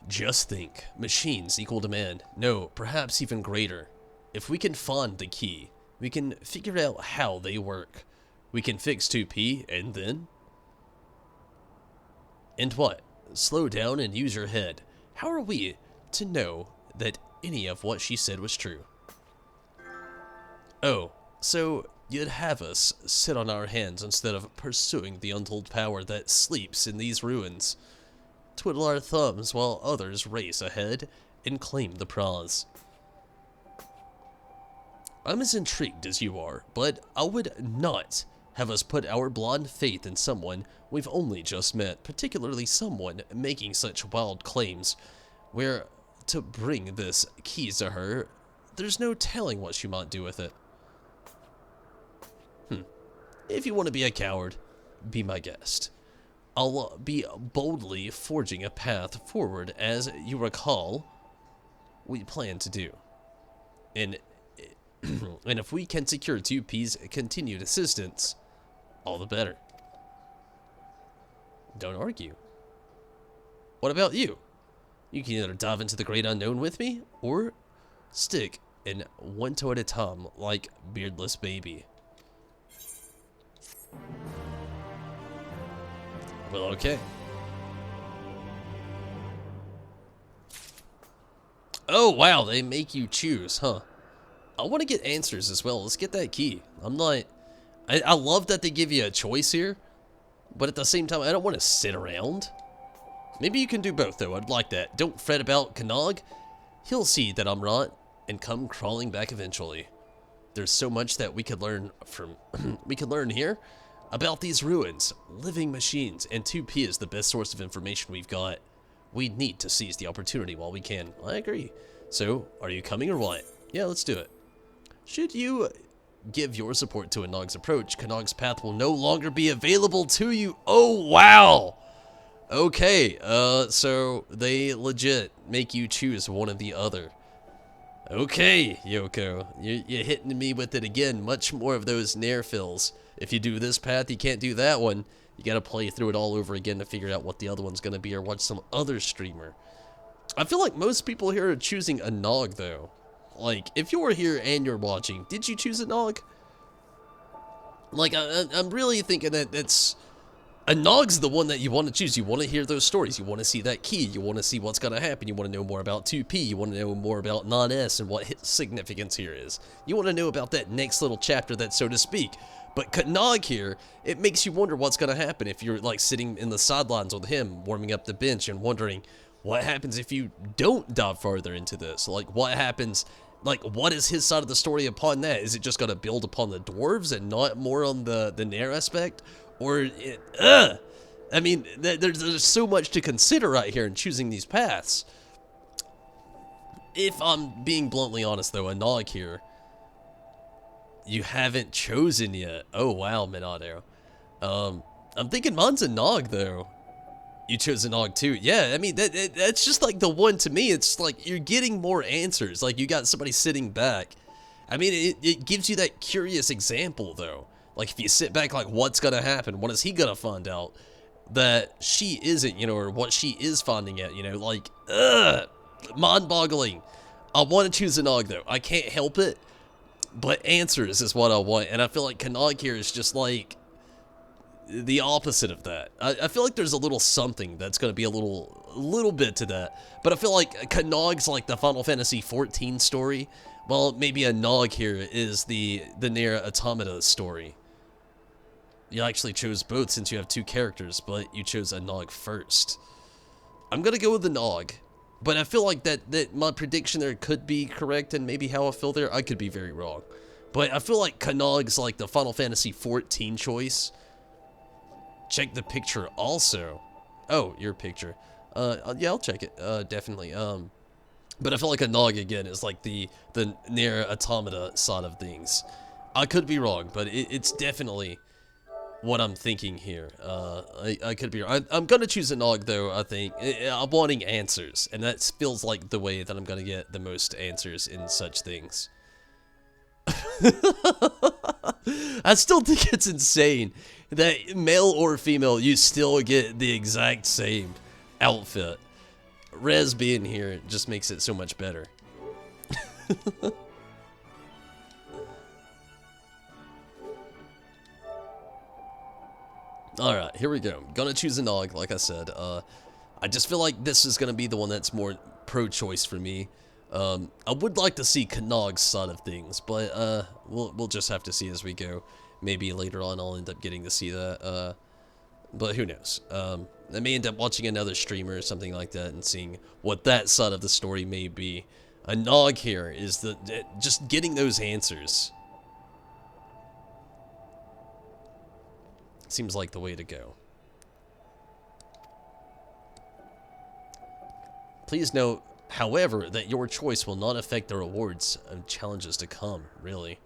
Just think, machines equal demand. No, perhaps even greater. If we can find the key, we can figure out how they work. We can fix 2P, and then? And what? Slow down and use your head. How are we to know that any of what she said was true. Oh, so you'd have us sit on our hands instead of pursuing the untold power that sleeps in these ruins. Twiddle our thumbs while others race ahead and claim the prize. I'm as intrigued as you are, but I would not have us put our blind faith in someone we've only just met, particularly someone making such wild claims, where to bring this keys to her, there's no telling what she might do with it. If you want to be a coward, be my guest. I'll be boldly forging a path forward, as you recall, we plan to do. And if we can secure 2P's continued assistance, all the better. Don't argue. What about you? You can either dive into the great unknown with me, or stick in one toe at a time like Beardless Baby. Well, okay. Oh, wow, they make you choose, huh? I want to get answers as well. Let's get that key. I love that they give you a choice here, but at the same time, I don't want to sit around. Maybe you can do both, though. I'd like that. Don't fret about Kanag. He'll see that I'm right and come crawling back eventually. There's so much that we could learn from we could learn here about these ruins, living machines, and 2P is the best source of information we've got. We need to seize the opportunity while we can. I agree. So, are you coming or what? Yeah, let's do it. Should you give your support to Anog's approach, Kanog's path will no longer be available to you. Oh, wow! Okay, so they legit make you choose one or the other. Okay, Yoko, you're hitting me with it again. Much more of those nair fills. If you do this path, you can't do that one. You gotta play through it all over again to figure out what the other one's gonna be, or watch some other streamer. I feel like most people here are choosing Anog, though. Like, if you're here and you're watching, did you choose Anog? Like, I'm really thinking that it's... Anog's the one that you want to choose. You want to hear those stories. You want to see that key. You want to see what's going to happen. You want to know more about 2P. You want to know more about non-S and what his significance here is. You want to know about that next little chapter, that so to speak. But Kanag here, it makes you wonder what's going to happen if you're like sitting in the sidelines with him, warming up the bench and wondering what happens if you don't dive farther into this. Like, what happens, like, what is his side of the story upon that? Is it just going to build upon the dwarves and not more on the Nair aspect? Or, I mean, there's so much to consider right here in choosing these paths. If I'm being bluntly honest, though, Anog here, you haven't chosen yet. Oh, wow, Minato. I'm thinking mine's Anog, though. You chose Anog, too. Yeah, I mean, that's just, like, the one to me. It's like you're getting more answers. Like, you got somebody sitting back. I mean, it gives you that curious example, though. Like, if you sit back, like, what's gonna happen? What is he gonna find out that she isn't, you know, or what she is finding out, you know? Like, mind-boggling. I want to choose Anog, though. I can't help it, but answers is what I want, and I feel like Kanag here is just, like, the opposite of that. I feel like there's a little something that's gonna be a little bit to that, but I feel like Kanag's, like, the Final Fantasy XIV story, while maybe Anog here is the Nier Automata story. You actually chose both since you have two characters, but you chose Anog first. I'm gonna go with Anog, but I feel like that my prediction there could be correct, and maybe how I feel there, I could be very wrong. But I feel like Kanag's like the Final Fantasy XIV choice. Check the picture also. Oh, your picture. Yeah, I'll check it, definitely. But I feel like Anog again is like the Nier Automata side of things. I could be wrong, but it's definitely what I'm thinking here. I could be wrong. I'm gonna choose Anog, though. I think I'm wanting answers, and that feels like the way that I'm gonna get the most answers in such things. I still think it's insane that male or female, you still get the exact same outfit. Rez being here just makes it so much better. Alright, here we go. Gonna choose Anog, like I said. I just feel like this is gonna be the one that's more pro-choice for me. I would like to see Knog's side of things, but we'll just have to see as we go. Maybe later on I'll end up getting to see that. But who knows? I may end up watching another streamer or something like that and seeing what that side of the story may be. A Nog here is just getting those answers. Seems like the way to go. Please note, however, that your choice will not affect the rewards and challenges to come, really.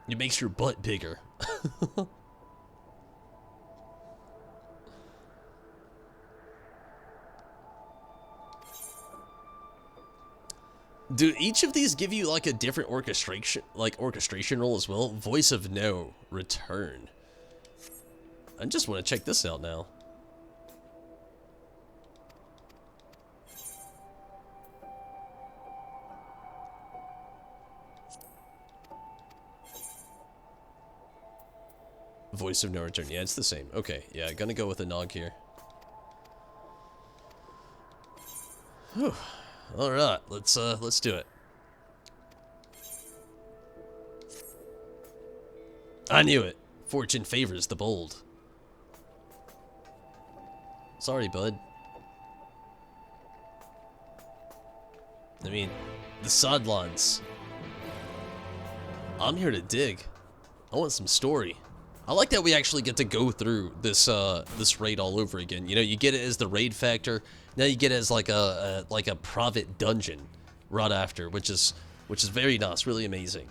It makes your butt bigger. Do each of these give you like a different orchestration role as well? Voice of No, return. I just want to check this out now. Voice of No return. Yeah, it's the same. Okay, yeah, gonna go with a Nog here. Whew. All right, let's do it. I knew it. Fortune favors the bold. Sorry, bud. I mean, the sidelines. I'm here to dig. I want some story. I like that we actually get to go through this this raid all over again. You know, you get it as the raid factor. Now you get it as like a private dungeon right after, which is very nice, really amazing.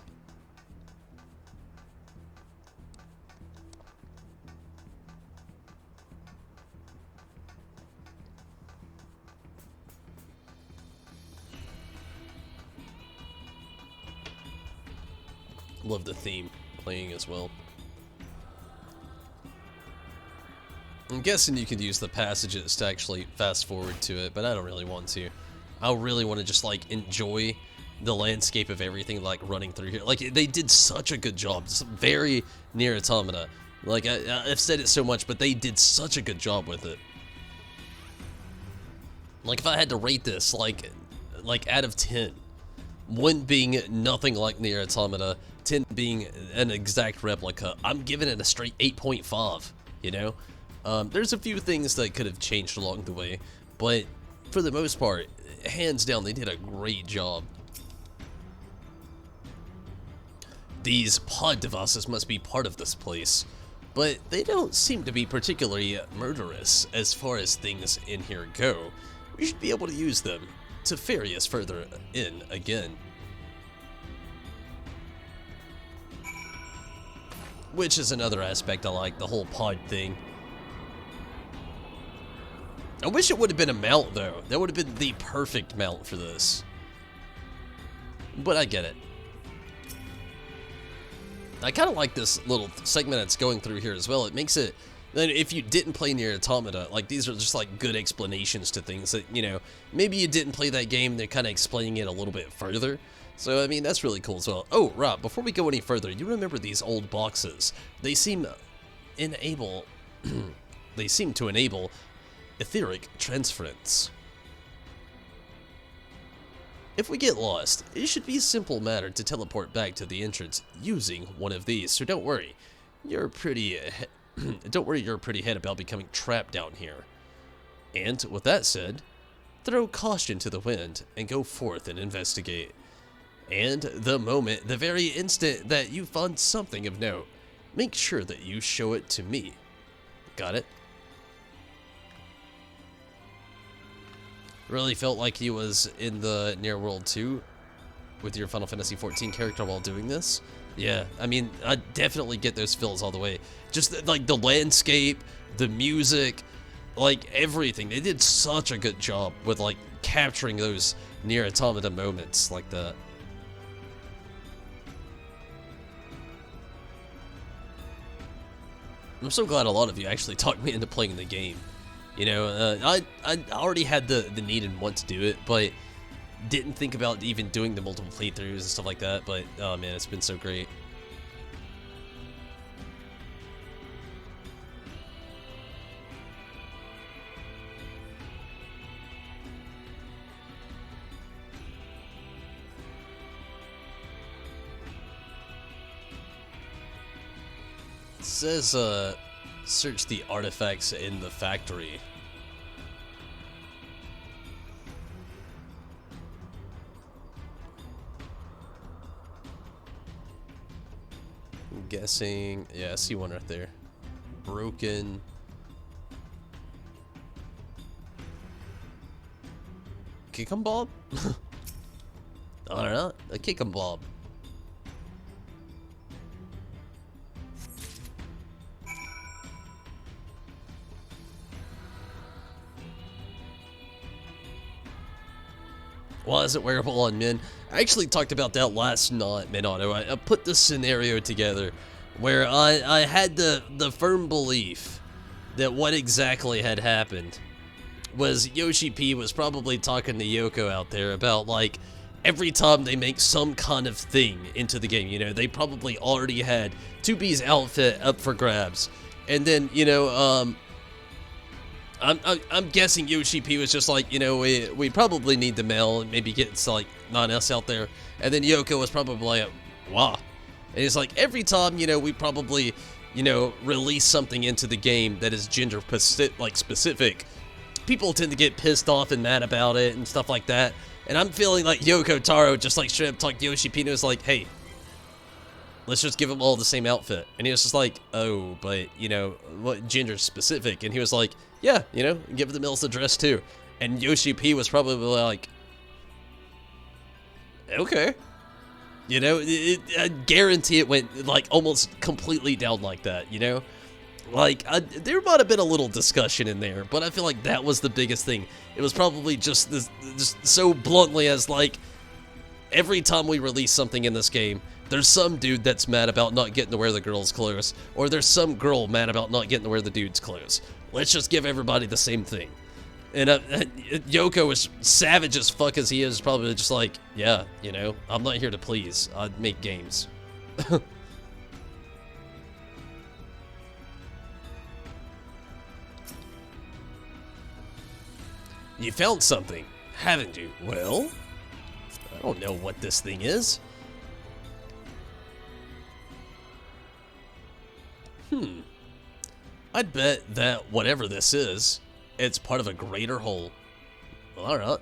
Love the theme playing as well. I'm guessing you could use the passages to actually fast forward to it, but I don't really want to. I really want to just like enjoy the landscape of everything like running through here. Like they did such a good job. It's very Nier Automata. Like I've said it so much, but they did such a good job with it. Like if I had to rate this like out of 10, 1 being nothing like Nier Automata, 10 being an exact replica, I'm giving it a straight 8.5, you know? There's a few things that could have changed along the way, but for the most part, hands down, they did a great job. These pod devices must be part of this place, but they don't seem to be particularly murderous as far as things in here go. We should be able to use them to ferry us further in again. Which is another aspect I like, the whole pod thing. I wish it would have been a mount, though. That would have been the perfect mount for this. But I get it. I kind of like this little segment that's going through here as well. It makes it, if you didn't play Nier Automata, like these are just like good explanations to things that, you know, maybe you didn't play that game, they're kind of explaining it a little bit further. So, I mean, that's really cool as well. Oh, Rob, before we go any further, you remember these old boxes? They seem they seem to enable etheric transference. If we get lost, it should be a simple matter to teleport back to the entrance using one of these, so don't worry. You're pretty ahead about becoming trapped down here. And with that said, throw caution to the wind and go forth and investigate. And the very instant that you find something of note, make sure that you show it to me. Got it? Really felt like he was in the Nier World 2 with your Final Fantasy XIV character while doing this. Yeah, I mean, I definitely get those feels all the way. Just like the landscape, the music, like everything. They did such a good job with like capturing those Nier Automata moments like that. I'm so glad a lot of you actually talked me into playing the game. You know, I already had the need and want to do it, but didn't think about even doing the multiple playthroughs and stuff like that, but oh man, it's been so great. says, search the artifacts in the factory. I'm guessing, yeah, I see one right there. Broken. Kick 'em Bob? I don't know, a kick 'em Bob. Why is it wearable on men? I actually talked about that last night, Minato. I put this scenario together where I had the firm belief that what exactly had happened was Yoshi P was probably talking to Yoko out there about, like, every time they make some kind of thing into the game, you know, they probably already had 2B's outfit up for grabs. And then, you know, I'm guessing Yoshi P was just like, you know, we probably need the mail and maybe get some, like, 9S out there. And then Yoko was probably like, wow. And it's like, every time, you know, we probably, you know, release something into the game that is gender specific, people tend to get pissed off and mad about it and stuff like that. And I'm feeling like Yoko Taro just like straight up talked to Yoshi P and was like, hey, let's just give them all the same outfit. And he was just like, oh, but, you know, what gender specific? And he was like, yeah, you know, give the mills a dress too. And Yoshi P was probably like, okay. You know, I guarantee it went, like, almost completely down like that, you know? Like, there might have been a little discussion in there, but I feel like that was the biggest thing. It was probably just so bluntly as, like, every time we release something in this game, there's some dude that's mad about not getting to wear the girl's clothes, or there's some girl mad about not getting to wear the dude's clothes. Let's just give everybody the same thing. And Yoko, as savage as fuck as he is, probably just like, yeah, you know, I'm not here to please. I make games. You found something, haven't you? Well, I don't know what this thing is. I'd bet that whatever this is, it's part of a greater whole. Alright.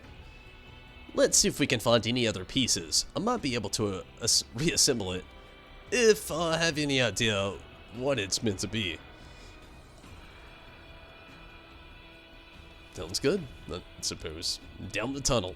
Let's see if we can find any other pieces. I might be able to reassemble it if I have any idea what it's meant to be. Sounds good, I suppose. Down the tunnel.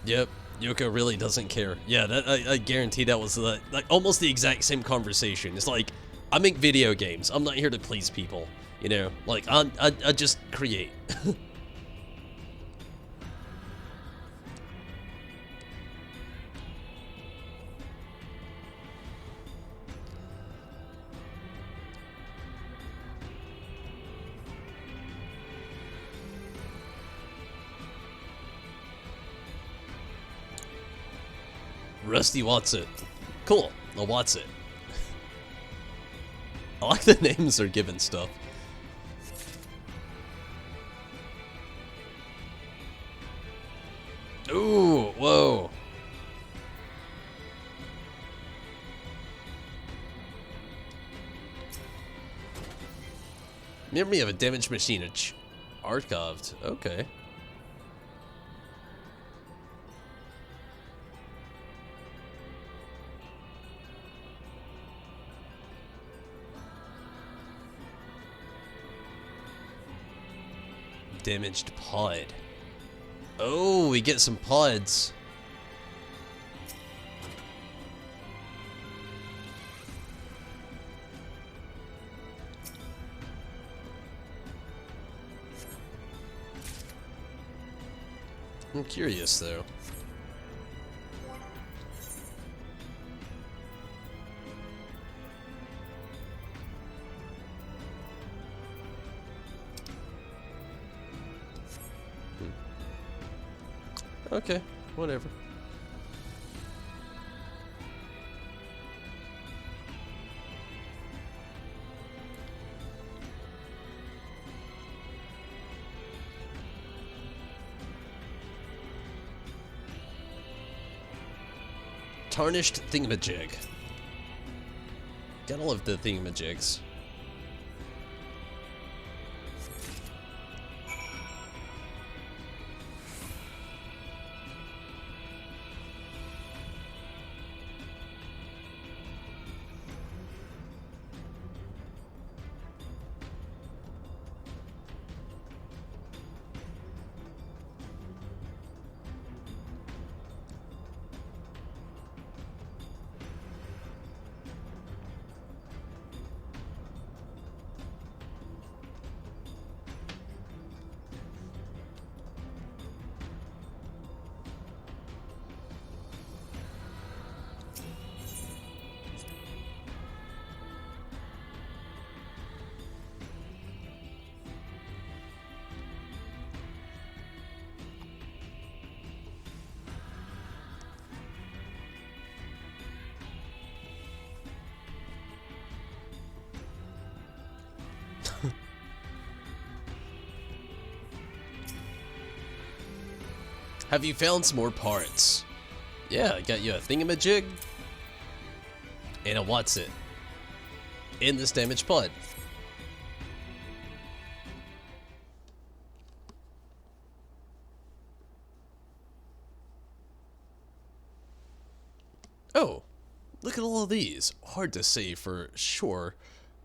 Yep, Yoko really doesn't care. Yeah, that I guarantee that was like almost the exact same conversation. It's like, I make video games. I'm not here to please people. You know, like I just create. Rusty wants it. Cool, I'll wants it. I like the names they're given stuff. Ooh, whoa. Memory of a damaged machine archived. Okay. Damaged pod. Oh, we get some pods. I'm curious though. Okay, whatever. Tarnished thingamajig. Gotta love the thingamajigs. Have you found some more parts? Yeah, I got you a thingamajig. And a what's it? In this damaged pod. Oh, look at all of these. Hard to say for sure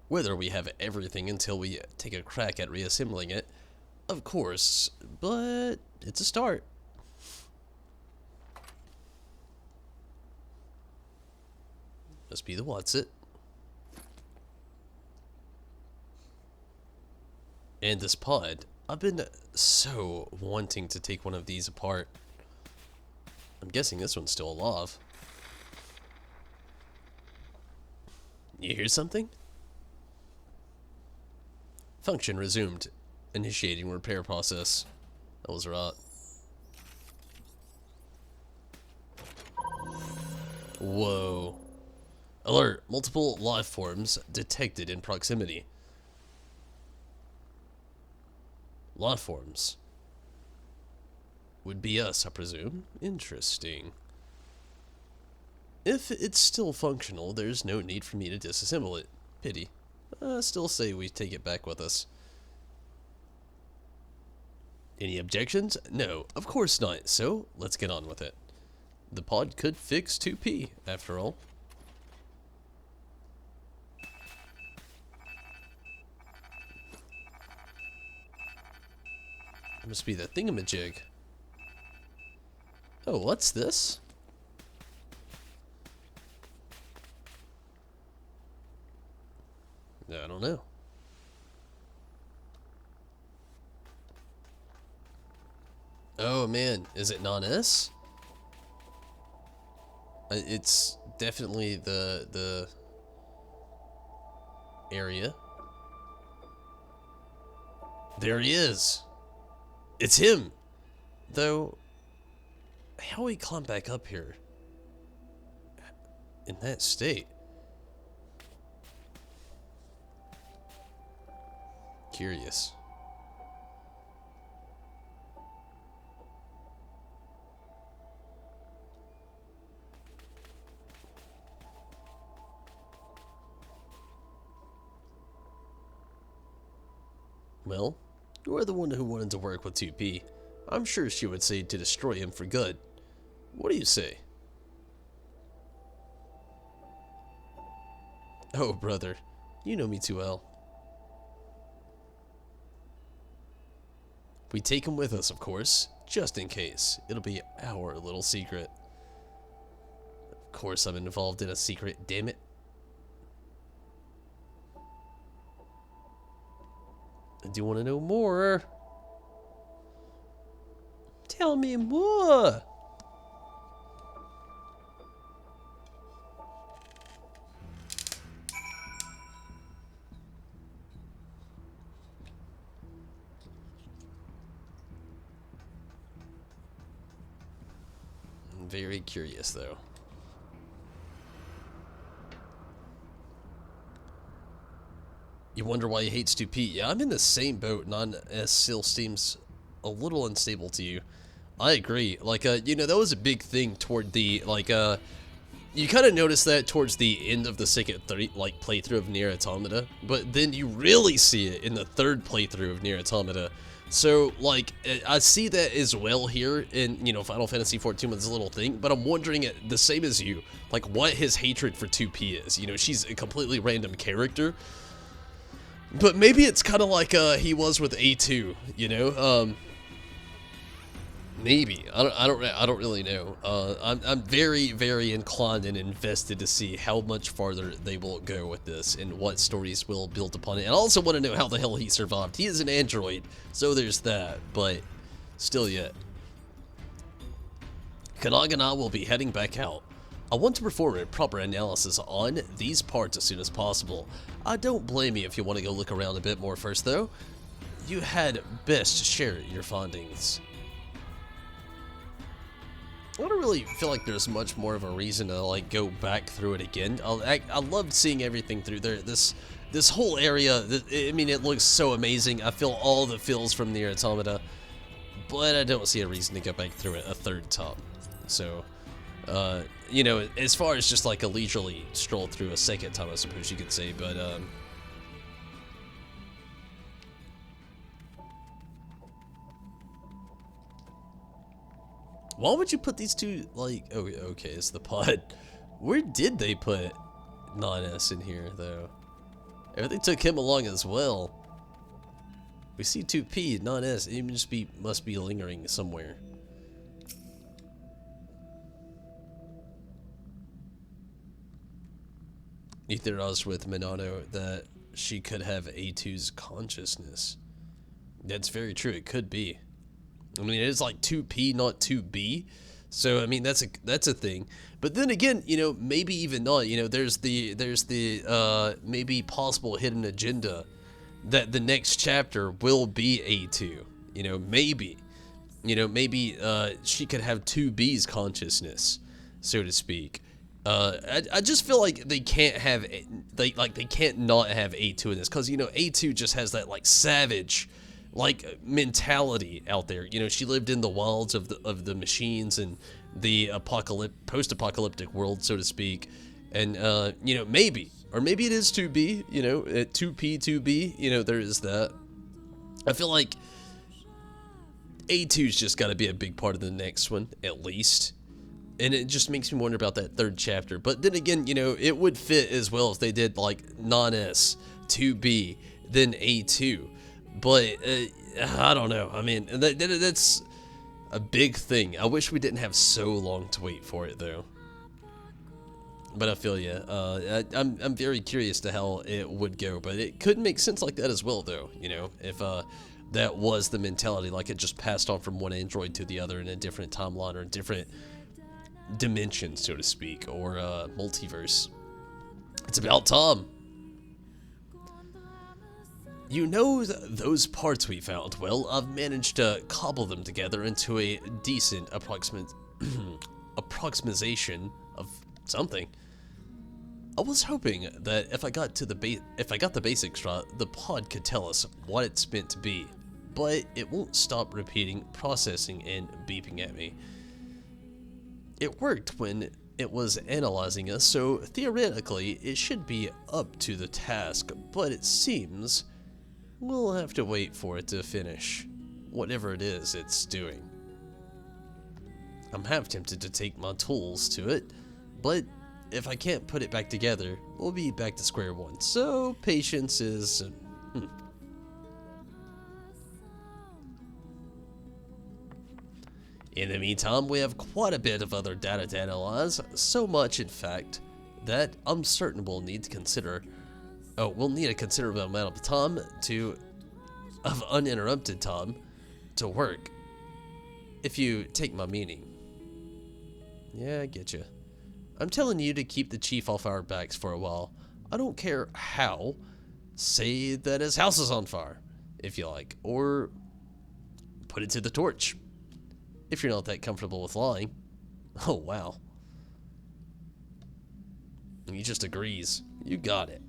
whether we have everything until we take a crack at reassembling it. Of course, but it's a start. Must be the what's it. And this pod. I've been so wanting to take one of these apart. I'm guessing this one's still alive. You hear something? Function resumed. Initiating repair process. That was right. Whoa. Alert. Multiple life forms detected in proximity. Life forms. Would be us, I presume. Interesting. If it's still functional, there's no need for me to disassemble it. Pity. Still say we take it back with us. Any objections? No, of course not. So, let's get on with it. The pod could fix 2P, after all. It must be the thingamajig. Oh, what's this? I don't know. Oh man, is it non-S? It's definitely the area. There he is. It's him. Though, how he climbed back up here in that state? Curious. Well, you're the one who wanted to work with 2P. I'm sure she would say to destroy him for good. What do you say? Oh, brother, you know me too well. We take him with us, of course, just in case. It'll be our little secret. Of course I'm involved in a secret, damn it. I do want to know more. Tell me more. very curious, though. You wonder why he hates 2P? Yeah, I'm in the same boat. Non-S still seems a little unstable to you. I agree. Like, you know, that was a big thing toward the, like, you kind of notice that towards the end of the second, playthrough of Nier Automata, but then you really see it in the third playthrough of Nier Automata. So, like, I see that as well here in, you know, Final Fantasy XIV with this little thing, but I'm wondering, the same as you, like, what his hatred for 2P is. You know, she's a completely random character, but maybe it's kind of like he was with A2, you know? Maybe. I don't really know. I'm very, very inclined and invested to see how much farther they will go with this and what stories will build upon it. And I also want to know how the hell he survived. He is an android, so there's that, but still yet. Kanag and I will be heading back out. I want to perform a proper analysis on these parts as soon as possible. I don't blame you if you want to go look around a bit more first, though. You had best share your findings. I don't really feel like there's much more of a reason to, like, go back through it again. I loved seeing everything through there. This whole area, I mean, it looks so amazing. I feel all the feels from Nier Automata, but I don't see a reason to go back through it a third time. So, you know, as far as just like a leisurely stroll through a second time, I suppose you could say, but, why would you put these two, like, oh, okay, it's the pod. Where did they put non-S in here, though? Everything took him along as well. We see 2P, non-S, it must be lingering somewhere. You theorized with Minato that she could have A2's consciousness. That's very true, it could be. I mean, it is like 2P, not 2B. So, I mean, that's a thing. But then again, you know, maybe even not. You know, there's the maybe possible hidden agenda that the next chapter will be A2. You know, maybe. You know, maybe she could have 2B's consciousness, so to speak. I just feel like they can't have, they can't not have A2 in this, because, you know, A2 just has that, like, savage, like, mentality out there. You know, she lived in the wilds of the machines and the post-apocalyptic world, so to speak. And, you know, maybe it is 2B, you know, 2P, 2B, you know, there is that. I feel like A2's just got to be a big part of the next one, at least. And it just makes me wonder about that third chapter. But then again, you know, it would fit as well if they did, like, non-S, 2B, then A2. But, I don't know. I mean, that's a big thing. I wish we didn't have so long to wait for it, though. But I feel you. I'm very curious to how it would go. But it could make sense like that as well, though. You know, if that was the mentality. Like, it just passed on from one android to the other in a different timeline or a different dimension, so to speak. Or multiverse. It's about Tom. You know those parts we found? Well, I've managed to cobble them together into a decent approximation of something. I was hoping that if I got the basics right, the pod could tell us what it's meant to be, but it won't stop repeating, processing, and beeping at me. It worked when it was analyzing us, so theoretically it should be up to the task, but it seems we'll have to wait for it to finish whatever it is it's doing. I'm half tempted to take my tools to it, but if I can't put it back together, we'll be back to square one. So patience is... In the meantime, we have quite a bit of other data to analyze, so much in fact that I'm certain we'll need to consider. We'll need a considerable amount of time of uninterrupted time to work. If you take my meaning. Yeah, I get you. I'm telling you to keep the chief off our backs for a while. I don't care how. Say that his house is on fire, if you like, or put it to the torch. If you're not that comfortable with lying. Oh, wow. He just agrees. You got it.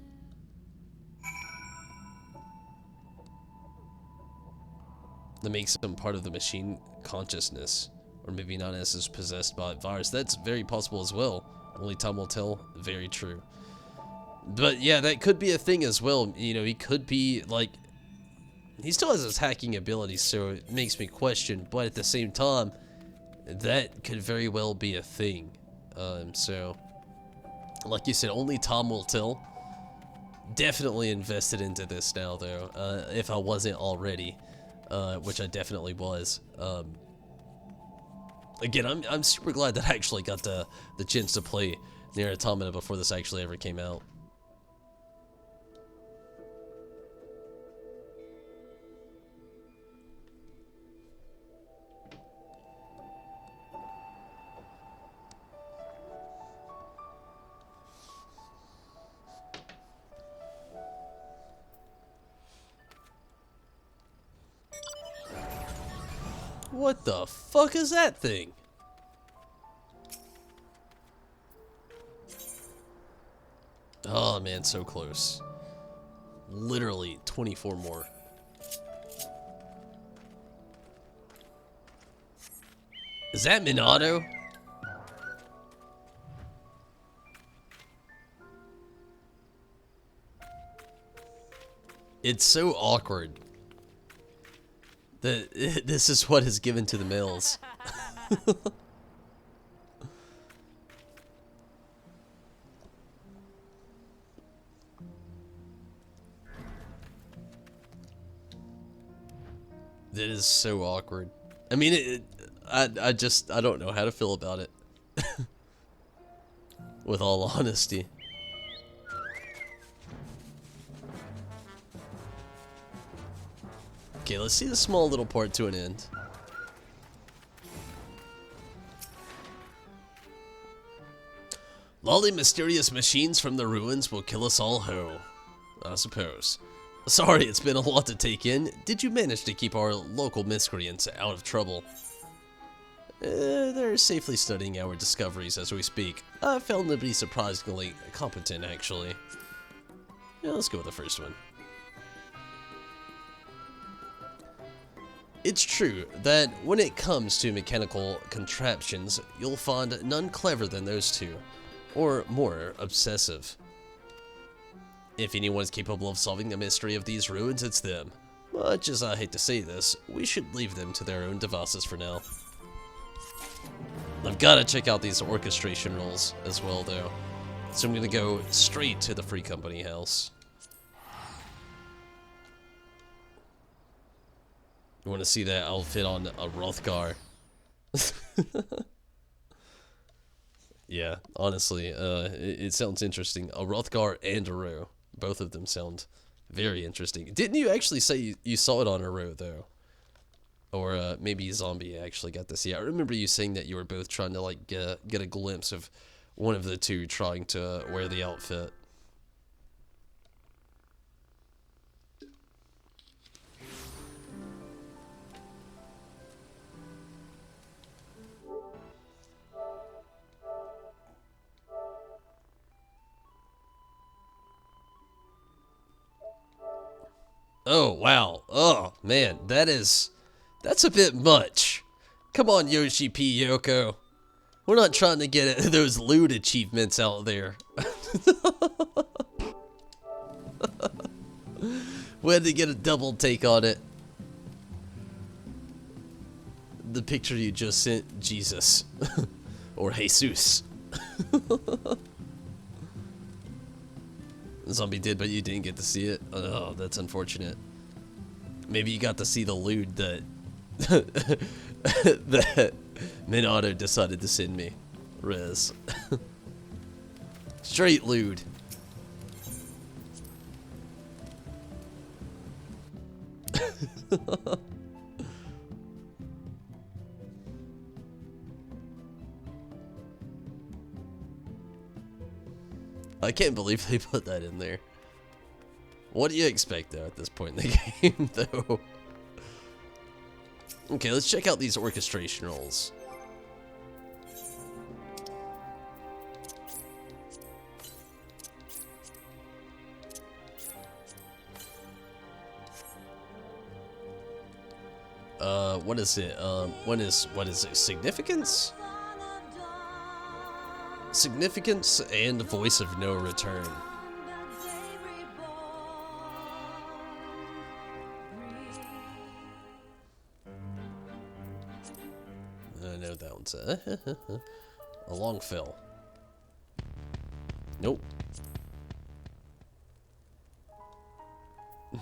That makes him part of the machine consciousness. Or maybe not as possessed by a virus. That's very possible as well. Only time will tell. Very true. But yeah, that could be a thing as well. You know, he could be like... He still has his hacking abilities, so it makes me question. But at the same time, that could very well be a thing. So, like you said, only time will tell. Definitely invested into this now, though. If I wasn't already. Which I definitely was. Again, I'm super glad that I actually got the chance to play Nier Automata before this actually ever came out. What the fuck is that thing? Oh man, so close. Literally 24 more. Is that Minato? It's so awkward that this is what is given to the males. That is so awkward. I mean, I don't know how to feel about it. With all honesty. Okay, let's see the small little part to an end. Lolly mysterious machines from the ruins will kill us all ho, I suppose. Sorry, it's been a lot to take in. Did you manage to keep our local miscreants out of trouble? They're safely studying our discoveries as we speak. I found them to be surprisingly competent, actually. Yeah, let's go with the first one. It's true that when it comes to mechanical contraptions, you'll find none clever than those two, or more obsessive. If anyone's capable of solving the mystery of these ruins, it's them. Much as I hate to say this, we should leave them to their own devices for now. I've got to check out these orchestration rules as well, though. So I'm going to go straight to the Free Company house. You want to see that outfit on a Rothgar? Yeah, honestly, it sounds interesting. A Rothgar and a Ro. Both of them sound very interesting. Didn't you actually say you saw it on a Ro, though? Or maybe Zombie actually got to see it. I remember you saying that you were both trying to like get a glimpse of one of the two trying to wear the outfit. Oh, wow. Oh, man. That's a bit much. Come on, Yoshi P. Yoko. We're not trying to get those loot achievements out there. We had to get a double take on it. The picture you just sent, Jesus. Or Jesus. Zombie did, but you didn't get to see it. Oh, that's unfortunate. Maybe you got to see the lewd that that Minato decided to send me. Rez. Straight lewd. I can't believe they put that in there. What do you expect, though, at this point in the game, though? Okay, let's check out these orchestration rolls. What is it? What is it? Significance? Significance and voice of no return. I know that one's a long fill. Nope.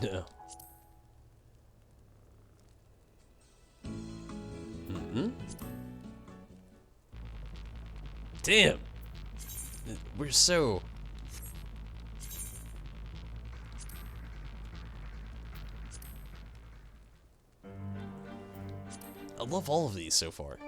No. Damn. We're so... I love all of these so far.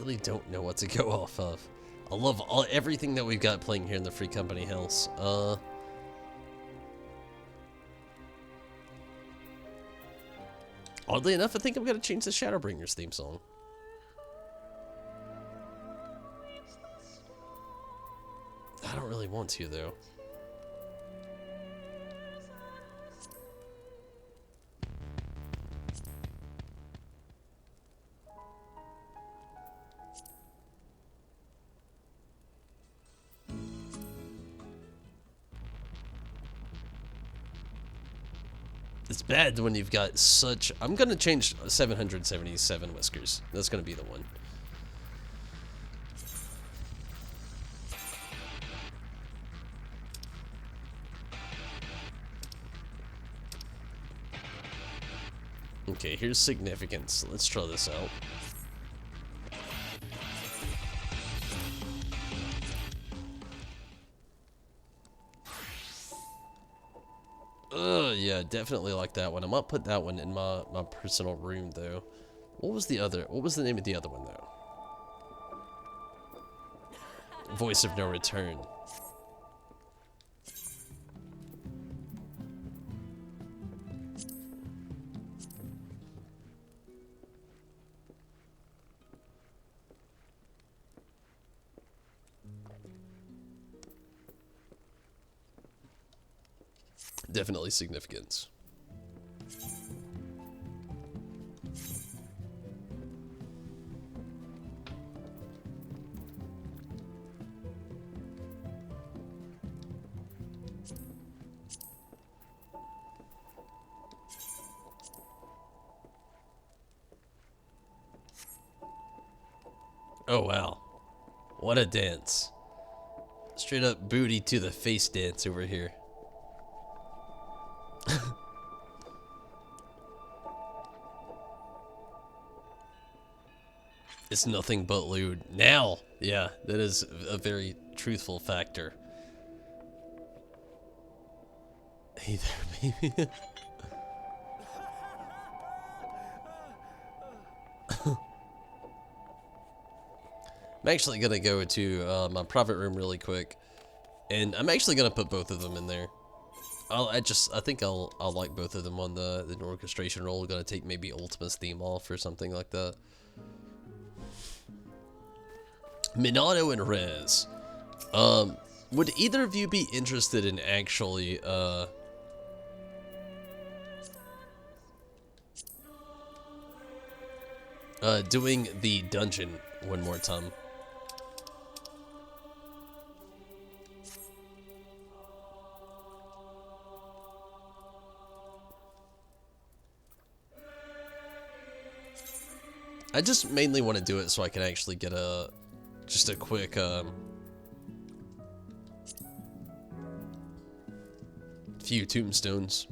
Really don't know what to go off of. I love everything that we've got playing here in the Free Company house. Oddly enough, I think I'm gonna change the Shadowbringers theme song. I don't really want to though. It's bad when you've got such... I'm gonna change 777 whiskers. That's gonna be the one. Okay, here's significance. Let's try this out. Yeah, definitely like that one. I might put that one in my personal room though. What was the name of the other one though? Voice of No Return. Definitely significance. Oh wow. What a dance. Straight up booty to the face dance over here. It's nothing but lewd. Now! Yeah, that is a very truthful factor. Hey there, baby. I'm actually gonna go to my private room really quick. And I'm actually gonna put both of them in there. I think I'll like both of them on the orchestration roll. Gonna take maybe Ultima's theme off or something like that. Minato and Rez. Would either of you be interested in actually doing the dungeon one more time? I just mainly want to do it so I can actually get just a quick few tombstones.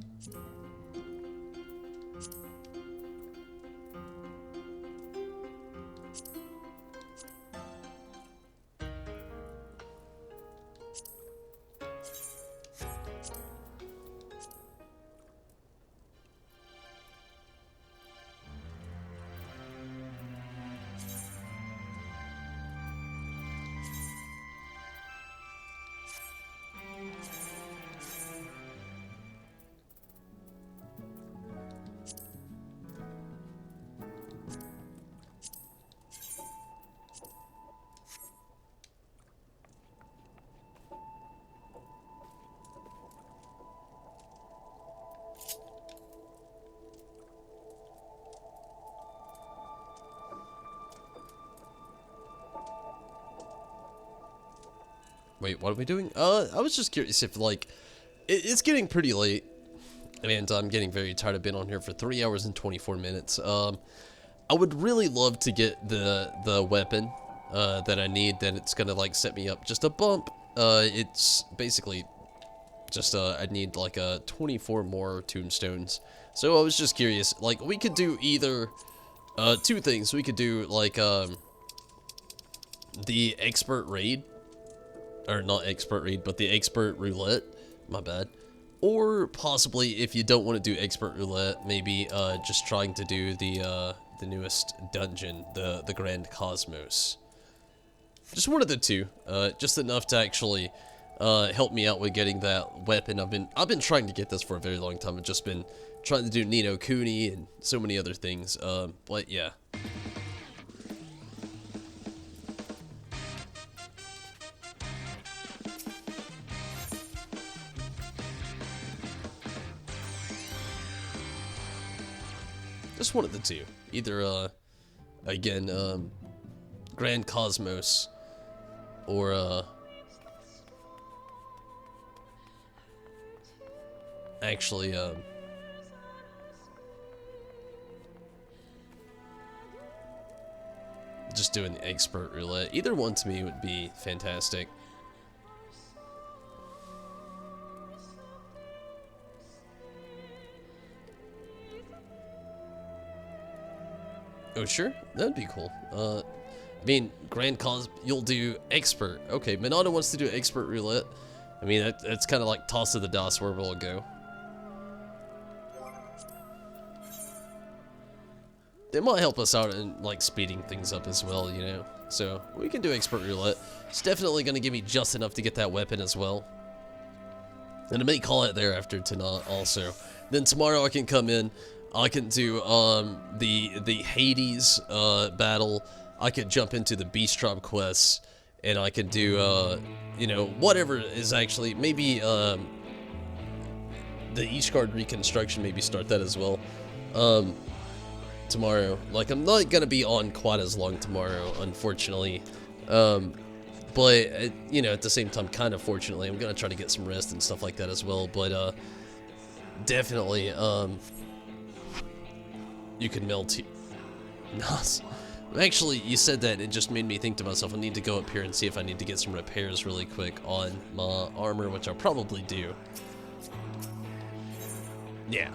Wait, what are we doing? I was just curious if, like, it's getting pretty late, and I'm getting very tired. I've been on here for 3 hours and 24 minutes. I would really love to get the weapon that I need. That it's gonna like set me up just a bump. It's basically just I need like 24 more tombstones. So I was just curious. Like we could do either two things. We could do like the expert raid, or not expert raid, but the expert roulette. My bad. Or possibly, if you don't want to do expert roulette, maybe just trying to do the newest dungeon, the Grand Cosmos. Just one of the two, just enough to actually help me out with getting that weapon. I've been trying to get this for a very long time. I've just been trying to do Ni no Kuni and so many other things. But yeah. Just one of the two. Either, again, Grand Cosmos, or, actually, just doing the expert roulette. Either one to me would be fantastic. Oh, sure. That'd be cool. I mean, Grand Cos, you'll do expert. Okay, Minato wants to do expert roulette. I mean, that's kind of like toss of the dice where we'll go. They might help us out in, like, speeding things up as well, you know? So, we can do expert roulette. It's definitely going to give me just enough to get that weapon as well. And I may call it there after tonight also. Then tomorrow I can come in. I can do the Hades battle. I could jump into the Beast Tribe quests, and I could do you know, whatever is actually maybe the East Guard reconstruction. Maybe start that as well tomorrow. Like I'm not gonna be on quite as long tomorrow, unfortunately. But you know, at the same time, kind of fortunately, I'm gonna try to get some rest and stuff like that as well. But definitely you can melt. Nice. Actually, you said that, it just made me think to myself, I need to go up here and see if I need to get some repairs really quick on my armor, which I'll probably do. Yeah.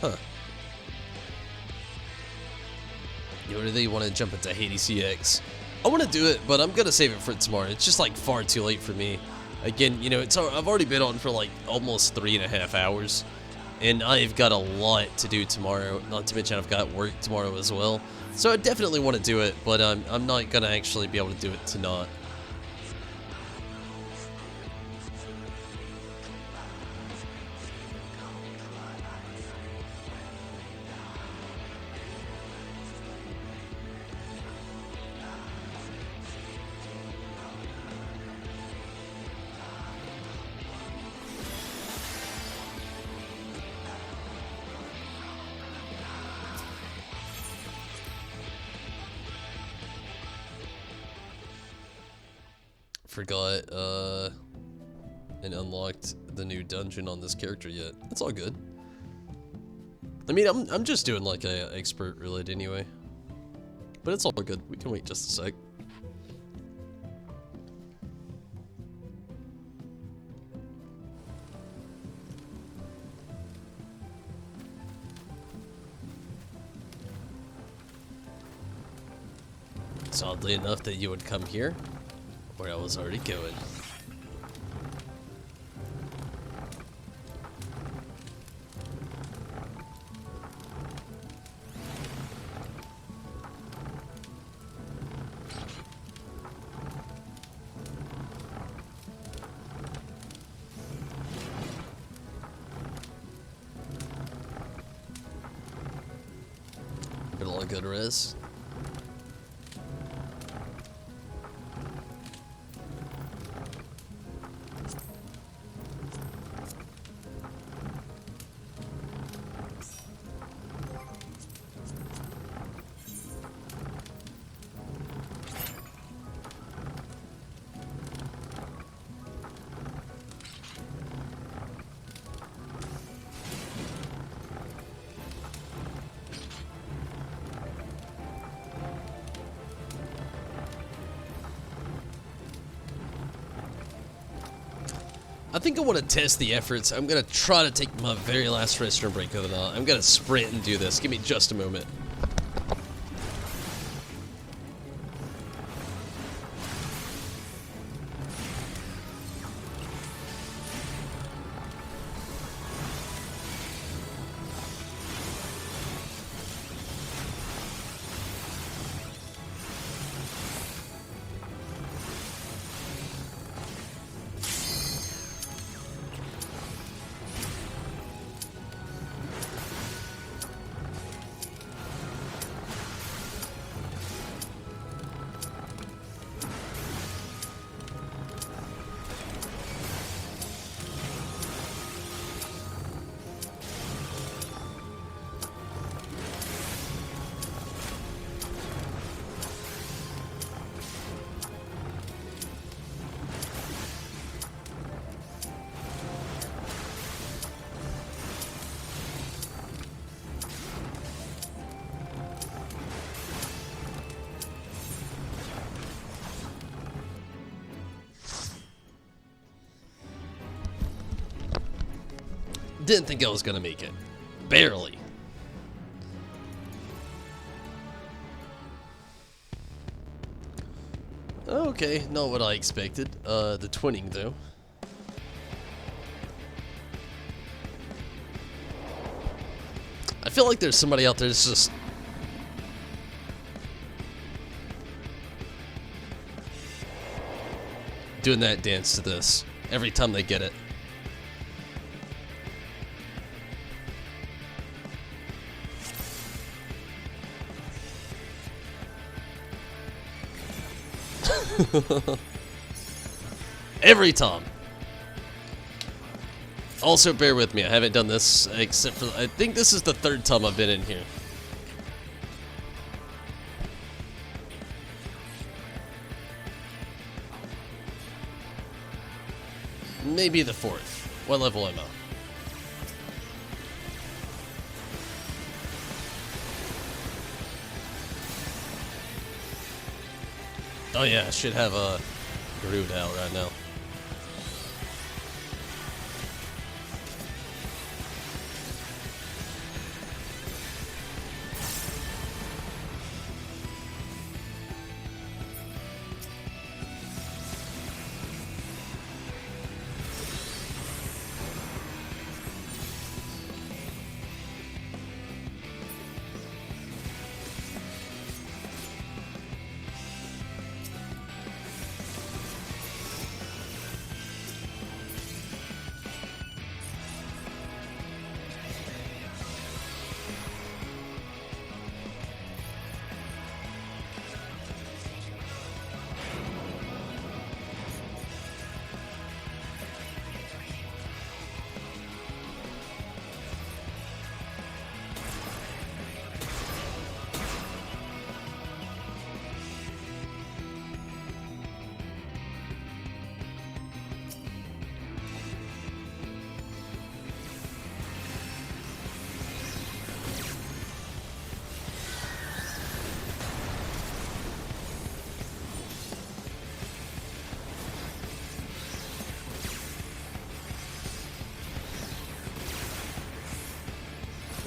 Huh. You really want to jump into Hades CX? I want to do it, but I'm going to save it for tomorrow. It's just like far too late for me. Again, you know, I've already been on for like almost 3.5 hours. And I've got a lot to do tomorrow. Not to mention I've got work tomorrow as well. So I definitely want to do it, but I'm not going to actually be able to do it tonight. Forgot and unlocked the new dungeon on this character yet. It's all good. I mean, I'm just doing like a expert roulette anyway, but it's all good. We can wait just a sec. It's oddly enough that you would come here, where I was already going. a good res. I think I want to test the efforts. I'm going to try to take my very last restroom break of the night. I'm going to sprint and do this. Give me just a moment. Didn't think I was gonna make it. Barely. Okay, not what I expected. The twinning though. I feel like there's somebody out there that's just doing that dance to this every time they get it. Every time. Also, bear with me. I haven't done this except for... I think this is the third time I've been in here. Maybe the fourth. What level am I? Oh yeah, I should have a Groot out right now.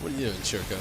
What are you doing, Shirko?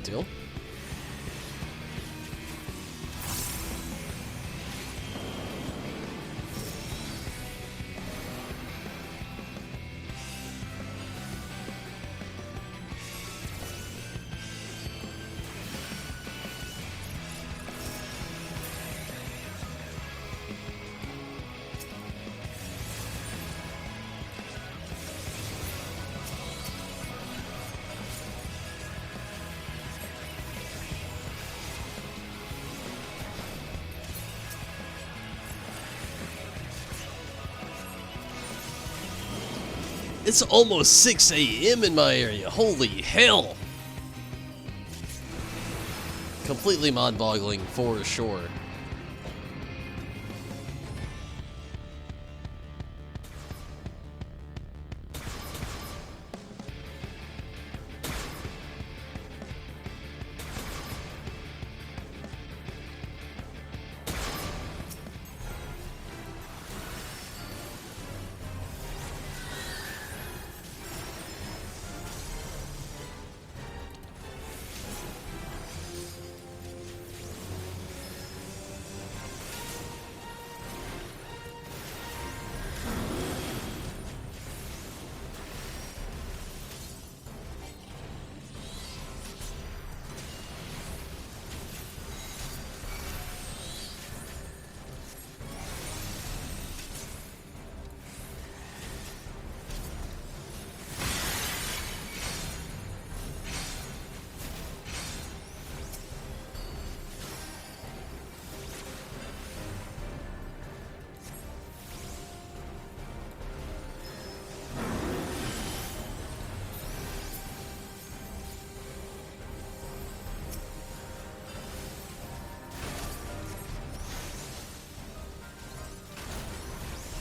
deal. It's almost 6 a.m. in my area. Holy hell. Completely mind-boggling for sure.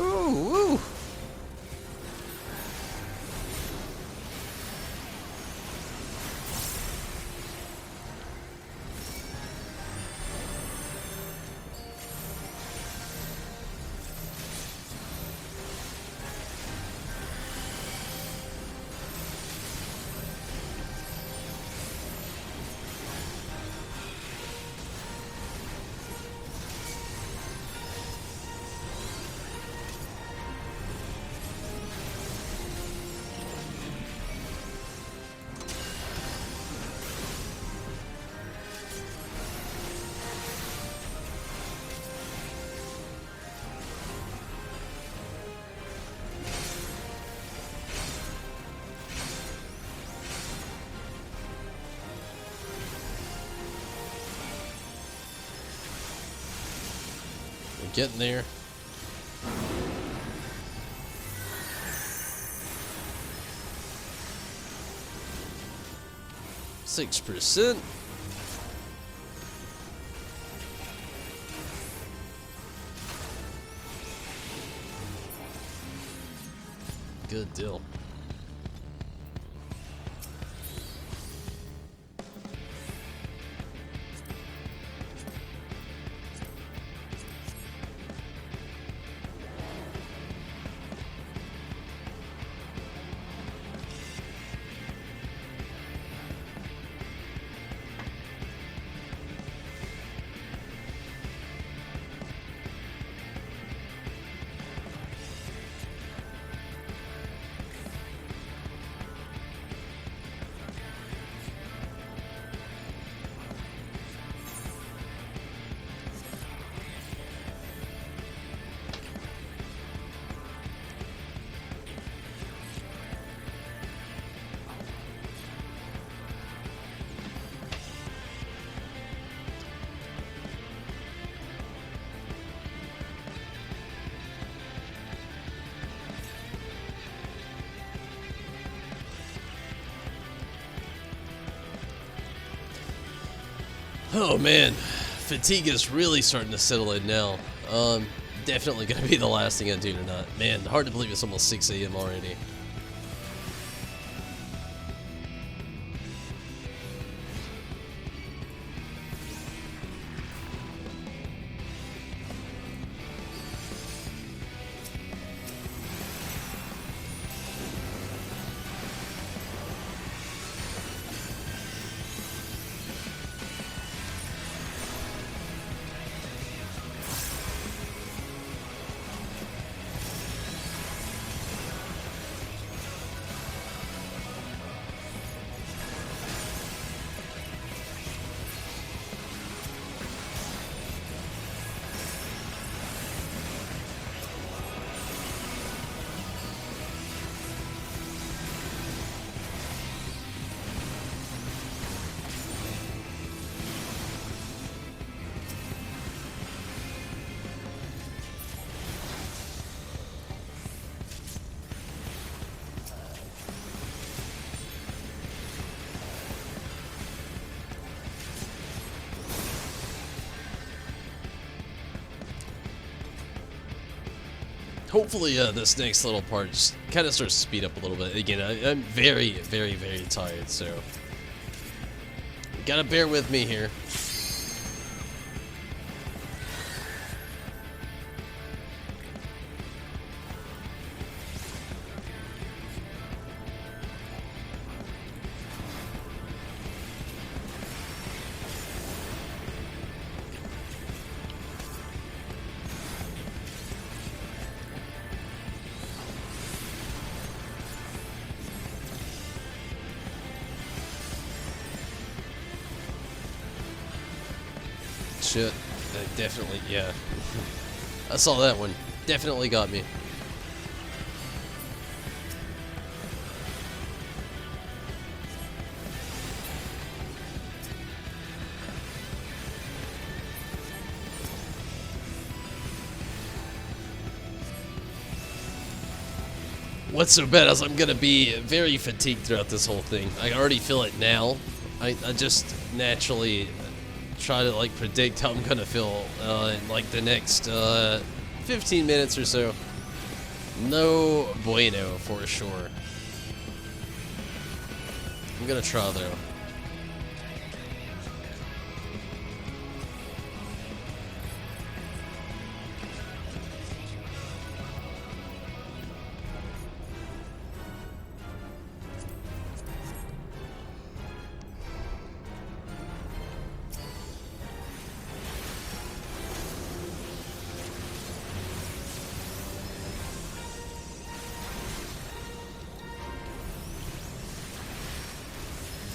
Ooh. We're getting there. %. Good deal. Oh man, fatigue is really starting to settle in now. Definitely gonna be the last thing I do tonight. Man, hard to believe it's almost 6 a.m. already. Hopefully, this next little part just kind of starts to speed up a little bit. Again, I'm very, very, very tired, so you gotta bear with me here. Shit, that definitely, yeah. I saw that one. Definitely got me. What's so bad is I'm gonna be very fatigued throughout this whole thing. I already feel it now. I just naturally try to like predict how I'm gonna feel in like the next 15 minutes or so. No bueno for sure. I'm gonna try though.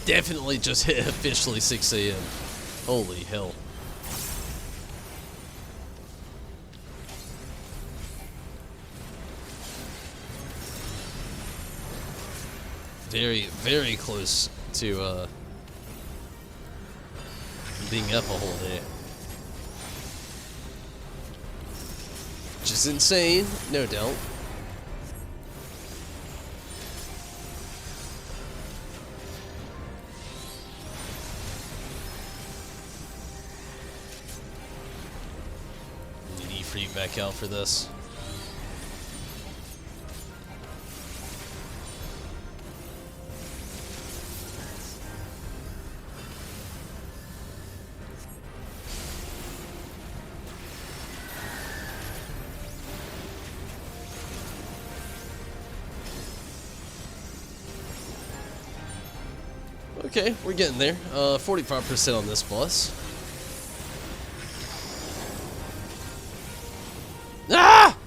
Definitely just hit officially 6 a.m. Holy hell. Very, very close to being up a whole day. Which is insane, no doubt. Freak back out for this. Okay, we're getting there. 45% on this boss. Ah!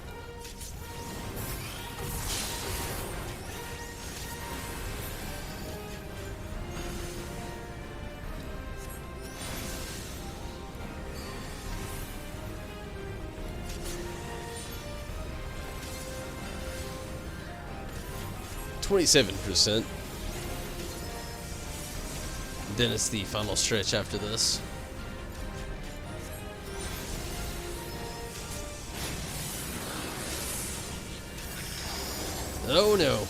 %. Then it's the final stretch after this. Oh no.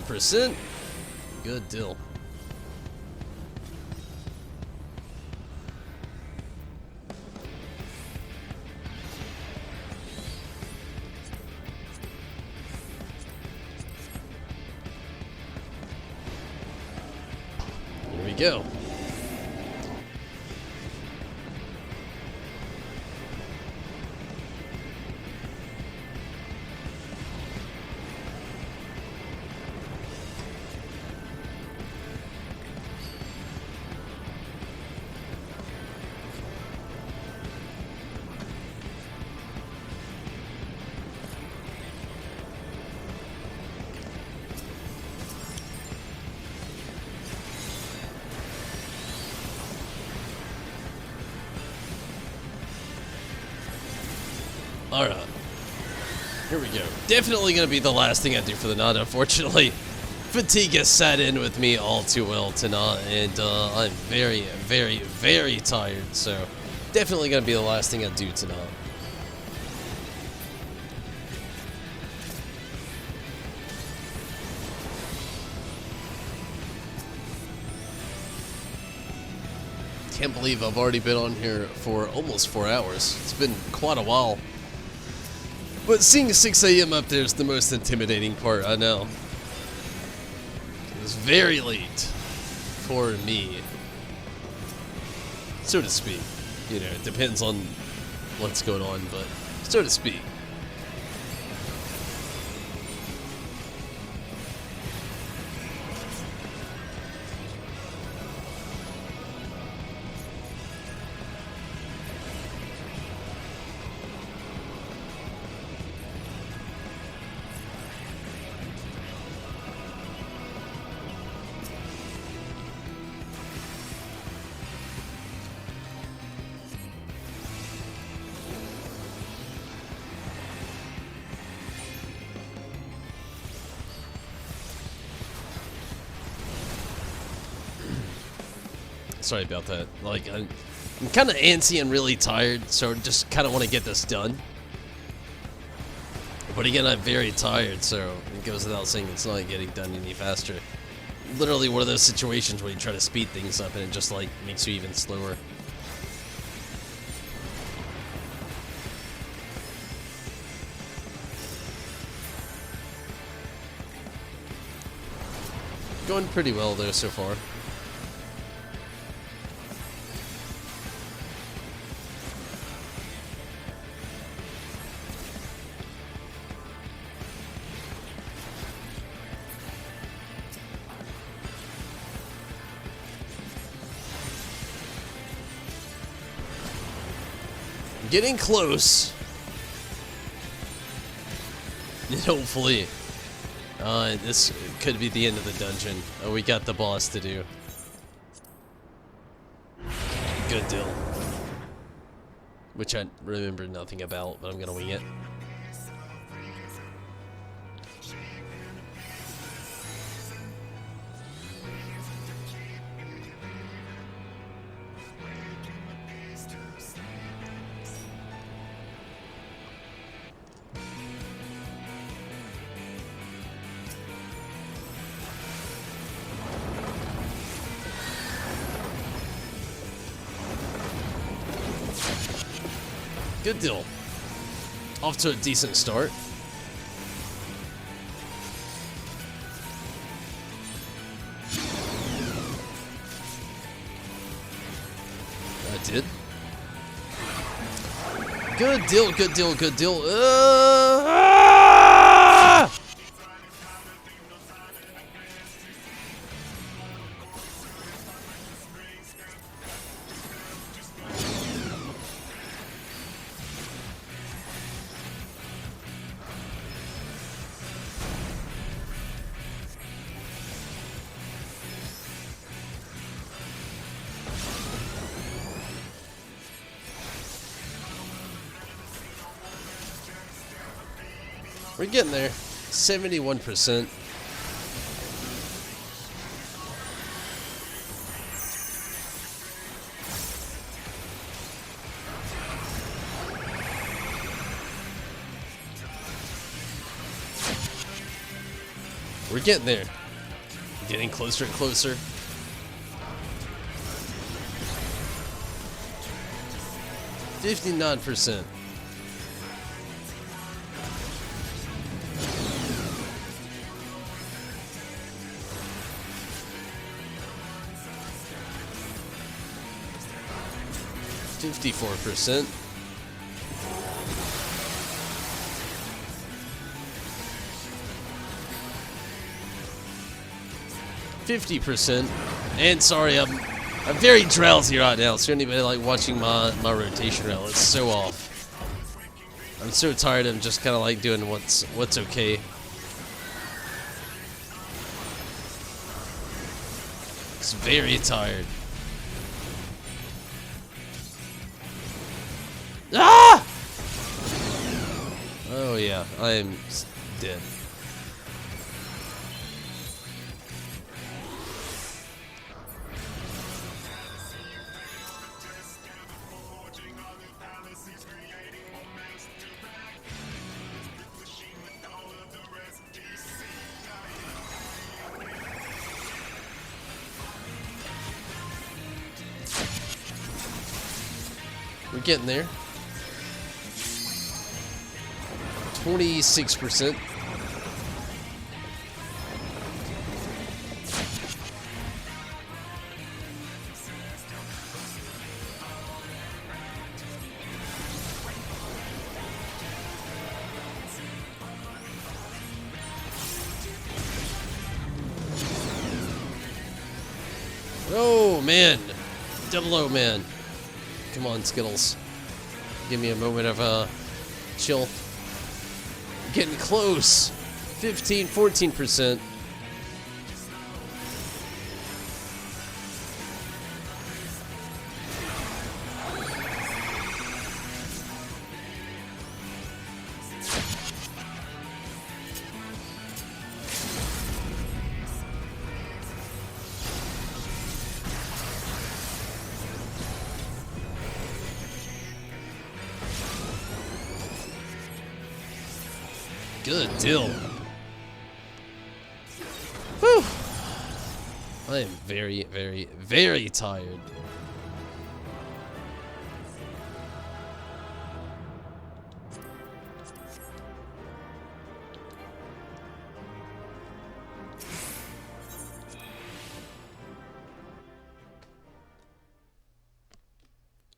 %. Good deal. Here we go. Alright. Here we go. Definitely going to be the last thing I do for the night, unfortunately. Fatigue has sat in with me all too well tonight, and I'm very, very, very tired, so definitely gonna be the last thing I do tonight. Can't believe I've already been on here for almost 4 hours. It's been quite a while. But seeing 6 AM up there is the most intimidating part, I know. It's very late for me, so to speak. You know, it depends on what's going on, but so to speak. Sorry about that. Like, I'm kind of antsy and really tired, so just kind of want to get this done. But again, I'm very tired, so it goes without saying it's not getting done any faster. Literally one of those situations where you try to speed things up and it just, like, makes you even slower. Going pretty well there so far. Getting close. And hopefully, this could be the end of the dungeon. We got the boss to do. Good deal. Which I remember nothing about, but I'm gonna wing it. Good deal. Off to a decent start. I did. Good deal, good deal, good deal. We're getting there. 71%. We're getting there. Getting closer and closer. $59%. $54%. $50%. And sorry, I'm very drowsy right now. So anybody like watching my rotation rail, it's so off. I'm so tired. I'm just kind of like doing what's okay. It's very tired. Ah! Oh yeah, I am dead. We're getting there. 26%. Oh, man. Double O, man. Come on, Skittles. Give me a moment of, chill. Getting close. 15, 14%. Good deal. Whew. I am very, very, very tired.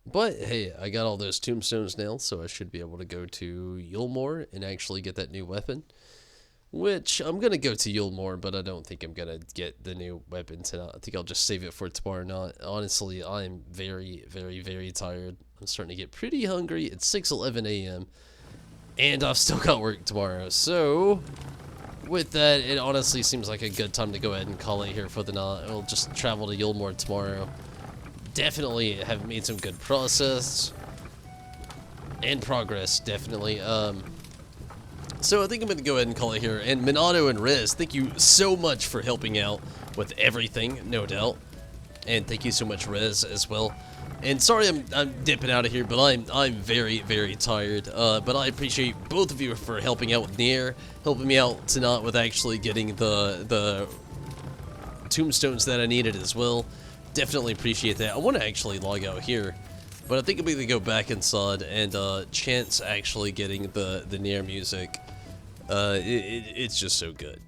But hey, I got all those tombstones now, so I should be able to go to Yulmore and actually get that new weapon. Which, I'm going to go to Yulmore, but I don't think I'm going to get the new weapon tonight. I think I'll just save it for tomorrow night. Honestly, I'm very, very, very tired. I'm starting to get pretty hungry. It's 6:11 a.m. And I've still got work tomorrow. So, with that, it honestly seems like a good time to go ahead and call it here for the night. I'll just travel to Yulmore tomorrow. Definitely have made some good progress, definitely. So I think I'm going to go ahead and call it here. And Minato and Riz, thank you so much for helping out with everything, no doubt. And thank you so much, Riz, as well. And sorry I'm dipping out of here, but I'm very, very tired. But I appreciate both of you for helping out with Nier, helping me out tonight with actually getting the tombstones that I needed as well. Definitely appreciate that. I want to actually log out here, but I think I'm going to go back inside and chance actually getting the Nier music. It's just so good.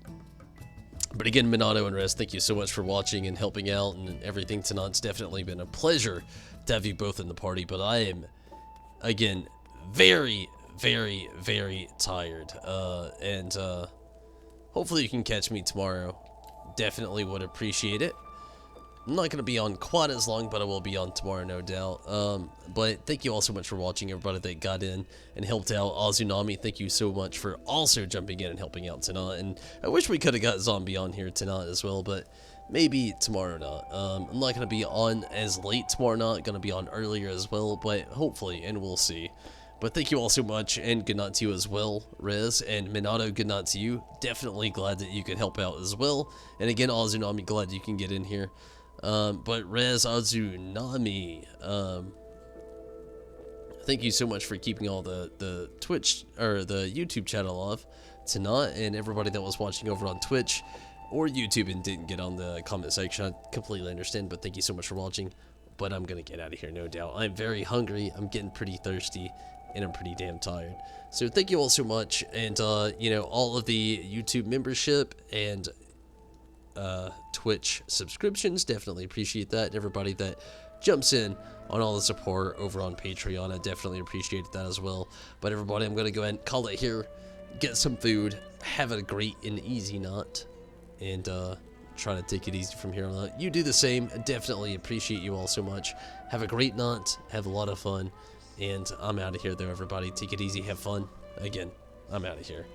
But again, Minato and Rest, thank you so much for watching and helping out and everything tonight. It's definitely been a pleasure to have you both in the party, but I am, again, very, very, very tired. And hopefully you can catch me tomorrow. Definitely would appreciate it. I'm not going to be on quite as long, but I will be on tomorrow, no doubt. But thank you all so much for watching, everybody that got in and helped out. Azunami, thank you so much for also jumping in and helping out tonight. And I wish we could have got Zombie on here tonight as well, but maybe tomorrow night. I'm not going to be on as late tomorrow night, going to be on earlier as well, but hopefully, and we'll see. But thank you all so much, and good night to you as well, Rez, and Minato, good night to you. Definitely glad that you could help out as well. And again, Azunami, glad you can get in here. But Rez Azunami, thank you so much for keeping all the Twitch, or the YouTube channel off tonight, and everybody that was watching over on Twitch or YouTube and didn't get on the comment section, I completely understand, but thank you so much for watching. But I'm gonna get out of here, no doubt. I'm very hungry, I'm getting pretty thirsty, and I'm pretty damn tired. So thank you all so much, and you know, all of the YouTube membership and Twitch subscriptions, definitely appreciate that. Everybody that jumps in on all the support over on Patreon, I definitely appreciate that as well. But everybody, I'm going to go ahead and call it here, get some food, have a great and easy night, and try to take it easy from here on out. You do the same. I definitely appreciate you all so much. Have a great night, have a lot of fun, and I'm out of here though, everybody. Take it easy, have fun. Again, I'm out of here.